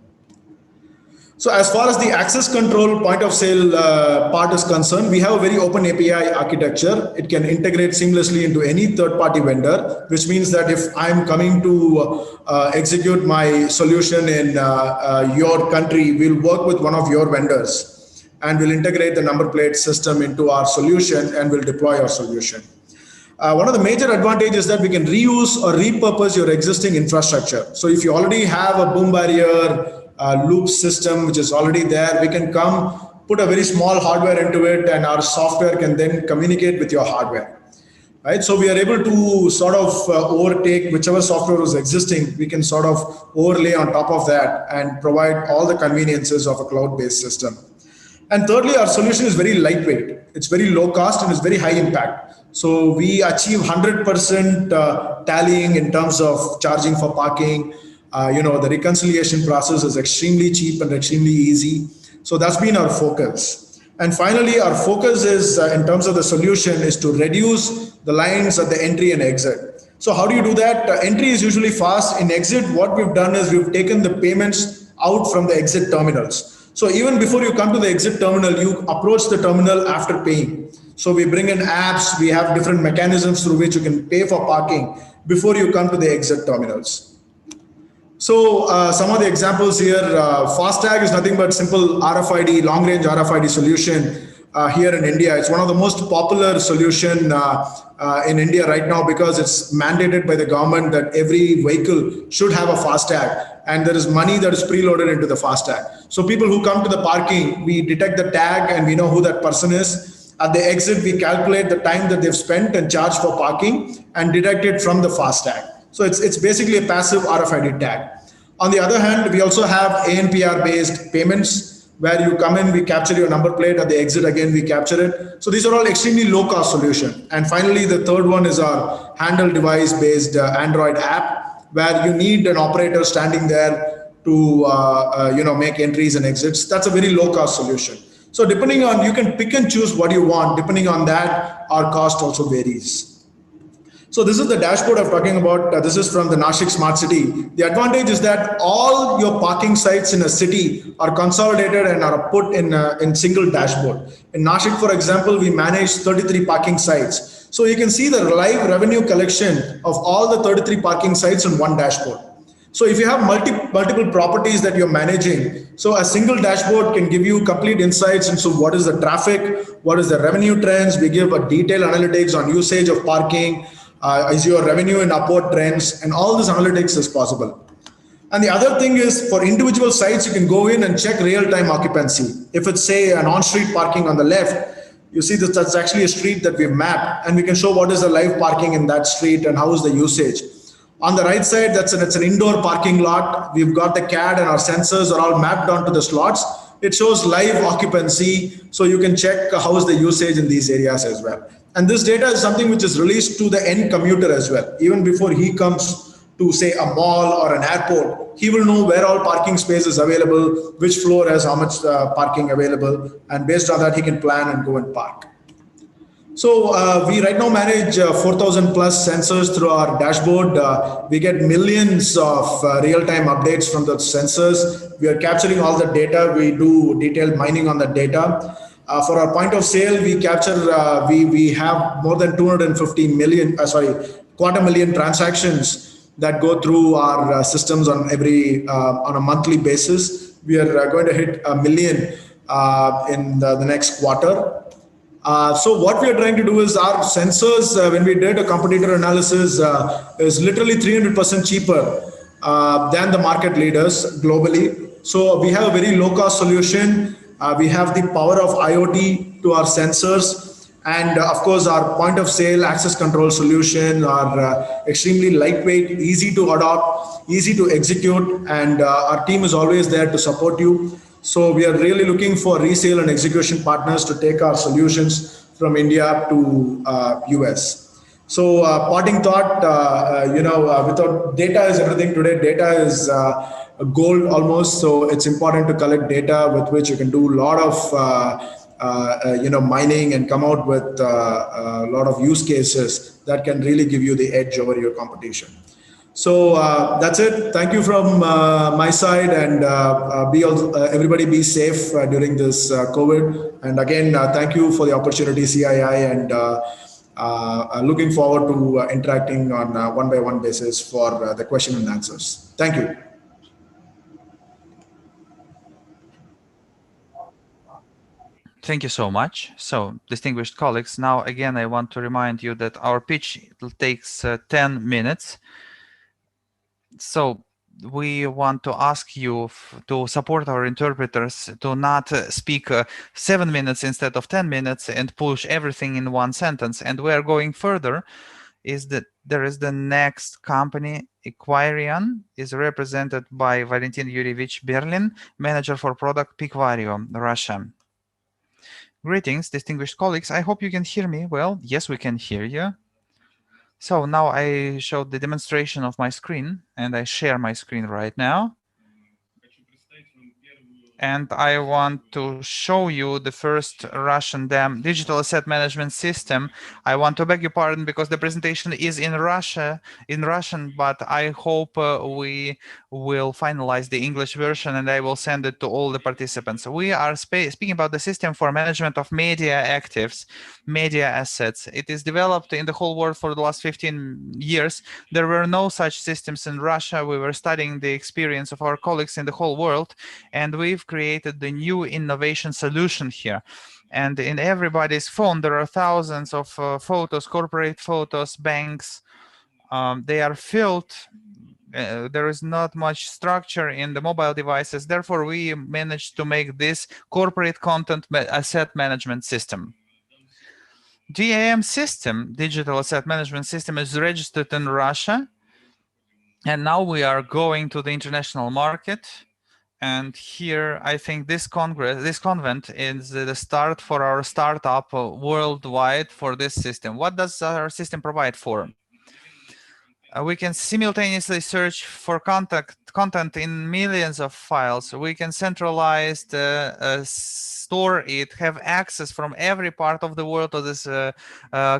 S19: So as far as the access control point of sale part is concerned, we have a very open API architecture. It can integrate seamlessly into any third-party vendor, which means that if I'm coming to execute my solution in your country, we'll work with one of your vendors and we'll integrate the number plate system into our solution and we'll deploy our solution. One of the major advantages is that we can reuse or repurpose your existing infrastructure. So if you already have a boom barrier, loop system which is already there, we can come put a very small hardware into it, and our software can then communicate with your hardware, right? So we are able to sort of overtake whichever software is existing. We can sort of overlay on top of that and provide all the conveniences of a cloud-based system. And thirdly, our solution is very lightweight. It's very low cost and it's very high impact. So we achieve 100% tallying in terms of charging for parking. The reconciliation process is extremely cheap and extremely easy. So that's been our focus. And finally, our focus is in terms of the solution is to reduce the lines at the entry and exit. So how do you do that? Entry is usually fast. In exit, what we've done is we've taken the payments out from the exit terminals. So even before you come to the exit terminal, you approach the terminal after paying. So we bring in apps, we have different mechanisms through which you can pay for parking before you come to the exit terminals. So some of the examples here, FASTag is nothing but simple RFID, long-range RFID solution here in India. It's one of the most popular solution in India right now because it's mandated by the government that every vehicle should have a FASTag, and there is money that is preloaded into the FASTag. So people who come to the parking, we detect the tag and we know who that person is. At the exit, we calculate the time that they've spent and charge for parking and deduct it from the FASTag. So it's basically a passive RFID tag. On the other hand, we also have ANPR-based payments where you come in, we capture your number plate, at the exit again, we capture it. So these are all extremely low-cost solution. And finally, the third one is our handle device-based Android app, where you need an operator standing there to make entries and exits. That's a very low-cost solution. So depending on, you can pick and choose what you want. Depending on that, our cost also varies. So this is the dashboard I'm talking about. This is from the Nashik Smart City. The advantage is that all your parking sites in a city are consolidated and are put in single dashboard. In Nashik, for example, we manage 33 parking sites. So you can see the live revenue collection of all the 33 parking sites on one dashboard. So if you have multiple properties that you're managing, so a single dashboard can give you complete insights into what is the traffic, what is the revenue trends. We give a detailed analytics on usage of parking, is your revenue in upward trends, and all this analytics is possible. And the other thing is for individual sites, you can go in and check real-time occupancy. If it's say an on-street parking on the left, you see that that's actually a street that we've mapped, and we can show what is the live parking in that street and how is the usage. On the right side, it's an indoor parking lot. We've got the CAD and our sensors are all mapped onto the slots. It shows live occupancy, so you can check how is the usage in these areas as well. And this data is something which is released to the end commuter as well. Even before he comes to say a mall or an airport, he will know where all parking space is available, which floor has how much parking available, and based on that, he can plan and go and park. So we right now manage 4,000 plus sensors through our dashboard. We get millions of real-time updates from the sensors. We are capturing all the data. We do detailed mining on the data. For our point of sale, we capture, we have more than 250 million, quarter million transactions that go through our systems on on a monthly basis. We are going to hit 1 million in the next quarter. So what we are trying to do is our sensors, when we did a competitor analysis, is literally 300% cheaper than the market leaders globally. So we have a very low cost solution. We have the power of IoT to our sensors. And of course, our point of sale access control solution are extremely lightweight, easy to adopt, easy to execute. And our team is always there to support you. So we are really looking for resale and execution partners to take our solutions from India to US. So parting thought, without data is everything today. Data is gold almost. So it's important to collect data with which you can do a lot of mining and come out with a lot of use cases that can really give you the edge over your competition. So that's it. Thank you from my side, and everybody be safe during this COVID. And again, thank you for the opportunity, CII, and looking forward to interacting on a one-by-one basis for the question and answers. Thank you.
S5: Thank you so much. So, distinguished colleagues, now again, I want to remind you that our pitch takes 10 minutes. So we want to ask you to support our interpreters to not speak 7 minutes instead of 10 minutes and push everything in one sentence. And we are going further, is that there is the next company, Equarian, is represented by Valentin Yurievich Berlin, manager for product Picvario, Russia. Greetings, distinguished colleagues. I hope you can hear me well. Yes, we can hear you. So now I showed the demonstration of my screen, and I share my screen right now. And I want to show you the first Russian digital asset management system. I want to beg your pardon because the presentation is in Russian, but I hope we will finalize the English version and I will send it to all the participants. We are speaking about the system for management of media actives, media assets. It is developed in the whole world for the last 15 years. There were no such systems in Russia. We were studying the experience of our colleagues in the whole world, and we've created the new innovation solution here. And in everybody's phone, there are thousands of photos, corporate photos, banks. They are filled. There is not much structure in the mobile devices. Therefore, we managed to make this corporate content asset management system. DAM system, digital asset management system, is registered in Russia. And now we are going to the international market. And here, I think this convent is the start for our startup worldwide for this system. What does our system provide for? We can simultaneously search for content in millions of files. We can centralize store it, have access from every part of the world to this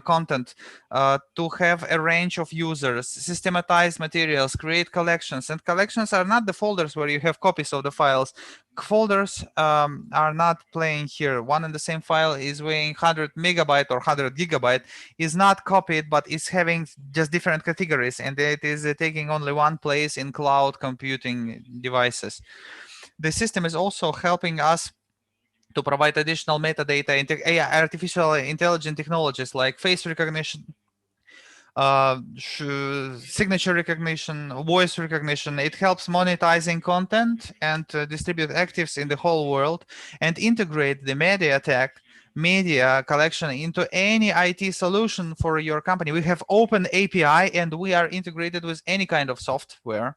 S5: content. to have a range of users, systematize materials, create collections. And collections are not the folders where you have copies of the files. Folders are not playing here. One and the same file is weighing 100 megabyte or 100 gigabyte, is not copied, but is having just different categories, and it is taking only one place in cloud computing devices. The system is also helping us to provide additional metadata into AI, artificial intelligence technologies like face recognition, signature recognition, voice recognition. It helps monetizing content and distribute actives in the whole world and integrate the media collection into any IT solution for your company. We have open API and we are integrated with any kind of software.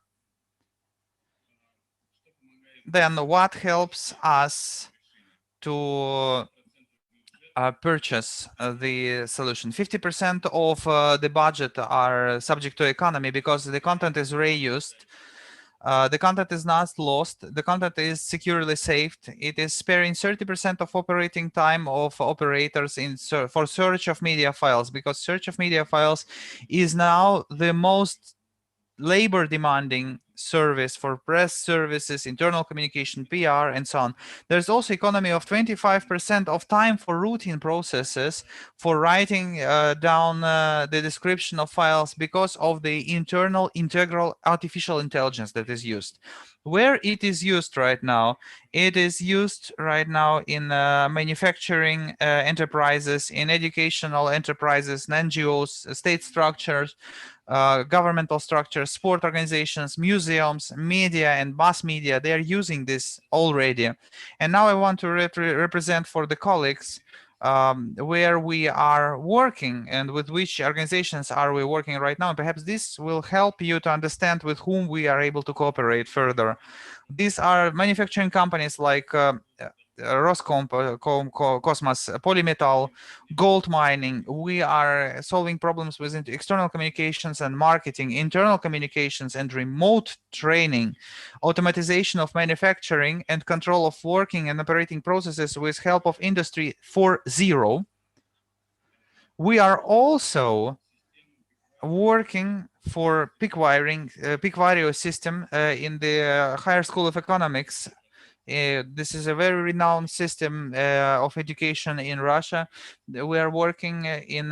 S5: Then what helps us to purchase the solution? 50% of the budget are subject to economy because the content is reused. The content is not lost. The content is securely saved. It is sparing 30% of operating time of operators for search of media files, because search of media files is now the most labor demanding service for press services, internal communication, PR, and so on. There's also economy of 25% of time for routine processes, for writing down the description of files because of the internal integral artificial intelligence that is used. Where it is used right now, it is used right now in manufacturing enterprises, in educational enterprises, NGOs, state structures, governmental structures, sport organizations, museums, media, and mass media. They are using this already. And now I want to represent for the colleagues where we are working and with which organizations are we working right now. And perhaps this will help you to understand with whom we are able to cooperate further. These are manufacturing companies like Cosmos, Polymetal, gold mining. We are solving problems with external communications and marketing, internal communications and remote training, automatization of manufacturing and control of working and operating processes with help of Industry 4.0. We are also working for Picvario system in the Higher School of Economics. This is a very renowned system of education in Russia. We are working in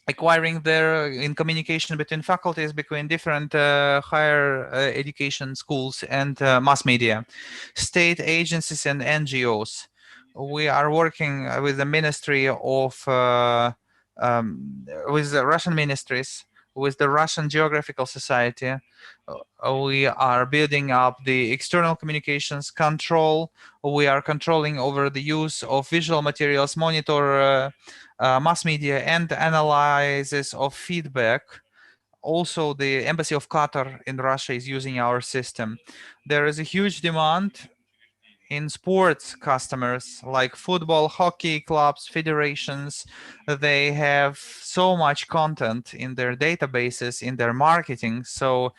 S5: acquiring in communication between faculties, between different higher education schools and mass media, state agencies and NGOs. We are working with the Ministry of, with the Russian ministries, with the Russian Geographical Society. We are building up the external communications control. We are controlling over the use of visual materials, monitor mass media and analysis of feedback. Also, the Embassy of Qatar in Russia is using our system. There is a huge demand in sports customers like football, hockey clubs, federations. They have so much content in their databases, in their marketing. So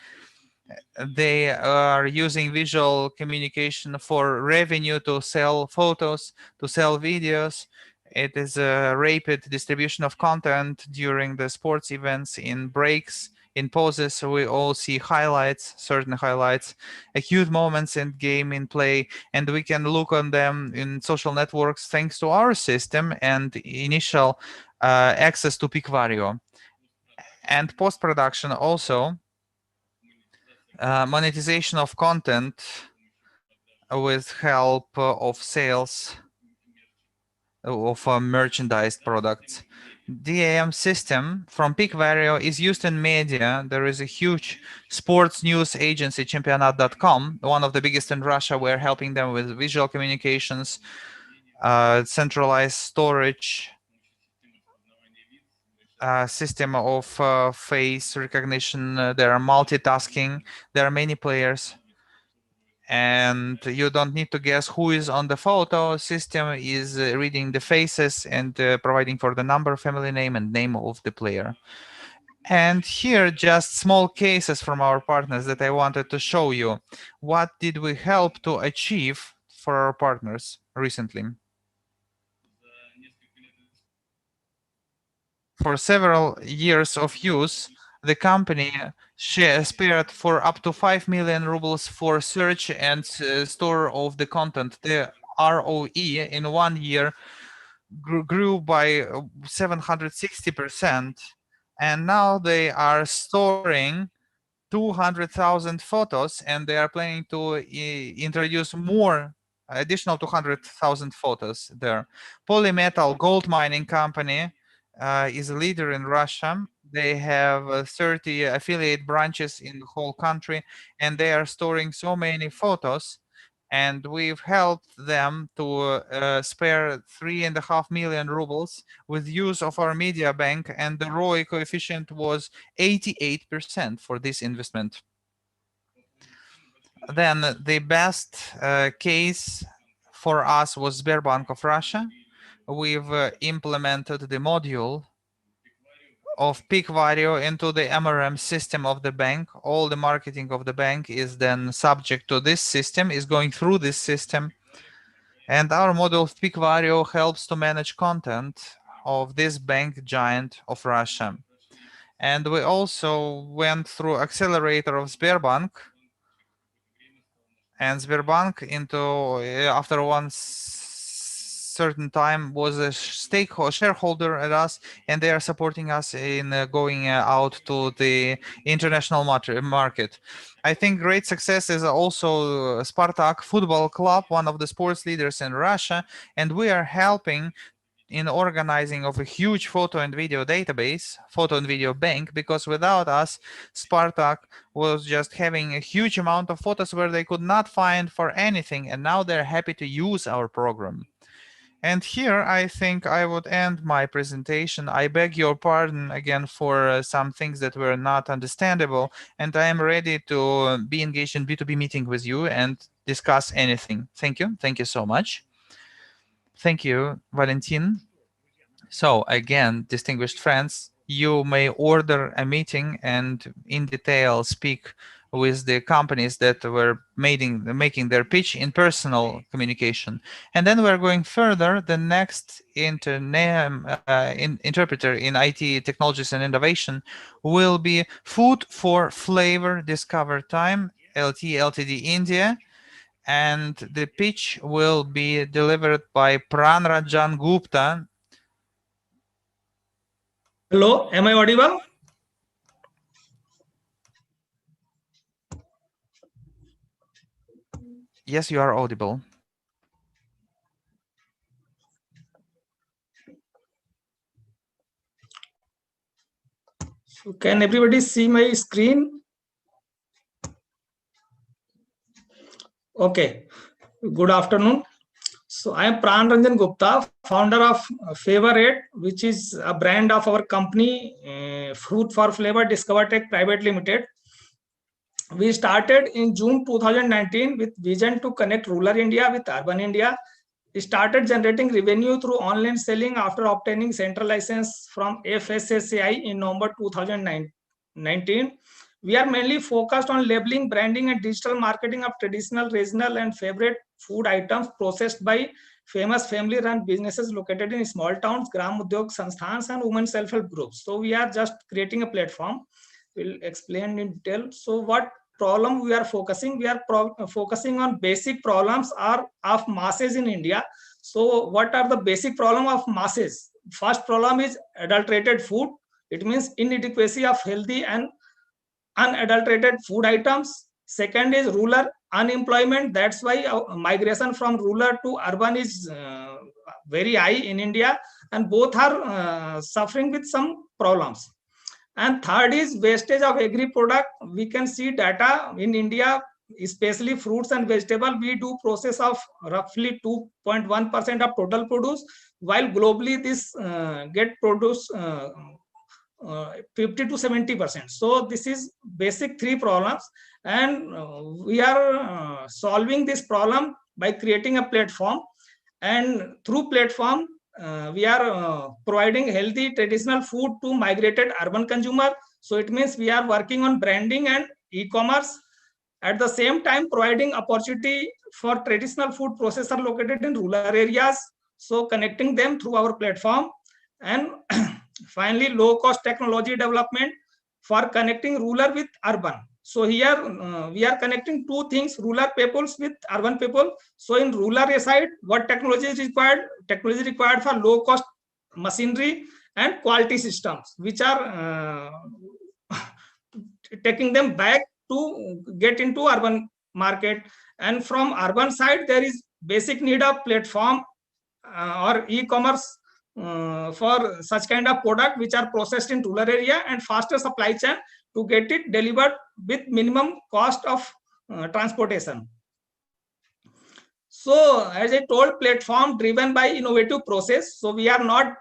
S5: they are using visual communication for revenue, to sell photos, to sell videos. It is a rapid distribution of content during the sports events, in breaks, in pauses. So we all see highlights, certain highlights, acute moments in game, in play, and we can look on them in social networks thanks to our system and initial access to Picvario. And post-production also, monetization of content with help of sales of merchandise products. DAM system from Picvario is used in media. There is a huge sports news agency, Championat.com, one of the biggest in Russia. We're helping them with visual communications, centralized storage, system of face recognition. There are multitasking. There are many players, and you don't need to guess who is on the photo. System is reading the faces and providing for the number, family name, and name of the player. And here, just small cases from our partners that I wanted to show you. What did we help to achieve for our partners recently? for several years of use, the company spared for up to 5 million rubles for search and store of the content. The ROE in 1 year grew by 760%, and now they are storing 200,000 photos, and they are planning to introduce more additional 200,000 photos there. Polymetal gold mining company is a leader in Russia. They have 30 affiliate branches in the whole country, and they are storing so many photos. And we've helped them to spare 3.5 million rubles with use of our media bank, and the ROI coefficient was 88% for this investment. Then the best case for us was Sberbank of Russia. We've implemented the module of peak value into the MRM system of the bank. All the marketing of the bank is then subject to this system, is going through this system. And our model of peak value helps to manage content of this bank giant of Russia. And we also went through accelerator of Sberbank. And Sberbank after one certain time was a shareholder at us, and they are supporting us in going out to the international market. I think great success is also Spartak Football Club, one of the sports leaders in Russia, and we are helping in organizing of a huge photo and video database, photo and video bank, because without us, Spartak was just having a huge amount of photos where they could not find for anything, and now they're happy to use our program. And here, I think I would end my presentation. I beg your pardon again for some things that were not understandable, and I am ready to be engaged in B2B meeting with you and discuss anything. Thank you. Thank you so much. Thank you, Valentin. So again, distinguished friends, you may order a meeting and in detail speak with the companies that were making their pitch in personal communication. And then we're going further. The next interpreter in IT technologies and innovation will be Food for Flavor Discover Time, LT Ltd India. And the pitch will be delivered by Pranrajan Gupta.
S20: Hello, am I audible?
S5: Yes, you are audible.
S20: So can everybody see my screen? Okay, good afternoon. So I am Pranranjan Gupta, founder of Favorite, which is a brand of our company, Food for Flavor Discover Tech Private Limited. We started in June 2019 with vision to connect rural India with urban India. We started generating revenue through online selling after obtaining central license from FSSAI in November 2019. We are mainly focused on labeling, branding, and digital marketing of traditional, regional, and favorite food items processed by famous family-run businesses located in small towns, Gram Udyog Sansthans, and women self-help groups. So we are just creating a platform. We'll explain in detail. So what problem we are focusing? We are focusing on basic problems of masses in India. So what are the basic problem of masses? First problem is adulterated food. It means inadequacy of healthy and unadulterated food items. Second is rural unemployment. That's why migration from rural to urban is very high in India, and both are suffering with some problems. And third is wastage of agri product. We can see data in India, especially fruits and vegetable. We do process of roughly 2.1% of total produce, while globally this get produced 50 to 70%. So this is basic three problems, and we are solving this problem by creating a platform. And through platform, we are providing healthy traditional food to migrated urban consumer. So it means we are working on branding and e-commerce, at the same time providing opportunity for traditional food processor located in rural areas, so connecting them through our platform. And Finally, low-cost technology development for connecting rural with urban. So here we are connecting two things: rural peoples with urban people. So in rural side, what technology is required? Technology required for low-cost machinery and quality systems, which are taking them back to get into urban market. And from urban side, there is basic need of platform or e-commerce for such kind of product which are processed in rural area, and faster supply chain to get it delivered with minimum cost of transportation. So as I told, platform driven by innovative process. So we are not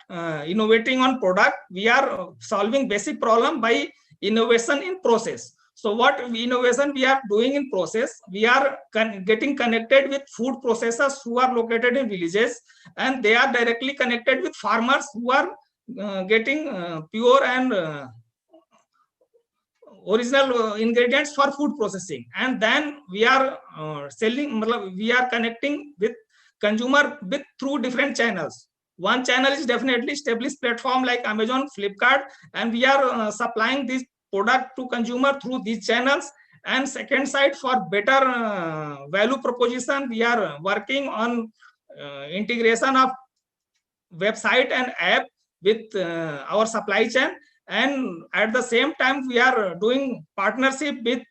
S20: innovating on product, we are solving basic problem by innovation in process. So what innovation we are doing in process? We are getting connected with food processors who are located in villages, and they are directly connected with farmers who are getting pure and original ingredients for food processing. And then we are we are connecting with consumer with through different channels. One channel is definitely established platform like Amazon, Flipkart, and we are supplying this product to consumer through these channels. And second side, for better value proposition, we are working on integration of website and app with our supply chain. And at the same time, we are doing partnership with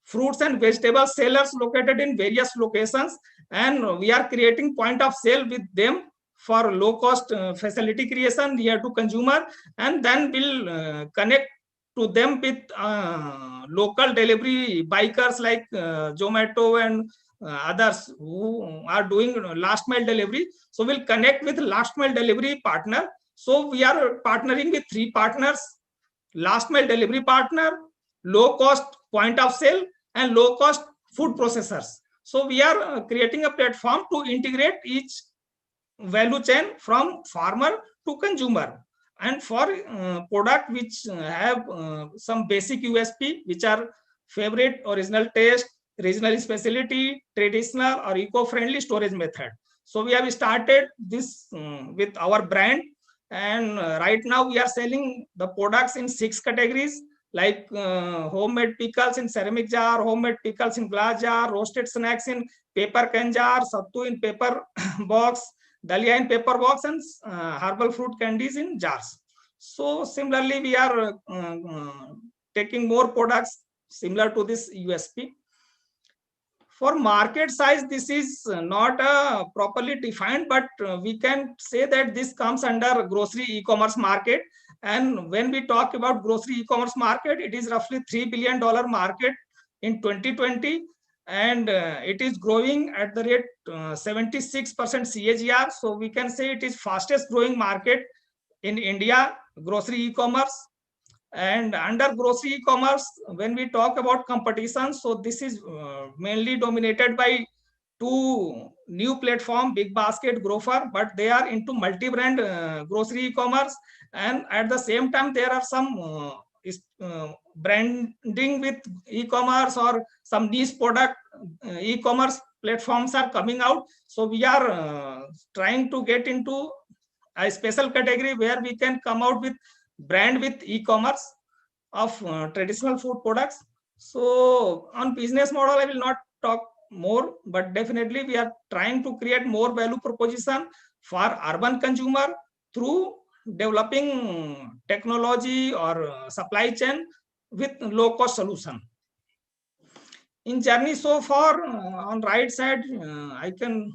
S20: fruits and vegetable sellers located in various locations, and we are creating point of sale with them for low cost facility creation near to consumer, and then we'll connect to them with local delivery bikers like Zomato and others who are doing last mile delivery. So we'll connect with last mile delivery partner. So we are partnering with 3 partners: last mile delivery partner, low cost point of sale, and low cost food processors. So we are creating a platform to integrate each value chain from farmer to consumer. And for product which have some basic USP, which are favorite original taste, regional specialty, traditional or eco-friendly storage method. So we have started this with our brand, and right now we are selling the products in 6 categories, like homemade pickles in ceramic jar, homemade pickles in glass jar, roasted snacks in paper can jar, sattu in paper box, dalia in paper box, and herbal fruit candies in jars. So similarly, we are taking more products similar to this USP. For market size, this is not properly defined, but we can say that this comes under grocery e-commerce market. And when we talk about grocery e-commerce market, it is roughly $3 billion market in 2020, and it is growing at the rate 76% CAGR. So we can say it is fastest growing market in India, grocery e-commerce. And under grocery e-commerce, when we talk about competition, so this is mainly dominated by 2 new platform, Big Basket, Grofer, but they are into multi-brand grocery e-commerce. And at the same time, there are some branding with e-commerce or some niche product e-commerce platforms are coming out. So we are trying to get into a special category where we can come out with brand with e-commerce of traditional food products. So on business model, I will not talk more, but definitely we are trying to create more value proposition for urban consumer through developing technology or supply chain with low cost solution. In journey so far, on right side, I can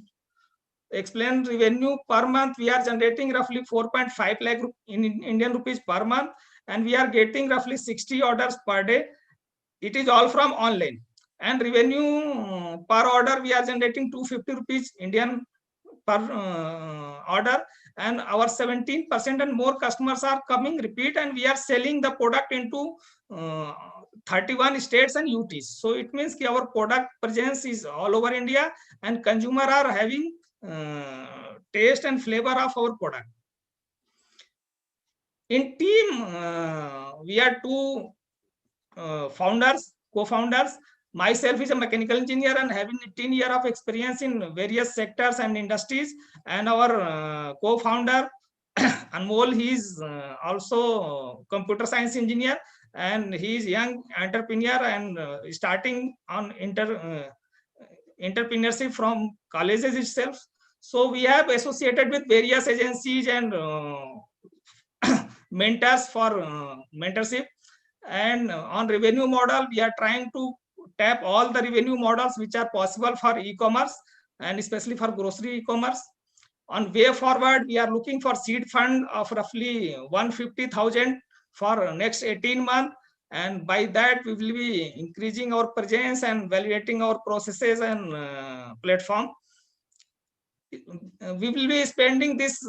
S20: explain revenue per month. We are generating roughly 4.5 lakh in Indian rupees per month, and we are getting roughly 60 orders per day. It is all from online. And revenue per order, we are generating 250 rupees Indian per order, and our 17% and more customers are coming repeat, and we are selling the product into 31 states and UTs. So it means that our product presence is all over India, and consumer are having taste and flavor of our product. In team, we are 2 founders, co-founders. Myself is a mechanical engineer and having 10 years of experience in various sectors and industries, and our co-founder Anmol, he is also computer science engineer, and he is young entrepreneur and starting on entrepreneurship from colleges itself. So we have associated with various agencies and mentors for mentorship. And on revenue model, we are trying to tap all the revenue models which are possible for e-commerce and especially for grocery e-commerce. On way forward, we are looking for seed fund of roughly 150,000 for next 18 months. And by that, we will be increasing our presence and validating our processes and platform. We will be spending this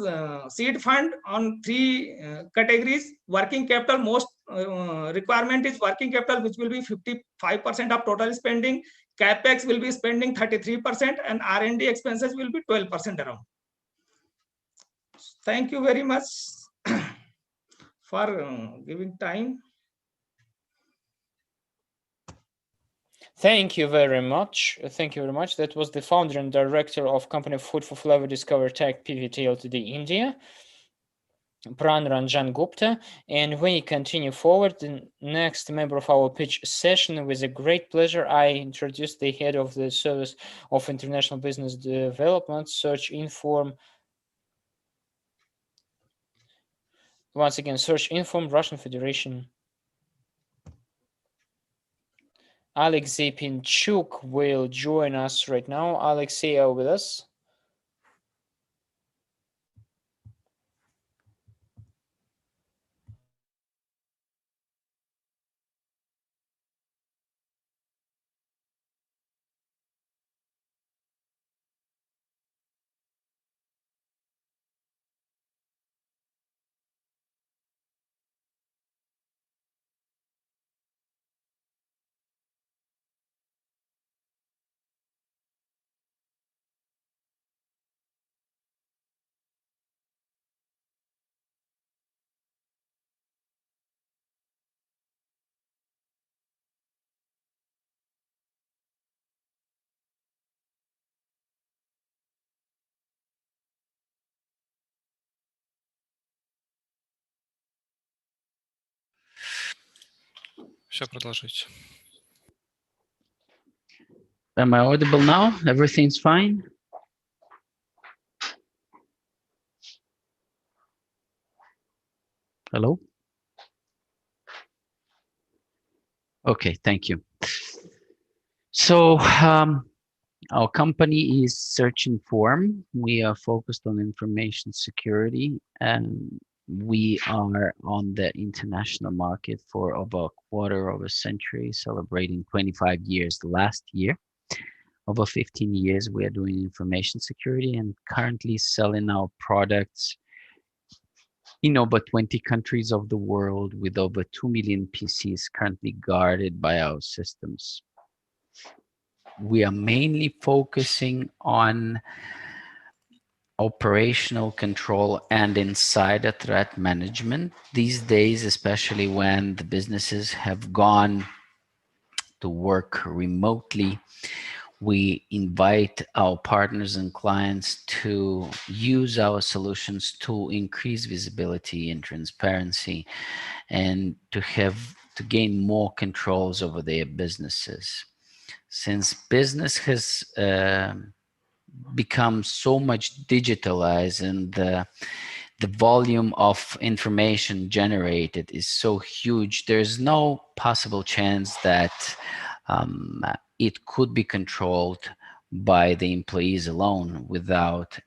S20: seed fund on three categories. Working capital, most requirement is working capital, which will be 55% of total spending. CapEx will be spending 33%, and R&D expenses will be 12% around. Thank you very much for giving time.
S1: Thank you very much. Thank you very much. That was the founder and director of company Food for Flavor Discover Tech PVT Ltd India, Pran Ranjan Gupta. And we continue forward. The next member of our pitch session, with a great pleasure, I introduce the head of the Service of International Business Development, Search Inform. Once again, Search Inform, Russian Federation. Alexei Pinchuk will join us right now. Alexei, are you with us?
S21: Все, продолжите.
S14: Am I audible now? Everything's fine? Hello? Okay, thank you. So our company is Search Inform. We are focused on information security, and we are on the international market for over a quarter of a century, celebrating 25 years last year. Over 15 years, we are doing information security and currently selling our products in over 20 countries of the world, with over 2 million PCs currently guarded by our systems. We are mainly focusing on operational control and insider threat management these days, especially when the businesses have gone to work remotely. We invite our partners and clients to use our solutions to increase visibility and transparency, and to gain more controls over their businesses. Since business has become so much digitalized, and the volume of information generated is so huge, there's no possible chance that it could be controlled by the employees alone without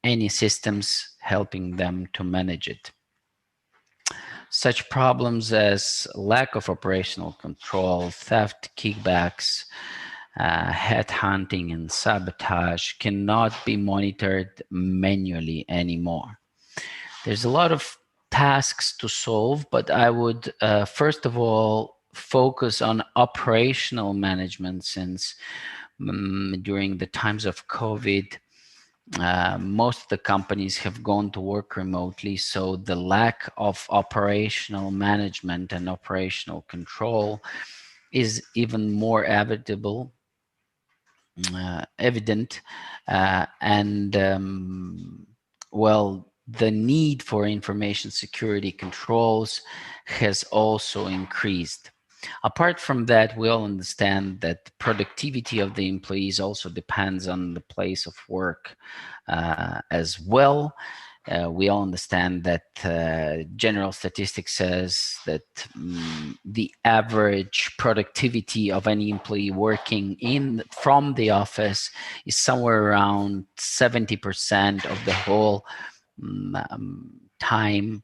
S14: any systems helping them to manage it. Such problems as lack of operational control, theft, kickbacks, headhunting, and sabotage cannot be monitored manually anymore. There's a lot of tasks to solve, but I would first of all focus on operational management, since during the times of COVID, most of the companies have gone to work remotely, so the lack of operational management and operational control is even more evident, well, the need for information security controls has also increased. Apart from that, we all understand that the productivity of the employees also depends on the place of work as well. We all understand that general statistics says that the average productivity of any employee working from the office is somewhere around 70% of the whole time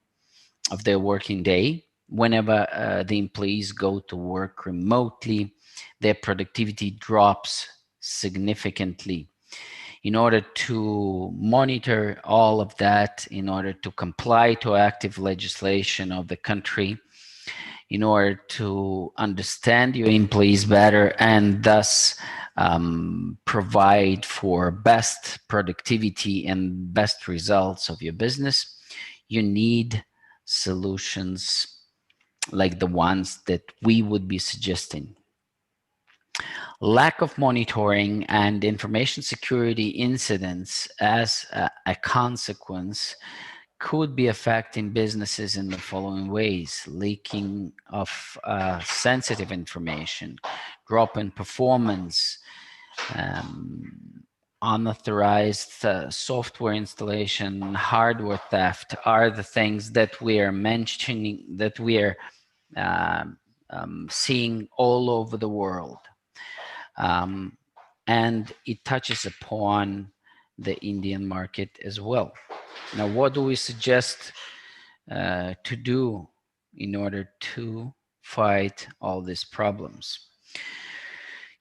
S14: of their working day. Whenever the employees go to work remotely, their productivity drops significantly. In order to monitor all of that, in order to comply to active legislation of the country, in order to understand your employees better and thus provide for best productivity and best results of your business, you need solutions like the ones that we would be suggesting. Lack of monitoring and information security incidents as a consequence could be affecting businesses in the following ways: leaking of sensitive information, drop in performance, unauthorized software installation, hardware theft are the things that we are mentioning, that we are seeing all over the world. And it touches upon the Indian market as well. Now, what do we suggest to do in order to fight all these problems?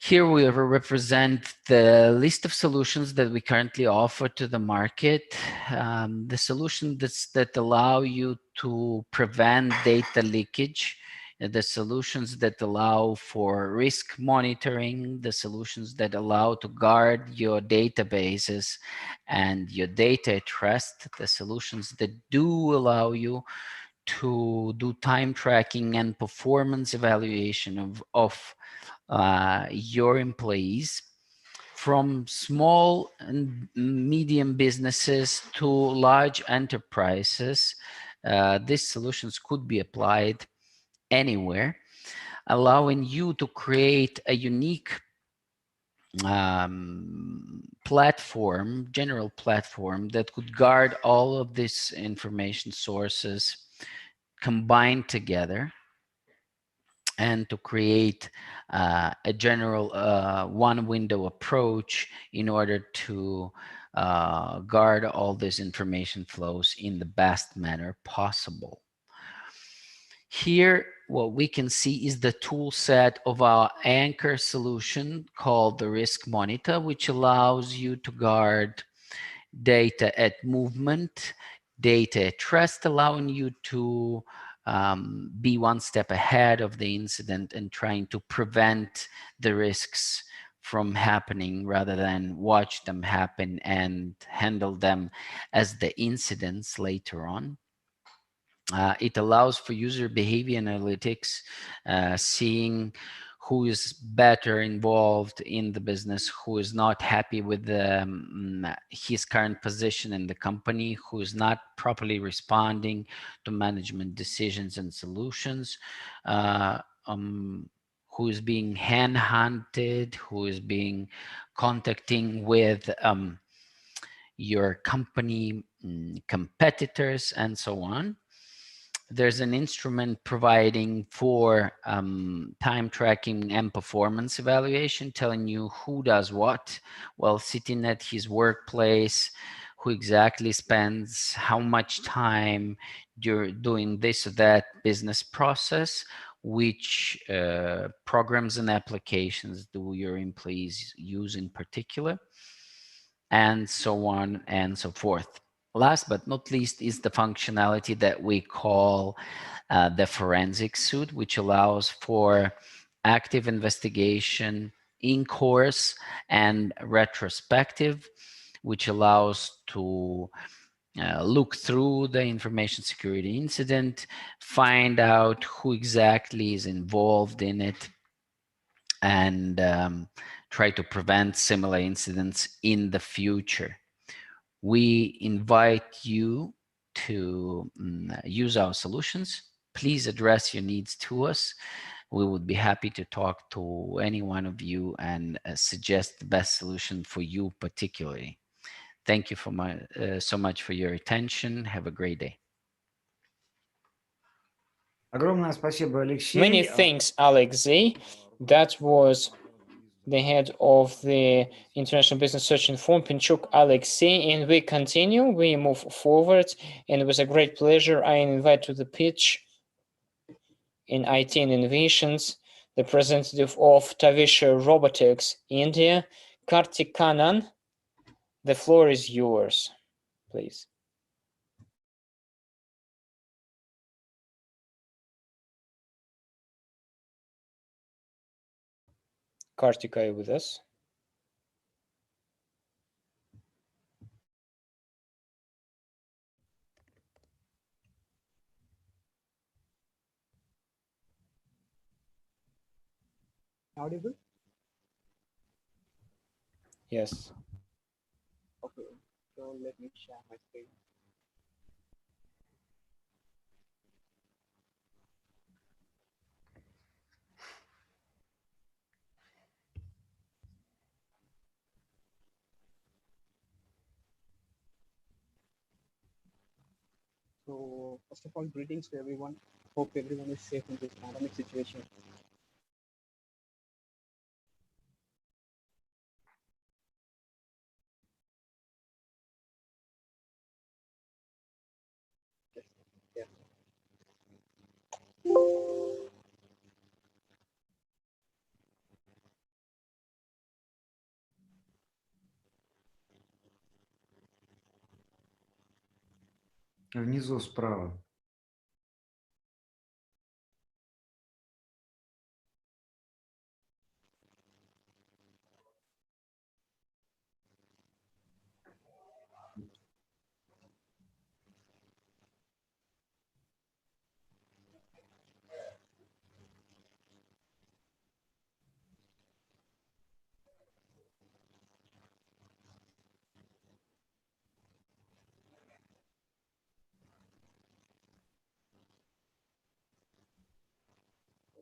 S14: Here we represent the list of solutions that we currently offer to the market. The solutions that allow you to prevent data leakage, the solutions that allow for risk monitoring, the solutions that allow to guard your databases and your data at rest, the solutions that do allow you to do time tracking and performance evaluation of your employees, from small and medium businesses to large enterprises. These solutions could be applied anywhere, allowing you to create a unique platform, general platform that could guard all of these information sources combined together, and to create a general one window approach in order to guard all these information flows in the best manner possible. Here, what we can see is the tool set of our anchor solution called the Risk Monitor, which allows you to guard data at movement, data at rest, allowing you to be one step ahead of the incident and trying to prevent the risks from happening rather than watch them happen and handle them as the incidents later on. It allows for user behavior analytics, seeing who is better involved in the business, who is not happy with his current position in the company, who is not properly responding to management decisions and solutions, who is being hand-hunted, who is being contacting with your company competitors, and so on. There's an instrument providing for time tracking and performance evaluation, telling you who does what while sitting at his workplace, who exactly spends how much time doing this or that business process, which programs and applications do your employees use in particular, and so on and so forth. Last but not least is the functionality that we call the forensic suite, which allows for active investigation in course and retrospective, which allows to look through the information security incident, find out who exactly is involved in it, and try to prevent similar incidents in the future. We invite you to use our solutions, please address your needs to us. We would be happy to talk to any one of you and suggest the best solution for you particularly. Thank you so much for your attention. Have a great day.
S1: Many thanks, Alexei. That was the head of the International Business Search and Forum, Pinchuk Alexei, and we continue, we move forward, and with a great pleasure, I invite to the pitch in IT and Innovations, the representative of Tavisha Robotics, India, Kartik Kannan. The floor is yours, please. Kartik, are you with us?
S2: Audible?
S1: Yes.
S2: Okay, so let me share my screen. So first of all, greetings to everyone. Hope everyone is safe in this pandemic situation. Yeah.
S22: Внизу справа.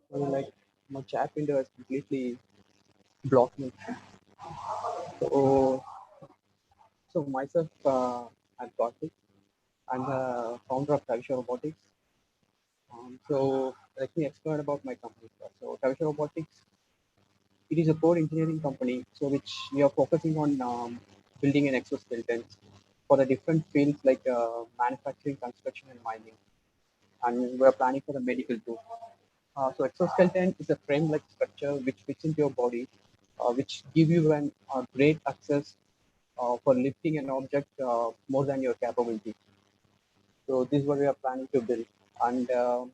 S2: So like my chat window has completely blocked me. So myself, I'm Karthik. I'm the founder of Tavisha Robotics. So let me explain about my company. So Tavisha Robotics, it is a core engineering company, so which we are focusing on building an exoskeletons for the different fields like manufacturing, construction, and mining. And we're planning for the medical too. So exoskeleton is a frame-like structure which fits into your body, which give you an great access for lifting an object more than your capability. So this is what we are planning to build. And so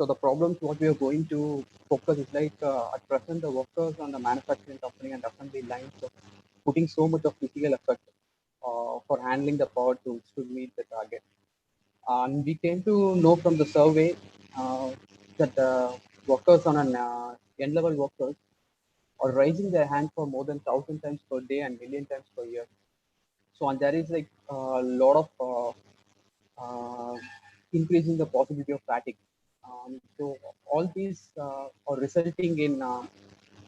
S2: the problems what we are going to focus is like at present the workers on the manufacturing company and assembly lines are putting so much of physical effort for handling the power tools to meet the target. And we came to know from the survey that workers on an end-level workers are raising their hand for more than 1,000 times per day and million times per year. So and there is like a lot of increasing the possibility of fatigue. So all these are resulting in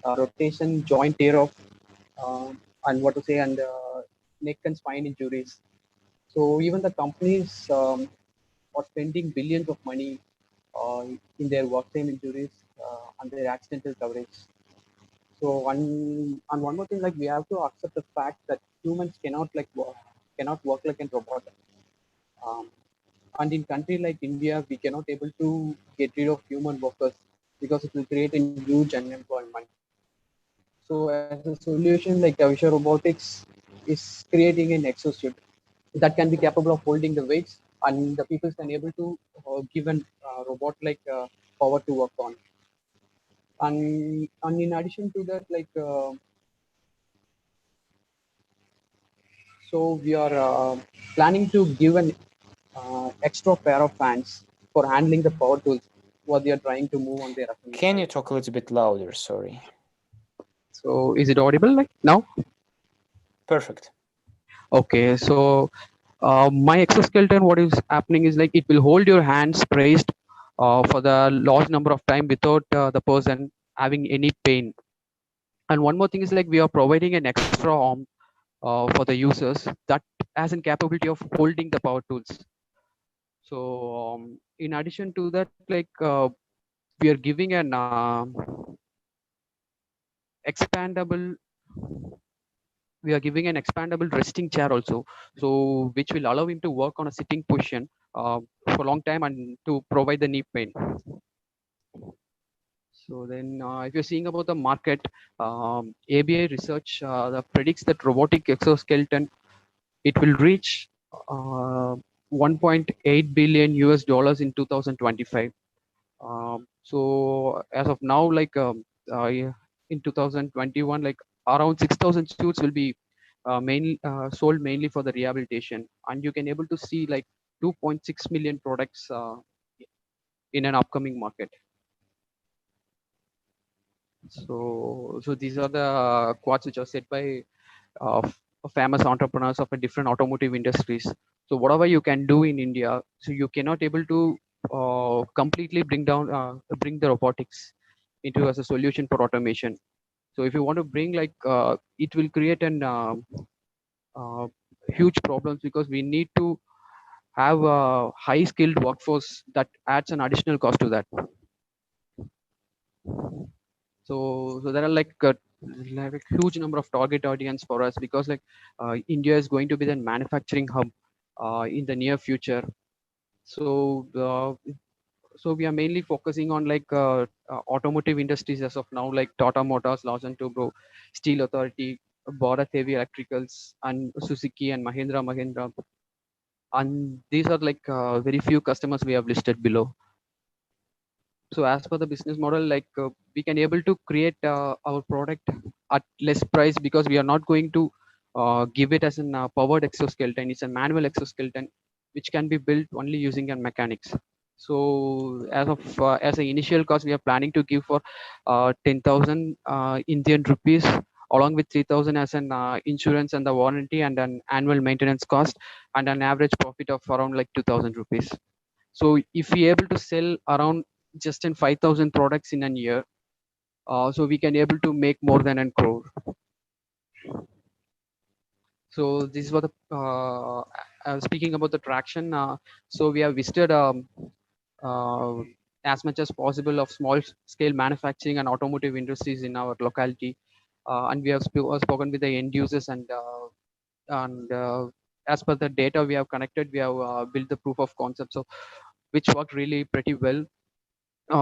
S2: rotation, joint tear off, and what to say, and neck and spine injuries. So even the companies are spending billions of money in their work time injuries and their accidental coverage. So and one more thing, like we have to accept the fact that humans cannot work like a robot. And in country like India, we cannot able to get rid of human workers because it will create a huge unemployment. So as a solution, like Tavisha Robotics is creating an exosuit that can be capable of holding the weights, and the people can able to give an robot like power to work on. And in addition to that, like so we are planning to give an extra pair of hands for handling the power tools what they are trying to move on their assembly.
S1: Can you talk a little bit louder? Sorry.
S3: So is it audible like now?
S1: Perfect.
S3: Okay, so my exoskeleton, what is happening is like it will hold your hands raised for the large number of time without the person having any pain. And one more thing is like we are providing an extra arm for the users that has a capability of holding the power tools. So in addition to that, like we are giving an expandable resting chair also, so which will allow him to work on a sitting position for a long time and to provide the knee pain. So then if you're seeing about the market, ABI research that predicts that robotic exoskeleton, it will reach 1.8 billion US dollars in 2025. So as of now, like in 2021, like around 6,000 suits will be mainly sold mainly for the rehabilitation, and you can able to see like 2.6 million products in an upcoming market. So these are the quotes which are said by famous entrepreneurs of a different automotive industries. So whatever you can do in India, so you cannot able to completely bring the robotics into as a solution for automation. So if you want to bring like it will create an huge problems, because we need to have a high skilled workforce that adds an additional cost to that. So there are like a huge number of target audience for us, because like India is going to be the manufacturing hub in the near future. So we are mainly focusing on like automotive industries as of now, like Tata Motors, Larsen Tobro, Steel Authority, Bharat Heavy Electricals, and Suzuki and Mahindra. And these are like very few customers we have listed below. So as per the business model, like we can able to create our product at less price, because we are not going to give it as a powered exoskeleton. It's a manual exoskeleton which can be built only using a mechanics. So as an initial cost, we are planning to give for 10,000 Indian rupees, along with 3,000 as an insurance and the warranty and an annual maintenance cost, and an average profit of around like 2,000 rupees. So if we able to sell around just in 5,000 products in a year, so we can able to make more than a crore. So this is what speaking about the traction. So we have visited as much as possible of small scale manufacturing and automotive industries in our locality, and we have spoken with the end users, and as per the data we have connected, we have built the proof of concept, so which worked really pretty well.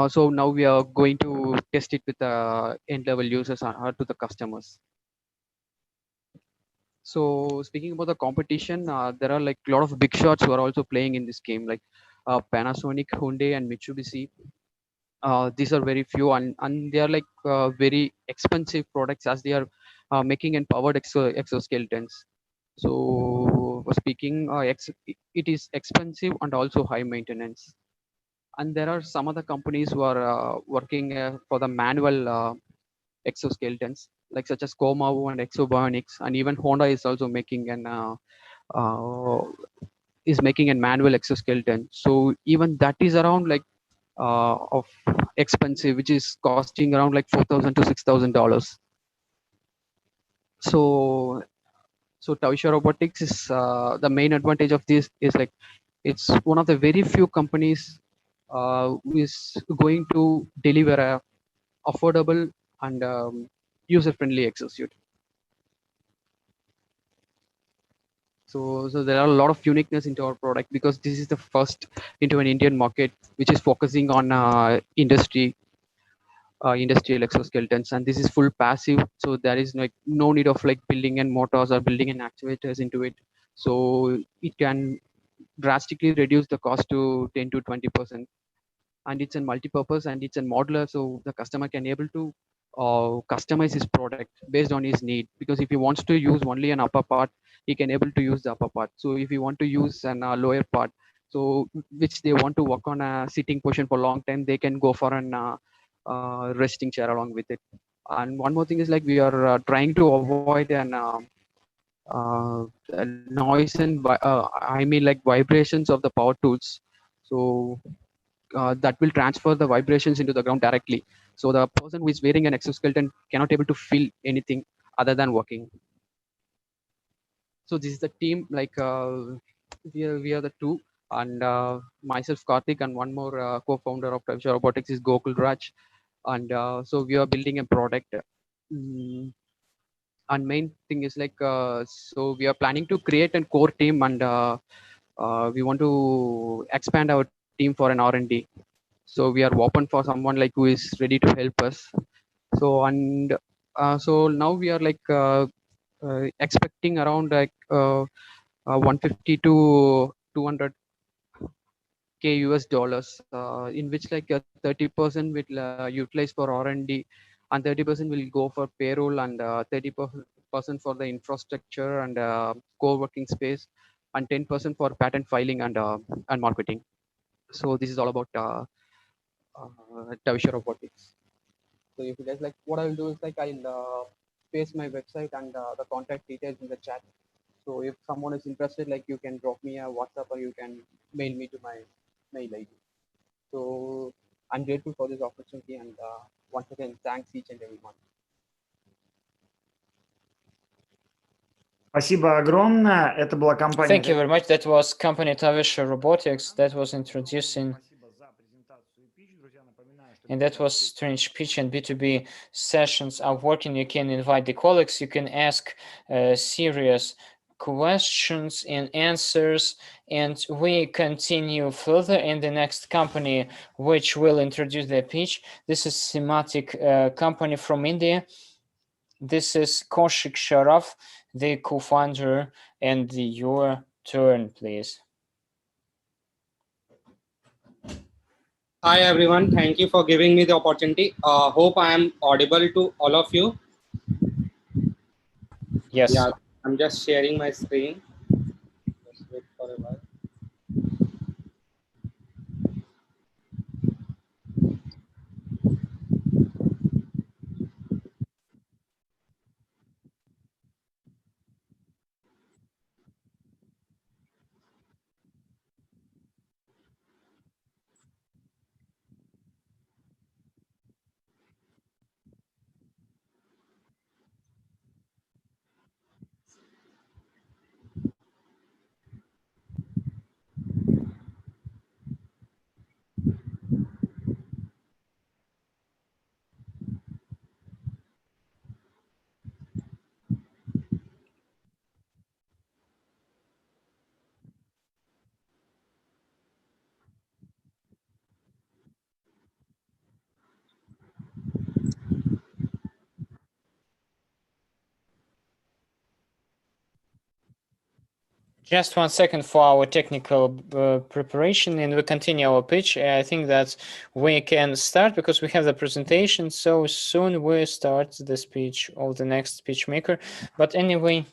S3: So now we are going to test it with the end level users or to the customers. So speaking about the competition, there are like a lot of big shots who are also playing in this game, like Panasonic, Hyundai, and Mitsubishi. These are very few, and they are like very expensive products, as they are making and powered exoskeletons. So speaking, it is expensive and also high maintenance. And there are some other companies who are working for the manual exoskeletons, like such as Komao and Exobionics, and even Honda is also making an a manual exoskeleton. So even that is around like of expensive, which is costing around like $4,000 to $6,000. So Tavisha Robotics is the main advantage of this is like it's one of the very few companies who is going to deliver a affordable and user-friendly exosuit. So there are a lot of uniqueness into our product, because this is the first into an Indian market which is focusing on industrial exoskeletons, and this is full passive. So there is like no need of like building and motors or building and actuators into it. So it can drastically reduce the cost to 10 to 20%. And it's a multi-purpose and it's a modular, so the customer can able to customize his product based on his need, because if he wants to use only an upper part, he can able to use the upper part. So if he want to use an lower part, so which they want to work on a sitting position for a long time, they can go for an resting chair along with it. And one more thing is like we are trying to avoid noise and I mean like vibrations of the power tools. So that will transfer the vibrations into the ground directly. So the person who is wearing an exoskeleton cannot able to feel anything other than working. So this is the team, like we are the two, and myself Karthik and one more co-founder of Travisha Robotics is Gokul Raj, and so we are building a product. Mm, and main thing is like so we are planning to create a core team, and we want to expand our team for an R&D. So we are open for someone like who is ready to help us. So and so now we are like expecting around like 150 to 200 k US dollars, in which like 30% will utilize for R&D, and 30% will go for payroll, and 30% for the infrastructure and co-working space, and 10% for patent filing and marketing. So this is all about Tavisha Robotics. So if you guys like, what I will do is like I'll paste my website and the contact details in the chat. So if someone is interested, like you can drop me a WhatsApp or you can mail me to my mail ID. So I'm grateful for this opportunity, and once again, thanks each and everyone.
S4: Спасибо огромное. Это была компания.
S1: Thank you very much. That was company Tavisha Robotics that was introducing. And that was Strange Pitch, and B2B sessions are working. You can invite the colleagues. You can ask serious questions and answers, and we continue further in the next company which will introduce their pitch. This is Thematic company from India. This is Kaushik Sharaf, the co-founder, and your turn, please.
S22: Hi everyone, thank you for giving me the opportunity. Hope I am audible to all of you.
S1: Yes.
S22: Yeah, I'm just sharing my screen. Just wait for a while.
S1: Just 1 second for our technical preparation, and we continue our pitch. I think that we can start because we have the presentation, so soon we start the speech of the next speech maker. But anyway.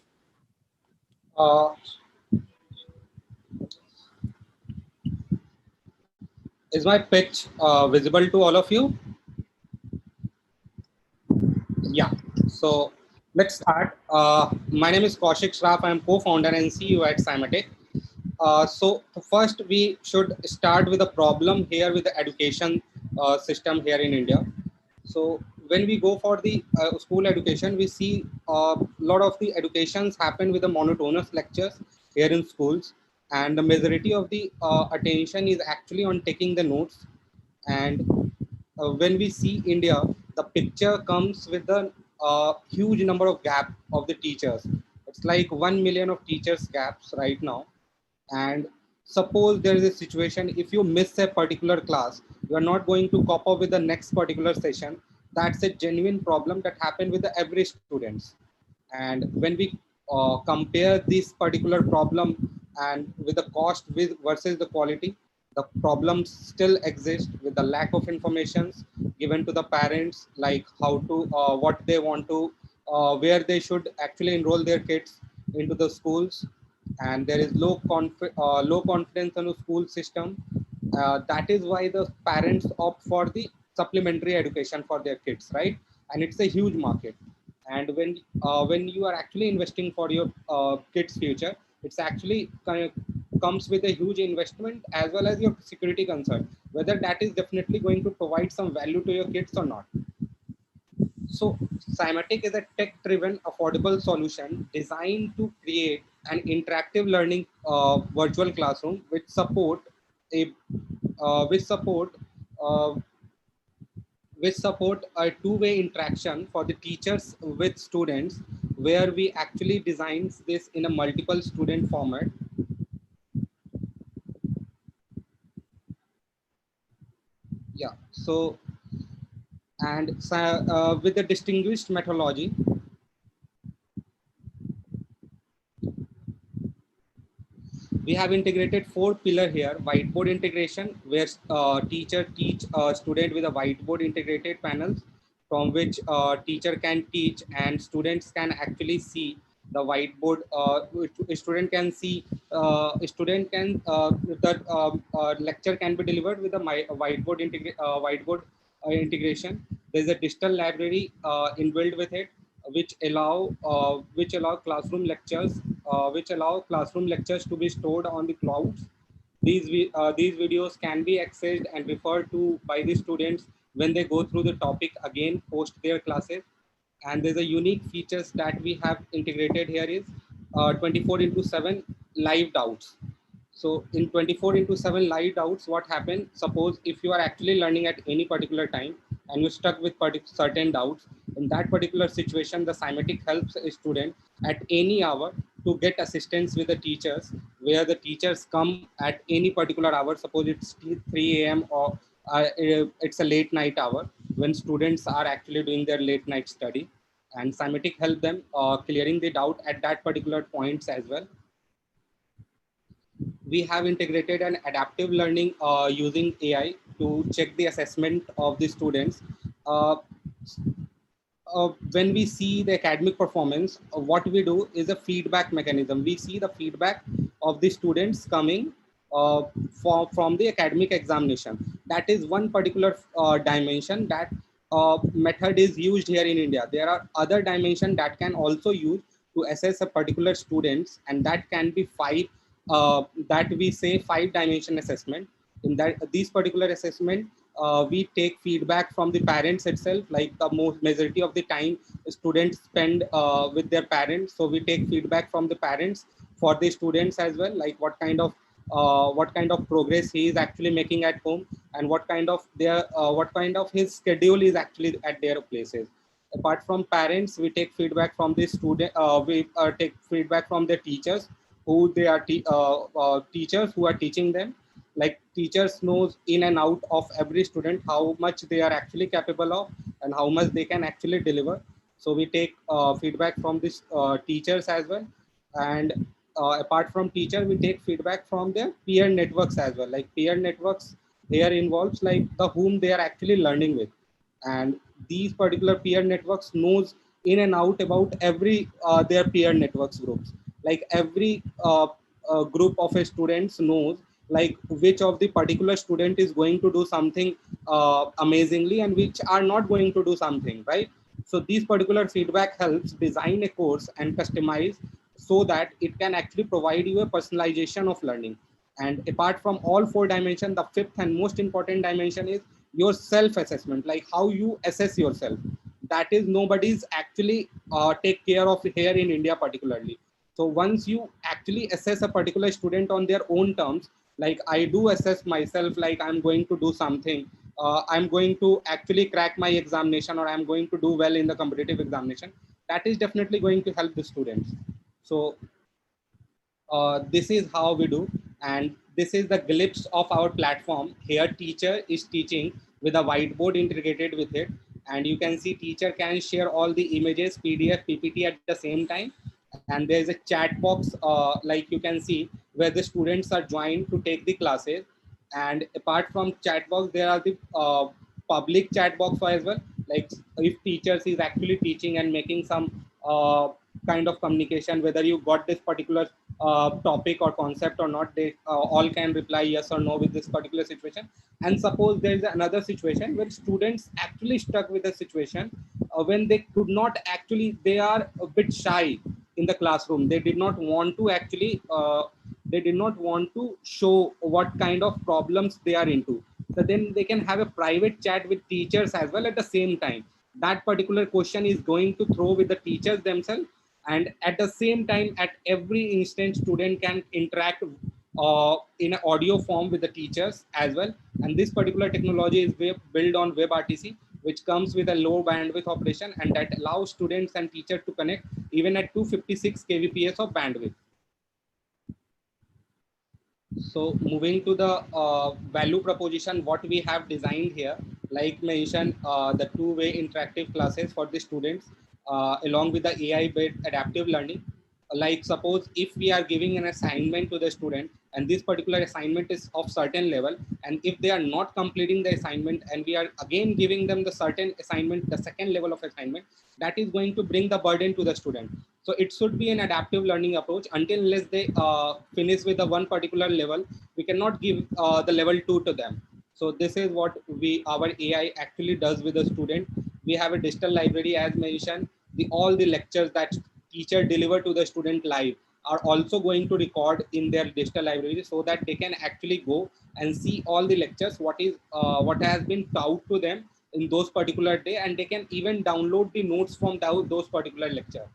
S22: Is my pitch visible to all of you? Yeah, so let's start. My name is Kaushik Shraf. I'm co-founder and CEO at Cymatic. So first we should start with a problem here with the education system here in India. So when we go for the school education, we see a lot of the educations happen with the monotonous lectures here in schools, and the majority of the attention is actually on taking the notes. And when we see India, the picture comes with a huge number of gap of the teachers. It's like 1 million of teachers gaps right now. And suppose there is a situation, if you miss a particular class, you are not going to cop up with the next particular session. That's a genuine problem that happened with the every students. And when we compare this particular problem and with the cost with versus the quality, the problems still exist with the lack of informations given to the parents, like how to what they want to where they should actually enroll their kids into the schools. And there is low confidence in the school system. That is why the parents opt for the supplementary education for their kids, right? and it's a huge market. And when you are actually investing for your kids' future, it's actually kind of comes with a huge investment as well as your security concern, whether that is definitely going to provide some value to your kids or not. So Cymatic is a tech-driven, affordable solution designed to create an interactive learning virtual classroom which support a uh, which support uh, which support a two-way interaction for the teachers with students, where we actually designs this in a multiple student format. Yeah. So with a distinguished methodology, we have integrated 4 pillar here: whiteboard integration, where teacher teach student with a whiteboard integrated panels from which teacher can teach and students can actually see the whiteboard. Student can see student can the lecture can be delivered with a whiteboard integration. There's a digital library inbuilt with it, which allow classroom lectures to be stored on the clouds. These videos can be accessed and referred to by the students when they go through the topic again post their classes. And there's a unique features that we have integrated here is 24/7 live doubts. So in 24/7 live doubts, what happened? Suppose if you are actually learning at any particular time and you're stuck with certain doubts, in that particular situation, the Cymatic helps a student at any hour to get assistance with the teachers, where the teachers come at any particular hour. Suppose it's 3 a.m. or it's a late night hour when students are actually doing their late night study, and Cymatic help them clearing the doubt at that particular points as well. We have integrated an adaptive learning using AI to check the assessment of the students. Uh, when we see the academic performance, what we do is a feedback mechanism. We see the feedback of the students coming from the academic examination. That is one particular dimension that method is used here in India. There are other dimensions that can also use to assess a particular students, and that can be that we say 5-dimension assessment. In that these particular assessment, we take feedback from the parents itself, like the most majority of the time students spend with their parents. So we take feedback from the parents for the students as well, like what kind of progress he is actually making at home, and what kind of his schedule is actually at their places. Apart from parents, we take feedback from the student. We take feedback from the teachers, who they are teachers who are teaching them. Like teachers knows in and out of every student how much they are actually capable of and how much they can actually deliver. So we take feedback from these teachers as well. And apart from teacher, we take feedback from their peer networks as well. Like peer networks here involves like the whom they are actually learning with, and these particular peer networks knows in and out about every their peer networks groups. Like every group of students knows like which of the particular student is going to do something amazingly and which are not going to do something right. So these particular feedback helps design a course and customize so that it can actually provide you a personalization of learning. And apart from all 4 dimensions, the 5th and most important dimension is your self-assessment, like how you assess yourself. That is nobody's actually take care of here in India particularly. So once you actually assess a particular student on their own terms, like I do assess myself, like I'm going to do something, I'm going to actually crack my examination, or I'm going to do well in the competitive examination, that is definitely going to help the students. So this is how we do, and this is the glimpse of our platform. Here teacher is teaching with a whiteboard integrated with it, and you can see teacher can share all the images, PDF, PPT at the same time. And there is a chat box like you can see where the students are joined to take the classes. And apart from chat box, there are the public chat box as well. Like if teachers is actually teaching and making some kind of communication, whether you got this particular topic or concept or not. They all can reply yes or no with this particular situation. And suppose there is another situation where students actually stuck with the situation when they could not actually, they are a bit shy in the classroom. They did not want to actually they did not want to show what kind of problems they are into. So then they can have a private chat with teachers as well at the same time. That particular question is going to throw with the teachers themselves, and at the same time, at every instant, student can interact in an audio form with the teachers as well. And this particular technology is built on WebRTC, which comes with a low bandwidth operation, and that allows students and teachers to connect even at 256 kbps of bandwidth. So moving to the value proposition, what we have designed here, like mentioned, the two-way interactive classes for the students, along with the AI-based adaptive learning. Like suppose if we are giving an assignment to the student, and this particular assignment is of certain level, and if they are not completing the assignment, and we are again giving them the certain assignment, the second level of assignment, that is going to bring the burden to the student. So it should be an adaptive learning approach. Until unless they finish with the one particular level, we cannot give the level 2 to them. So this is what our AI actually does with the student. We have a digital library as mentioned. All the lectures that teacher deliver to the student live are also going to record in their digital library, so that they can actually go and see all the lectures, what has been taught to them in those particular day, and they can even download the notes from those particular lecture,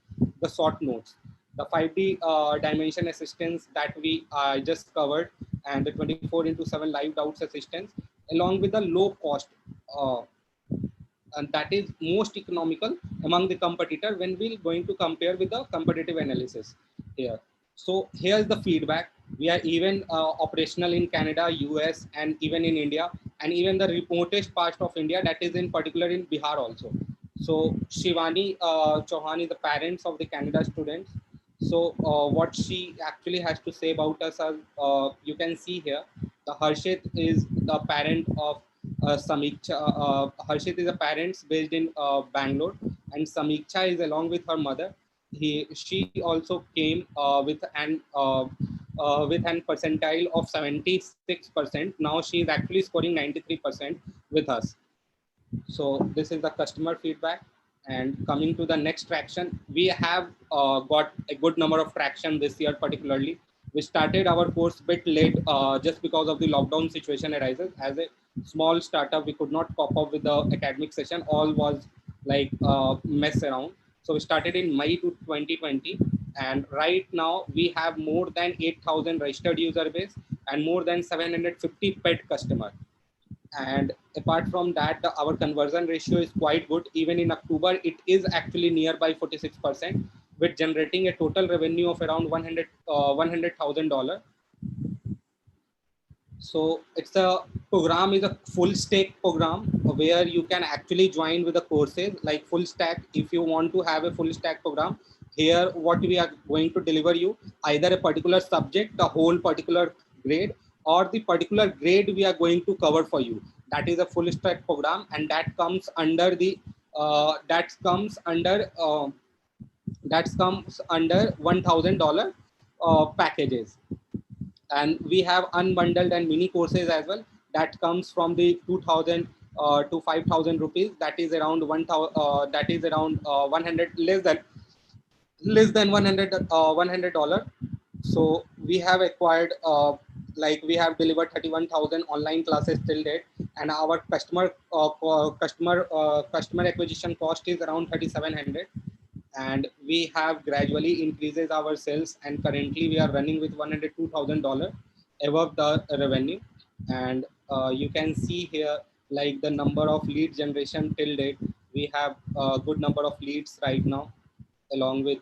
S22: the short notes, the 5D dimension assistance that we just covered, and the 24/7 live doubts assistance, along with the low cost, and that is most economical among the competitor when we're going to compare with the competitive analysis here. So here's the feedback. We are even operational in Canada, US, and even in India, and even the remotest part of India, that is in particular in Bihar also. So Shivani Chauhan is the parents of the Canada students. So what she actually has to say about us, you can see here, the Harshit is the parent of Samiksha. Harshit is a parents based in Bangalore, and Samiksha is along with her mother. She also came with an percentile of 76%. Now she is actually scoring 93% with us. So this is the customer feedback. And coming to the next traction, we have got a good number of traction this year particularly. We started our course a bit late just because of the lockdown situation arises. As a small startup, we could not cope up with the academic session. All was like mess around. So we started in May 2020. And right now we have more than 8,000 registered user base and more than 750 paid customers. And apart from that, our conversion ratio is quite good. Even in October, it is actually nearby 46%, with generating a total revenue of around $100,000. So it's a program is a full stack program where you can actually join with the courses like full stack. If you want to have a full stack program, here what we are going to deliver you, either a particular subject, the whole particular grade, or the particular grade we are going to cover for you. That is a full stack program, and that comes under the that comes under $1,000 packages. And we have unbundled and mini courses as well, that comes from the 2,000 to 5,000 rupees. That is around 1,000 100, less than $100. So we have acquired like we have delivered 31,000 online classes till date, and our customer acquisition cost is around 3,700. And we have gradually increases our sales, and currently we are running with $102,000 above the revenue. And you can see here like the number of lead generation till date. We have a good number of leads right now, along with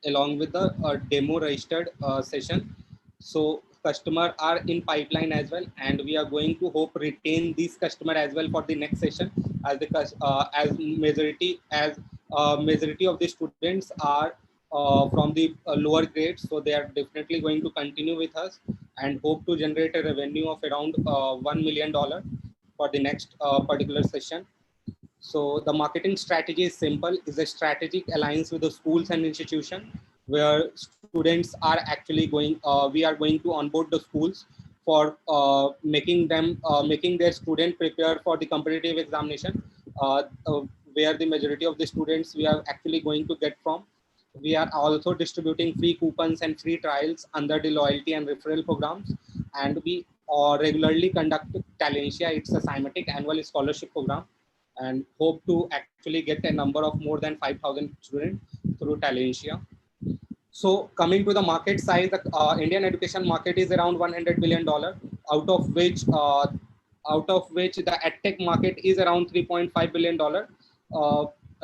S22: the demo registered session. So customer are in pipeline as well, and we are going to hope retain these customer as well for the next session, as the majority of the students are from the lower grades, so they are definitely going to continue with us, and hope to generate a revenue of around $1 million for the next particular session. So the marketing strategy is simple, is a strategic alliance with the schools and institutions. where students are actually going, we are going to onboard the schools for making their student prepare for the competitive examination, where the majority of the students we are actually going to get from. We are also distributing free coupons and free trials under the loyalty and referral programs. And we regularly conduct Talentia. It's a cymatic annual scholarship program, and hope to actually get a number of more than 5,000 students through Talentia. So coming to the market size, the Indian education market is around $100 billion, out of which the edtech market is around $3.5 billion,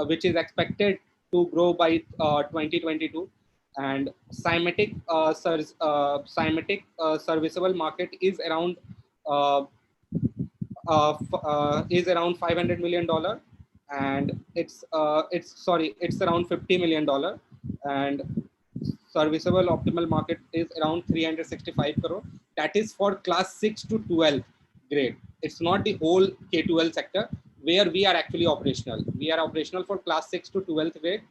S22: which is expected to grow by 2022. And serviceable market is around $500 million, and it's around $50 million, and serviceable optimal market is around 365 crore. That is for class 6 to 12 grade. It's not the whole K-12 sector where we are actually operational. We are operational for class 6 to 12th grade.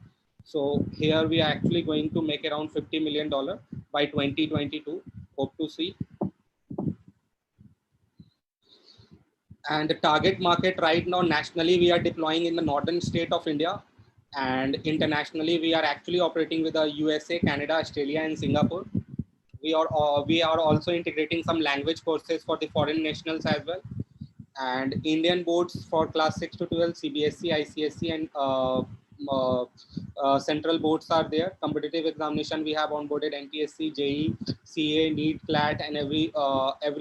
S22: So here we are actually going to make around $50 million by 2022. Hope to see. And the target market right now, nationally, we are deploying in the northern state of India. And internationally, we are actually operating with the USA, Canada, Australia, and Singapore. We are also integrating some language courses for the foreign nationals as well. And Indian boards for class 6 to 12, CBSE, ICSE, and central boards are there. Competitive examination, we have onboarded NTSC, JE, CA, NEET, CLAT, and every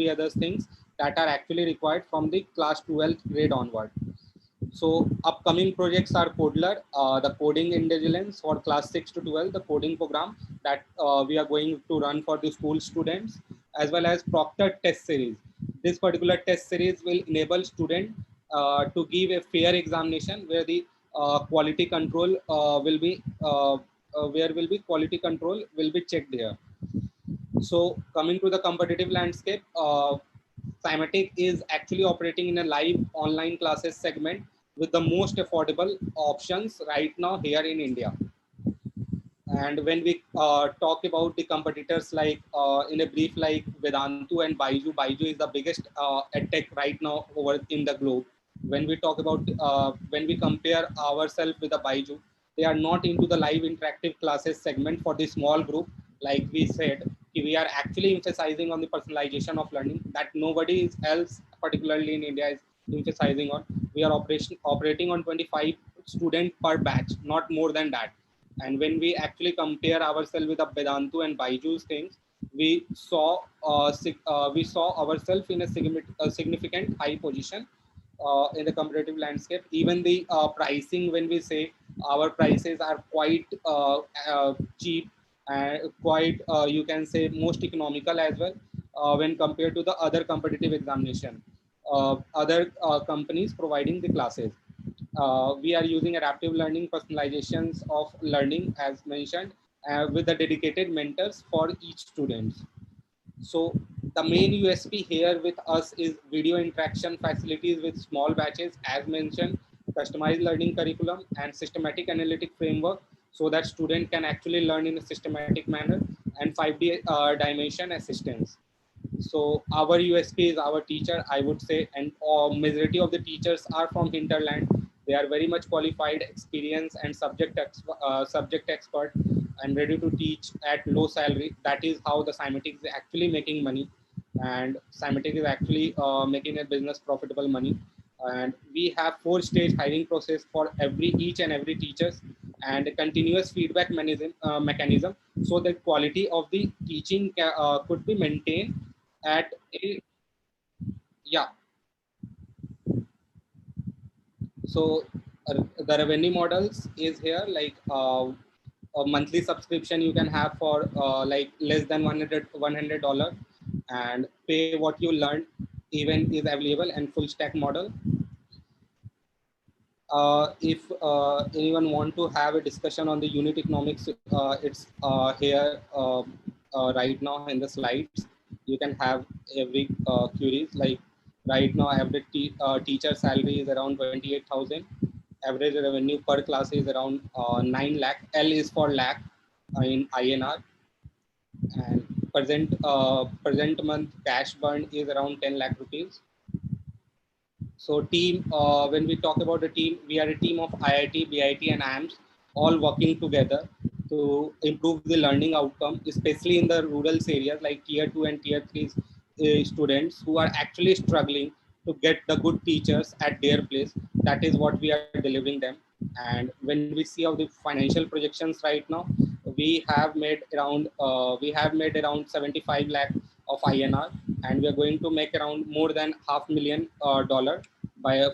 S22: other things that are actually required from the class 12th grade onward. So upcoming projects are Codler, the coding intelligence for class 6 to 12, the coding program that we are going to run for the school students, as well as Proctor test series. This particular test series will enable students to give a fair examination where the quality control will be checked here. So coming to the competitive landscape, Cymatic is actually operating in a live online classes segment with the most affordable options right now here in India. And when we talk about the competitors, like in a brief, like Vedantu and Byju is the biggest edtech right now over in the globe. When we talk about, when we compare ourselves with the Byju, they are not into the live interactive classes segment for the small group. Like we said, we are actually emphasizing on the personalization of learning that nobody else, particularly in India, is emphasizing on. We are operating on 25 students per batch, not more than that. And when we actually compare ourselves with the Vedantu and Byju's things, we saw ourselves in a significant high position in the competitive landscape. Even the pricing, when we say our prices are quite cheap and quite, you can say, most economical as well when compared to the other competitive examination, other companies providing the classes. We are using adaptive learning, personalizations of learning as mentioned, with the dedicated mentors for each student. So the main USP here with us is video interaction facilities with small batches, as mentioned, customized learning curriculum, and systematic analytic framework, so that student can actually learn in a systematic manner, and 5D dimension assistance. So our USP is our teacher, I would say, and majority of the teachers are from hinterland. They are very much qualified, experienced, and subject expert, and ready to teach at low salary. That is how the Cymatic is actually making money, and Cymatic is actually making a business profitable money. And we have 4-stage hiring process for each and every teachers, and a continuous feedback mechanism, so the quality of the teaching could be maintained at a, yeah. So the revenue models is here, like a monthly subscription you can have for like less than $100, and pay what you learn even is available, and full stack model. If anyone want to have a discussion on the unit economics, it's here right now in the slides. You can have every queries, like right now average teacher salary is around 28,000. Average revenue per class is around 9 lakh. L is for lakh. in INR, and present month cash burn is around 10 lakh rupees. So team, when we talk about the team, we are a team of IIT, BIT and AMS all working together to improve the learning outcome, especially in the rural areas like tier 2 and tier 3 students who are actually struggling to get the good teachers at their place. That is what we are delivering them. And when we see how the financial projections right now, we have made around 75 lakh of INR, and we are going to make around more than $500,000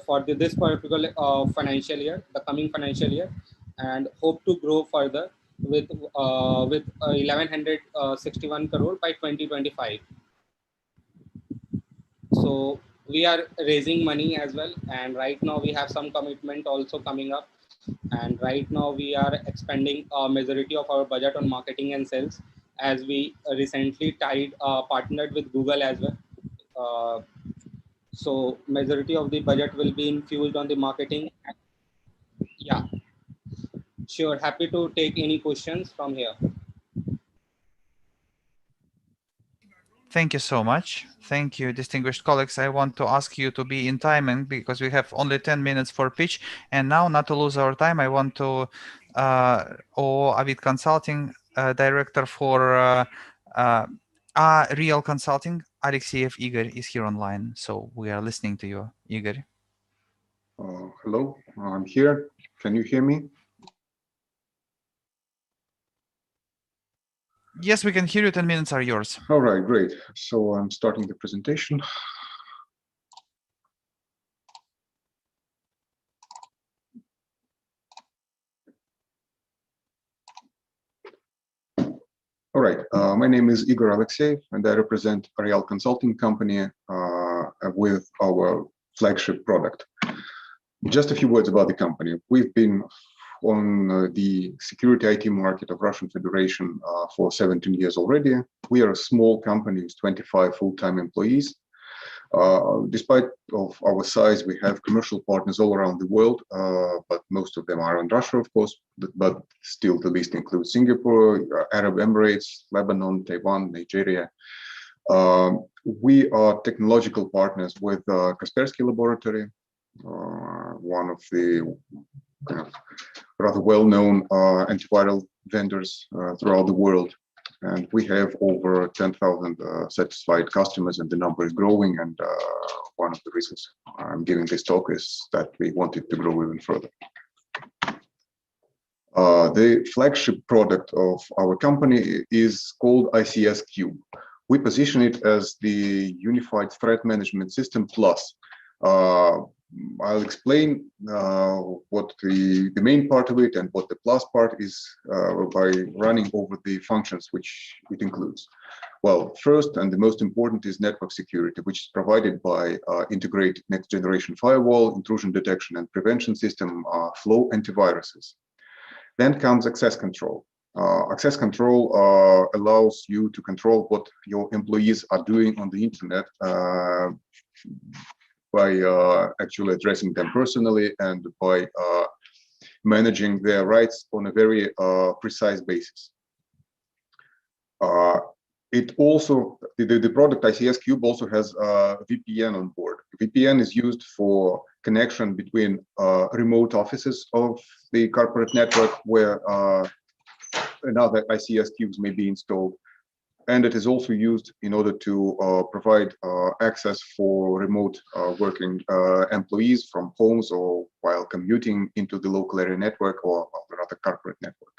S22: for this particular financial year, the coming financial year, and hope to grow further with 1161 crore by 2025. So we are raising money as well, and right now we have some commitment also coming up, and right now we are expanding a majority of our budget on marketing and sales, as we recently partnered with Google as well. So majority of the budget will be infused on the marketing. Yeah, sure, happy to take any questions from here.
S5: Thank you so much. Thank you, distinguished colleagues. I want to ask you to be in timing because we have only 10 minutes for pitch. And now, not to lose our time, I want to, Avid Consulting Director for Real Consulting, Alexeyev Igor is here online. So we are listening to you, Igor.
S6: Hello, I'm here. Can you hear me?
S5: Yes, we can hear you. 10 minutes are yours.
S6: All right, great. So I'm starting the presentation. All right, my name is Igor Alexeyev, and I represent a Real Consulting company with our flagship product. Just a few words about the company. We've been on the security IT market of Russian Federation for 17 years already. We are a small company with 25 full-time employees. Despite of our size, we have commercial partners all around the world, but most of them are in Russia, of course, but still the list includes Singapore, Arab Emirates, Lebanon, Taiwan, Nigeria. We are technological partners with Kaspersky Laboratory, one of the kind of rather well-known antiviral vendors throughout the world. And we have over 10,000 satisfied customers, and the number is growing. And one of the reasons I'm giving this talk is that we want it to grow even further. The flagship product of our company is called ICS Cube. We position it as the Unified Threat Management System Plus. I'll explain what the main part of it and what the plus part is by running over the functions which it includes. Well, first and the most important is network security, which is provided by integrated next generation firewall, intrusion detection and prevention system, flow antiviruses. Then comes access control. Access control allows you to control what your employees are doing on the internet by actually addressing them personally and by managing their rights on a very precise basis. It also, the product ICS Cube also has a VPN on board. VPN is used for connection between remote offices of the corporate network where another ICS Cubes may be installed. And it is also used in order to provide access for remote working employees from homes or while commuting into the local area network or rather corporate network.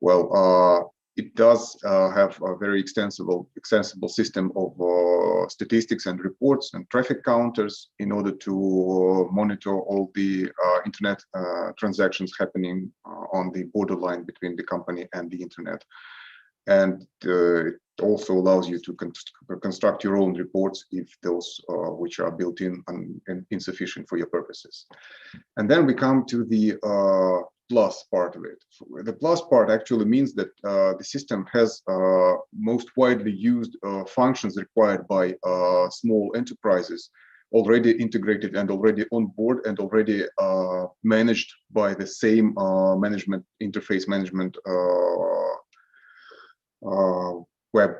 S6: Well, it does have a very extensible system of statistics and reports and traffic counters in order to monitor all the internet transactions happening on the borderline between the company and the internet. And it also allows you to construct your own reports if those which are built in and insufficient for your purposes. And then we come to the plus part of it. The plus part actually means that the system has most widely used functions required by small enterprises already integrated and already on board and already managed by the same management interface management web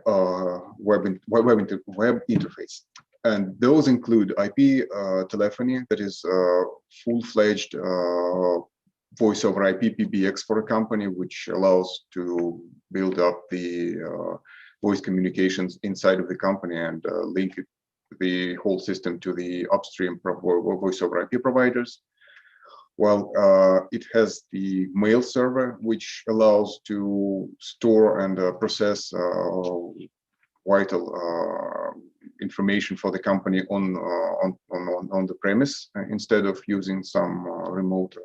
S6: interface. And those include IP telephony, that is full-fledged voice over IP PBX for a company, which allows to build up the voice communications inside of the company and link it, the whole system to the upstream voice over IP providers. Well, it has the mail server, which allows to store and process vital information for the company on the premise instead of using some remote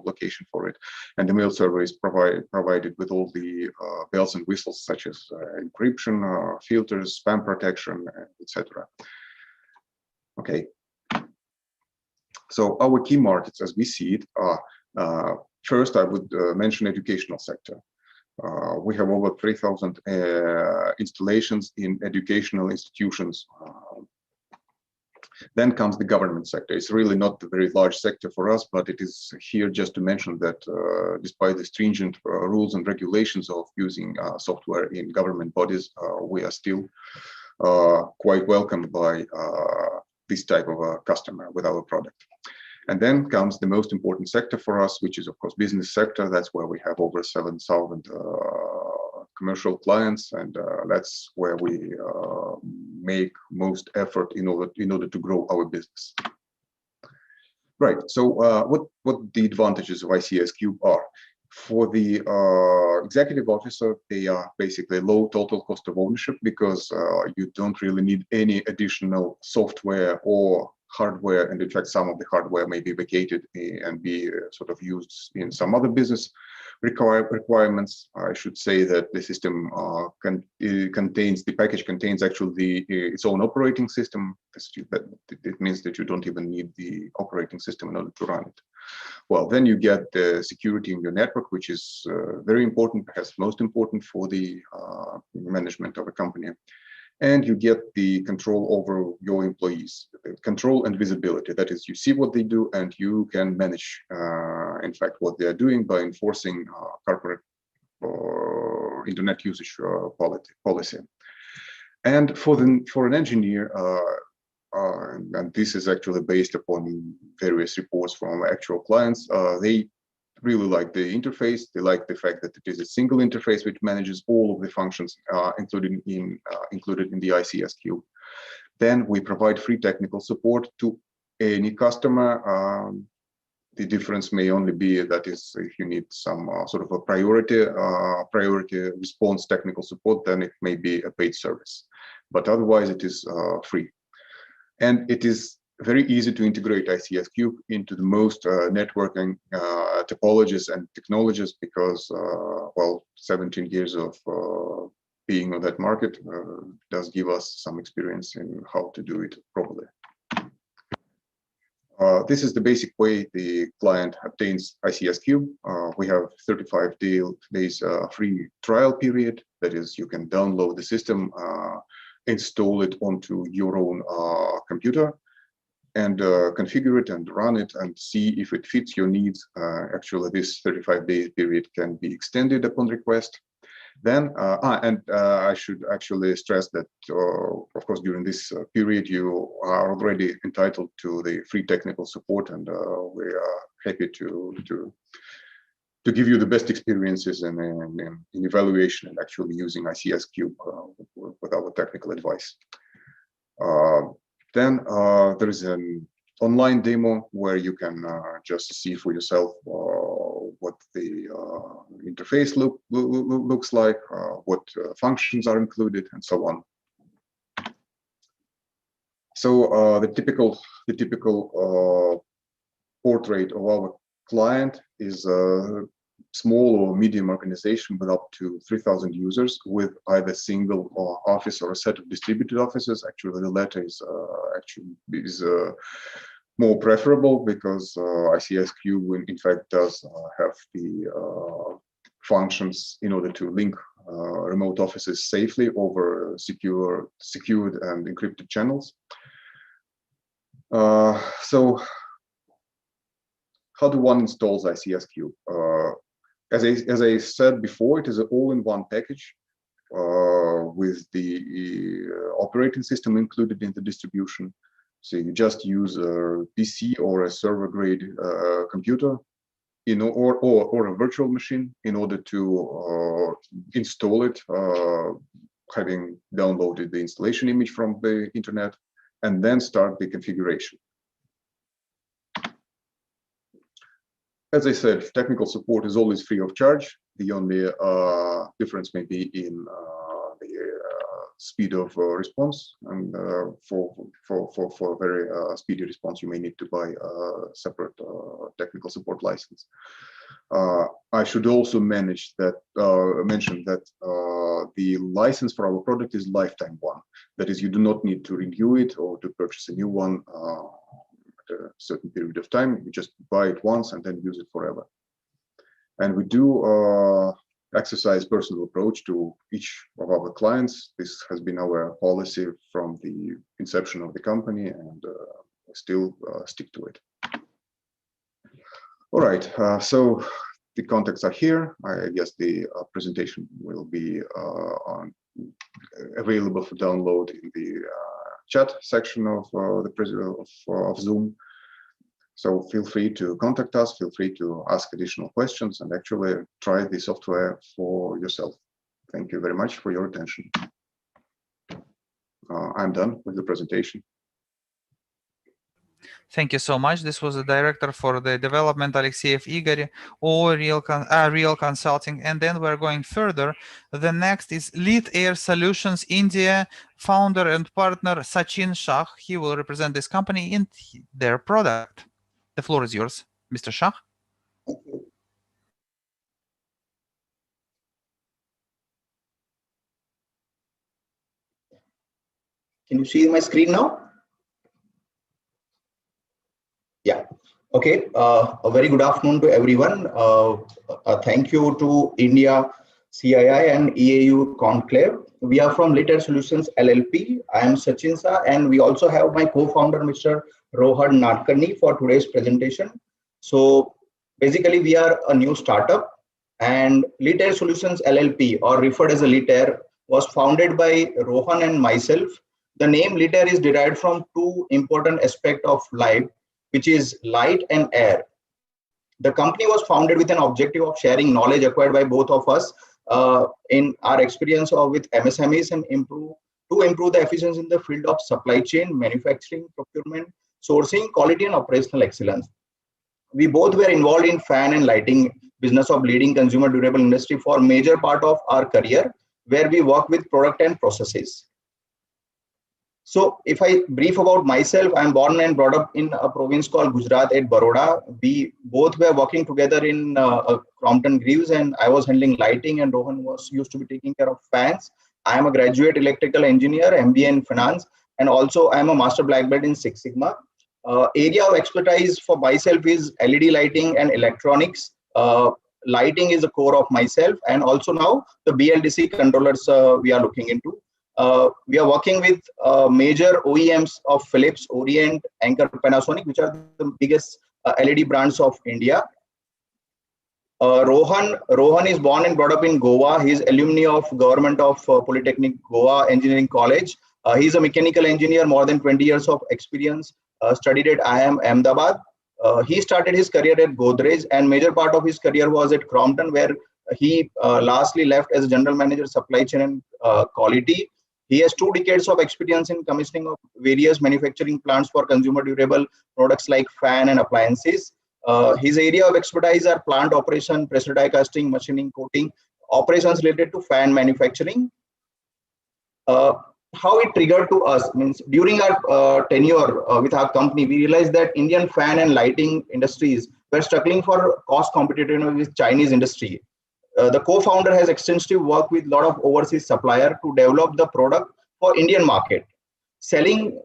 S6: location for it. And the mail server is provided with all the bells and whistles such as encryption, filters, spam protection, etc. Okay. So our key markets, as we see it, are first I would mention educational sector. We have over 3,000 installations in educational institutions. Then comes the government sector. It's really not a very large sector for us, but it is here just to mention that despite the stringent rules and regulations of using software in government bodies, we are still quite welcomed by this type of a customer with our product. And then comes the most important sector for us, which is of course business sector. That's where we have over 7,000 commercial clients, and that's where we make most effort in order to grow our business. Right. So what the advantages of ICS-Cube are? For the executive officer, they are basically low total cost of ownership because you don't really need any additional software or hardware, and in fact some of the hardware may be vacated and be sort of used in some other business requirements. I should say that the system the package contains actually its own operating system. It means that you don't even need the operating system in order to run it. Well, then you get the security in your network, which is very important, perhaps most important for the management of a company. And you get the control over your employees, control and visibility. That is, you see what they do and you can manage, in fact, what they are doing by enforcing corporate internet usage policy. And for an engineer, and this is actually based upon various reports from actual clients, they really like the interface. They like the fact that it is a single interface which manages all of the functions included in the ICS-Cube. Then we provide free technical support to any customer. The difference may only be that is if you need some sort of a priority response technical support, then it may be a paid service. But otherwise, it is free, and it is very easy to integrate ICS-Cube into the most networking topologies and technologies because, well, 17 years of being on that market does give us some experience in how to do it properly. This is the basic way the client obtains ICS-Cube. We have 35 days free trial period. That is, you can download the system, install it onto your own computer, and configure it and run it and see if it fits your needs. Actually, this 35-day period can be extended upon request. Then, I should actually stress that, of course, during this period, you are already entitled to the free technical support, and we are happy to give you the best experiences in evaluation and actually using ICS-Cube with our technical advice. Then there is an online demo where you can just see for yourself what the interface looks like, what functions are included, and so on. So the typical portrait of our client is a small or medium organization with up to 3,000 users with either single office or a set of distributed offices. Actually, the latter is more preferable because ICS-Cube in fact does have the functions in order to link remote offices safely over secured and encrypted channels. So how do one installs ICSQ? As I said before, it is an all-in-one package with the operating system included in the distribution. So you just use a PC or a server-grade computer, or a virtual machine in order to install it, having downloaded the installation image from the internet, and then start the configuration. As I said, technical support is always free of charge. The only difference may be in the speed of response, and for a very speedy response, you may need to buy a separate technical support license. I should also mention that the license for our product is lifetime one. That is, you do not need to renew it or to purchase a new one a certain period of time. You just buy it once and then use it forever. And we do exercise personal approach to each of our clients. This has been our policy from the inception of the company, and we still stick to it. All right, so the contacts are here. I guess the presentation will be available for download in the chat section of of Zoom. So feel free to contact us, feel free to ask additional questions, and actually try the software for yourself. Thank you very much for your attention. I'm done with the presentation.
S5: Thank you so much. This was the director for the development, Alexeyev Igor, or Real Consulting. And then we're going further. The next is Lead Air Solutions India founder and partner Sachin Shah. He will represent this company in their product. The floor is yours, Mr. Shah.
S7: Can you see my screen now? Yeah. Okay. A very good afternoon to everyone. Thank you to India CII and EAU Conclave. We are from Lead Air Solutions LLP. I am Sachin Shah, and we also have my co-founder, Mr. Rohan Nadkarni, for today's presentation. So basically, we are a new startup, and Lead Air Solutions LLP, or referred as a Lead Air, was founded by Rohan and myself. The name Lead Air is derived from two important aspects of life, which is light and air. The company was founded with an objective of sharing knowledge acquired by both of us in our experience with MSMEs and improve the efficiency in the field of supply chain, manufacturing, procurement, sourcing, quality, and operational excellence. We both were involved in fan and lighting business of leading consumer durable industry for a major part of our career, where we work with product and processes. So if I brief about myself, I'm born and brought up in a province called Gujarat at Baroda. We both were working together in Crompton Greaves, and I was handling lighting and Rohan used to be taking care of fans. I am a graduate electrical engineer, MBA in finance, and also I am a master black belt in Six Sigma. Area of expertise for myself is LED lighting and electronics. Lighting is the core of myself, and also now the BLDC controllers we are looking into. We are working with major OEMs of Philips, Orient, Anchor, Panasonic, which are the biggest LED brands of India. Rohan is born and brought up in Goa. He is alumni of Government of Polytechnic Goa Engineering College. He is a mechanical engineer, more than 20 years of experience, studied at IIM Ahmedabad. He started his career at Godrej, and major part of his career was at Crompton, where he lastly left as a general manager, supply chain and quality. He has 2 decades of experience in commissioning of various manufacturing plants for consumer durable products like fan and appliances. His area of expertise are plant operation, pressure die casting, machining, coating, operations related to fan manufacturing. How it triggered to us means during our tenure with our company, we realized that Indian fan and lighting industries were struggling for cost competitiveness with Chinese industry. The co-founder has extensive work with a lot of overseas supplier to develop the product for Indian market. Seeing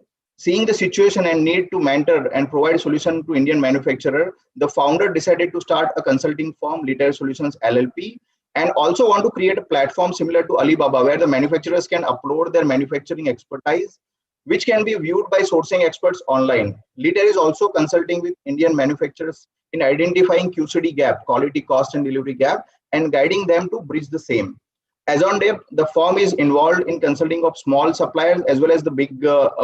S7: the situation and need to mentor and provide solution to Indian manufacturer, the founder decided to start a consulting firm, Lead Air Solutions LLP, and also want to create a platform similar to Alibaba, where the manufacturers can upload their manufacturing expertise which can be viewed by sourcing experts online. Leader is also consulting with Indian manufacturers in identifying QCD gap, quality, cost, and delivery gap, and guiding them to bridge the same. As on date, the firm is involved in consulting of small suppliers as well as the big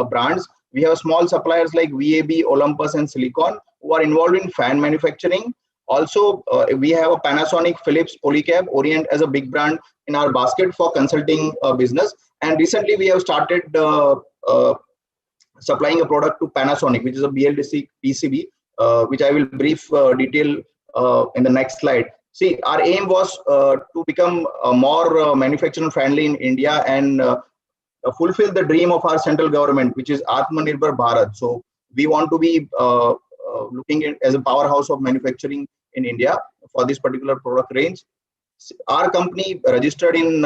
S7: brands. We have small suppliers like VAB, Olympus, and Silicon who are involved in fan manufacturing. Also, we have a Panasonic, Philips, Polycab, Orient as a big brand in our basket for consulting business. And recently, we have started supplying a product to Panasonic, which is a BLDC PCB, which I will brief detail in the next slide. See, our aim was to become more manufacturing friendly in India and fulfill the dream of our central government, which is Atmanirbhar Bharat. So we want to be looking at as a powerhouse of manufacturing in India for this particular product range. Our company registered in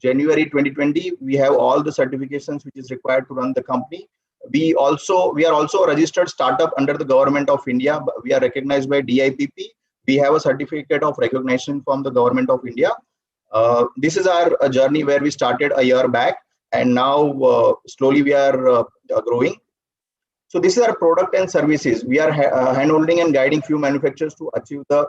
S7: January 2020. We have all the certifications which is required to run the company. We are also a registered startup under the government of India. We are recognized by DIPP. We have a certificate of recognition from the government of India. This is our journey where we started a year back, and now slowly we are growing. So this is our product and services. We are hand-holding and guiding few manufacturers to achieve the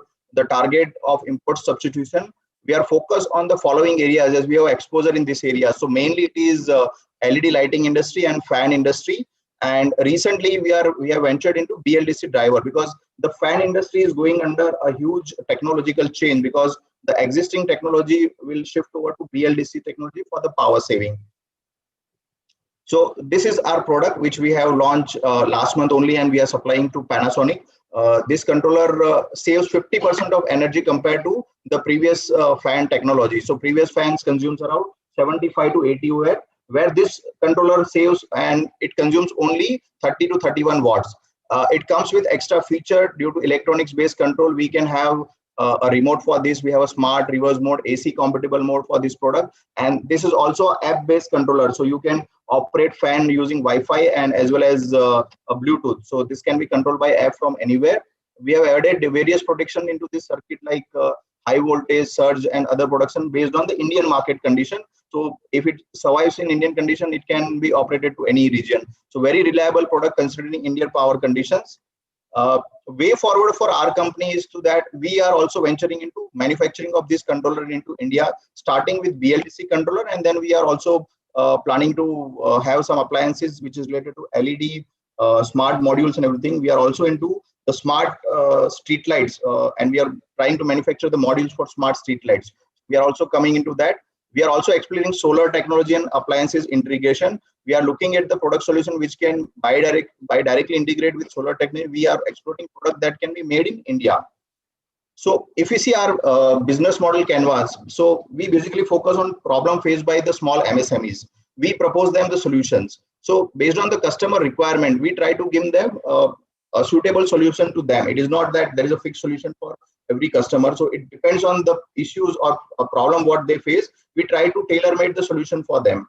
S7: target of import substitution. We are focused on the following areas as we have exposure in this area. So mainly it is LED lighting industry and fan industry. And recently we have ventured into BLDC driver because the fan industry is going under a huge technological change because the existing technology will shift over to BLDC technology for the power saving. So this is our product which we have launched last month only, and we are supplying to Panasonic. This controller saves 50% of energy compared to the previous fan technology. So previous fans consumes around 75 to 80 watt, where this controller saves and it consumes only 30 to 31 watts. It comes with extra feature due to electronics based control. We can have a remote for this. We have a smart reverse mode, AC compatible mode for this product, and this is also app based controller, so you can operate fan using Wi-Fi and as well as a Bluetooth. So this can be controlled by app from anywhere. We have added various protection into this circuit like high voltage, surge, and other protection based on the Indian market condition. So if it survives in Indian condition, it can be operated to any region. So very reliable product considering Indian power conditions. Way forward for our company is to that we are also venturing into manufacturing of this controller into India, starting with BLDC controller, and then we are also planning to have some appliances which is related to LED, smart modules and everything. We are also into the smart street lights, and we are trying to manufacture the modules for smart street lights. We are also coming into that. We are also exploring solar technology and appliances integration. We are looking at the product solution which can directly integrate with solar technology. We are exploring product that can be made in India. So if you see our business model canvas, so we basically focus on problem faced by the small MSMEs. We propose them the solutions. So based on the customer requirement, we try to give them a suitable solution to them. It is not that there is a fixed solution for every customer. So it depends on the issues or a problem what they face. We try to tailor-made the solution for them.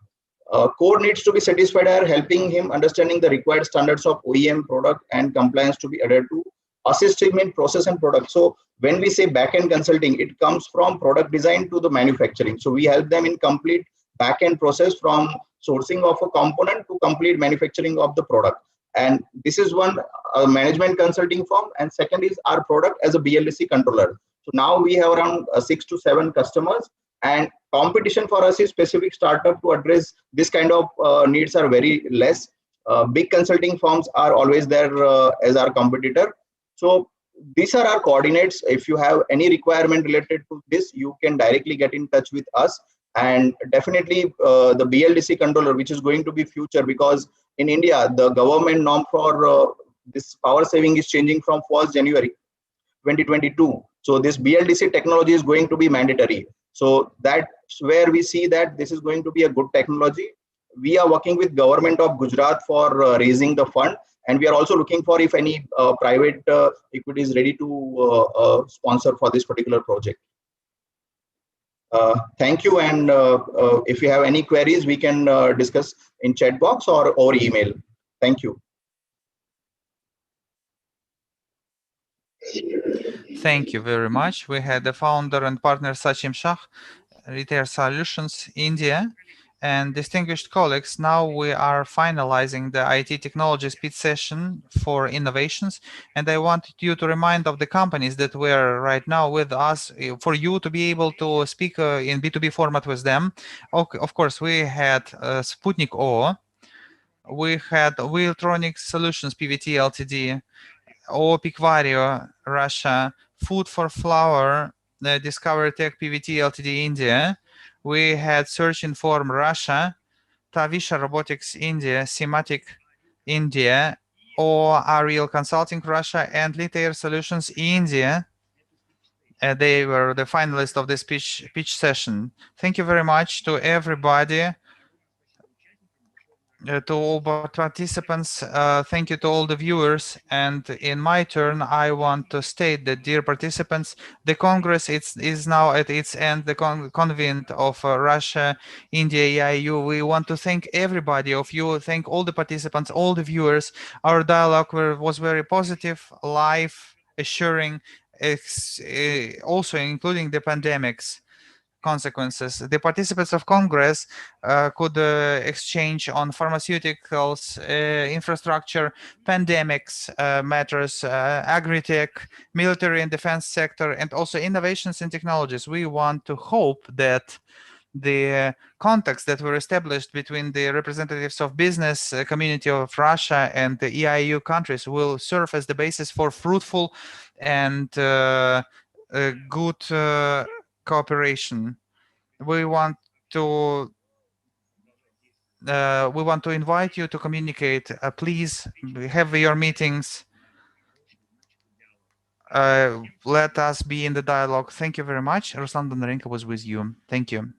S7: Core needs to be satisfied are helping him understanding the required standards of OEM product and compliance to be adhered to, assist him in process and product. So when we say back-end consulting, it comes from product design to the manufacturing. So we help them in complete back-end process from sourcing of a component to complete manufacturing of the product. And this is one management consulting firm, and second is our product as a BLDC controller. So now we have around 6 to 7 customers, and competition for us is specific startup to address this kind of needs are very less. Big consulting firms are always there as our competitor. So these are our coordinates. If you have any requirement related to this, you can directly get in touch with us. And definitely the BLDC controller, which is going to be future, because in India, the government norm for this power saving is changing from 1st January 2022. So this BLDC technology is going to be mandatory. So that's where we see that this is going to be a good technology. We are working with government of Gujarat for raising the fund, and we are also looking for if any private equity is ready to sponsor for this particular project. Thank you, and if you have any queries, we can discuss in chat box or email. Thank you.
S5: Thank you very much. We had the founder and partner Sachin Shah, Retail Solutions, India, And distinguished colleagues, now we are finalizing the IT technology speed session for innovations. And I want you to remind of the companies that were right now with us for you to be able to speak in B2B format with them. Okay, of course, we had Sputnik O, we had Wheeltronic Solutions PVT Ltd, O Picvario Russia, Food for Flower, Discovery Tech PVT Ltd India. We had Search Inform Russia, Tavisha Robotics India, Sematic India, or Ariel Consulting Russia, and Litair Solutions India. They were the finalists of this pitch session. Thank you very much to everybody. To all participants, thank you to all the viewers, and in my turn I want to state that, dear participants, the Congress is now at its end, the convent of Russia, India-EAEU. We want to thank everybody of you, thank all the participants, all the viewers. Our dialogue was very positive, live, assuring, also including the pandemics consequences. The participants of Congress could exchange on pharmaceuticals, infrastructure, pandemics matters, agri-tech, military and defense sector, and also innovations in technologies. We want to hope that the contacts that were established between the representatives of business community of Russia and the EAEU countries will serve as the basis for fruitful and good cooperation. We want to invite you to communicate. Please have your meetings. Let us be in the dialogue. Thank you very much. Ruslan Bondarenko was with you. Thank you.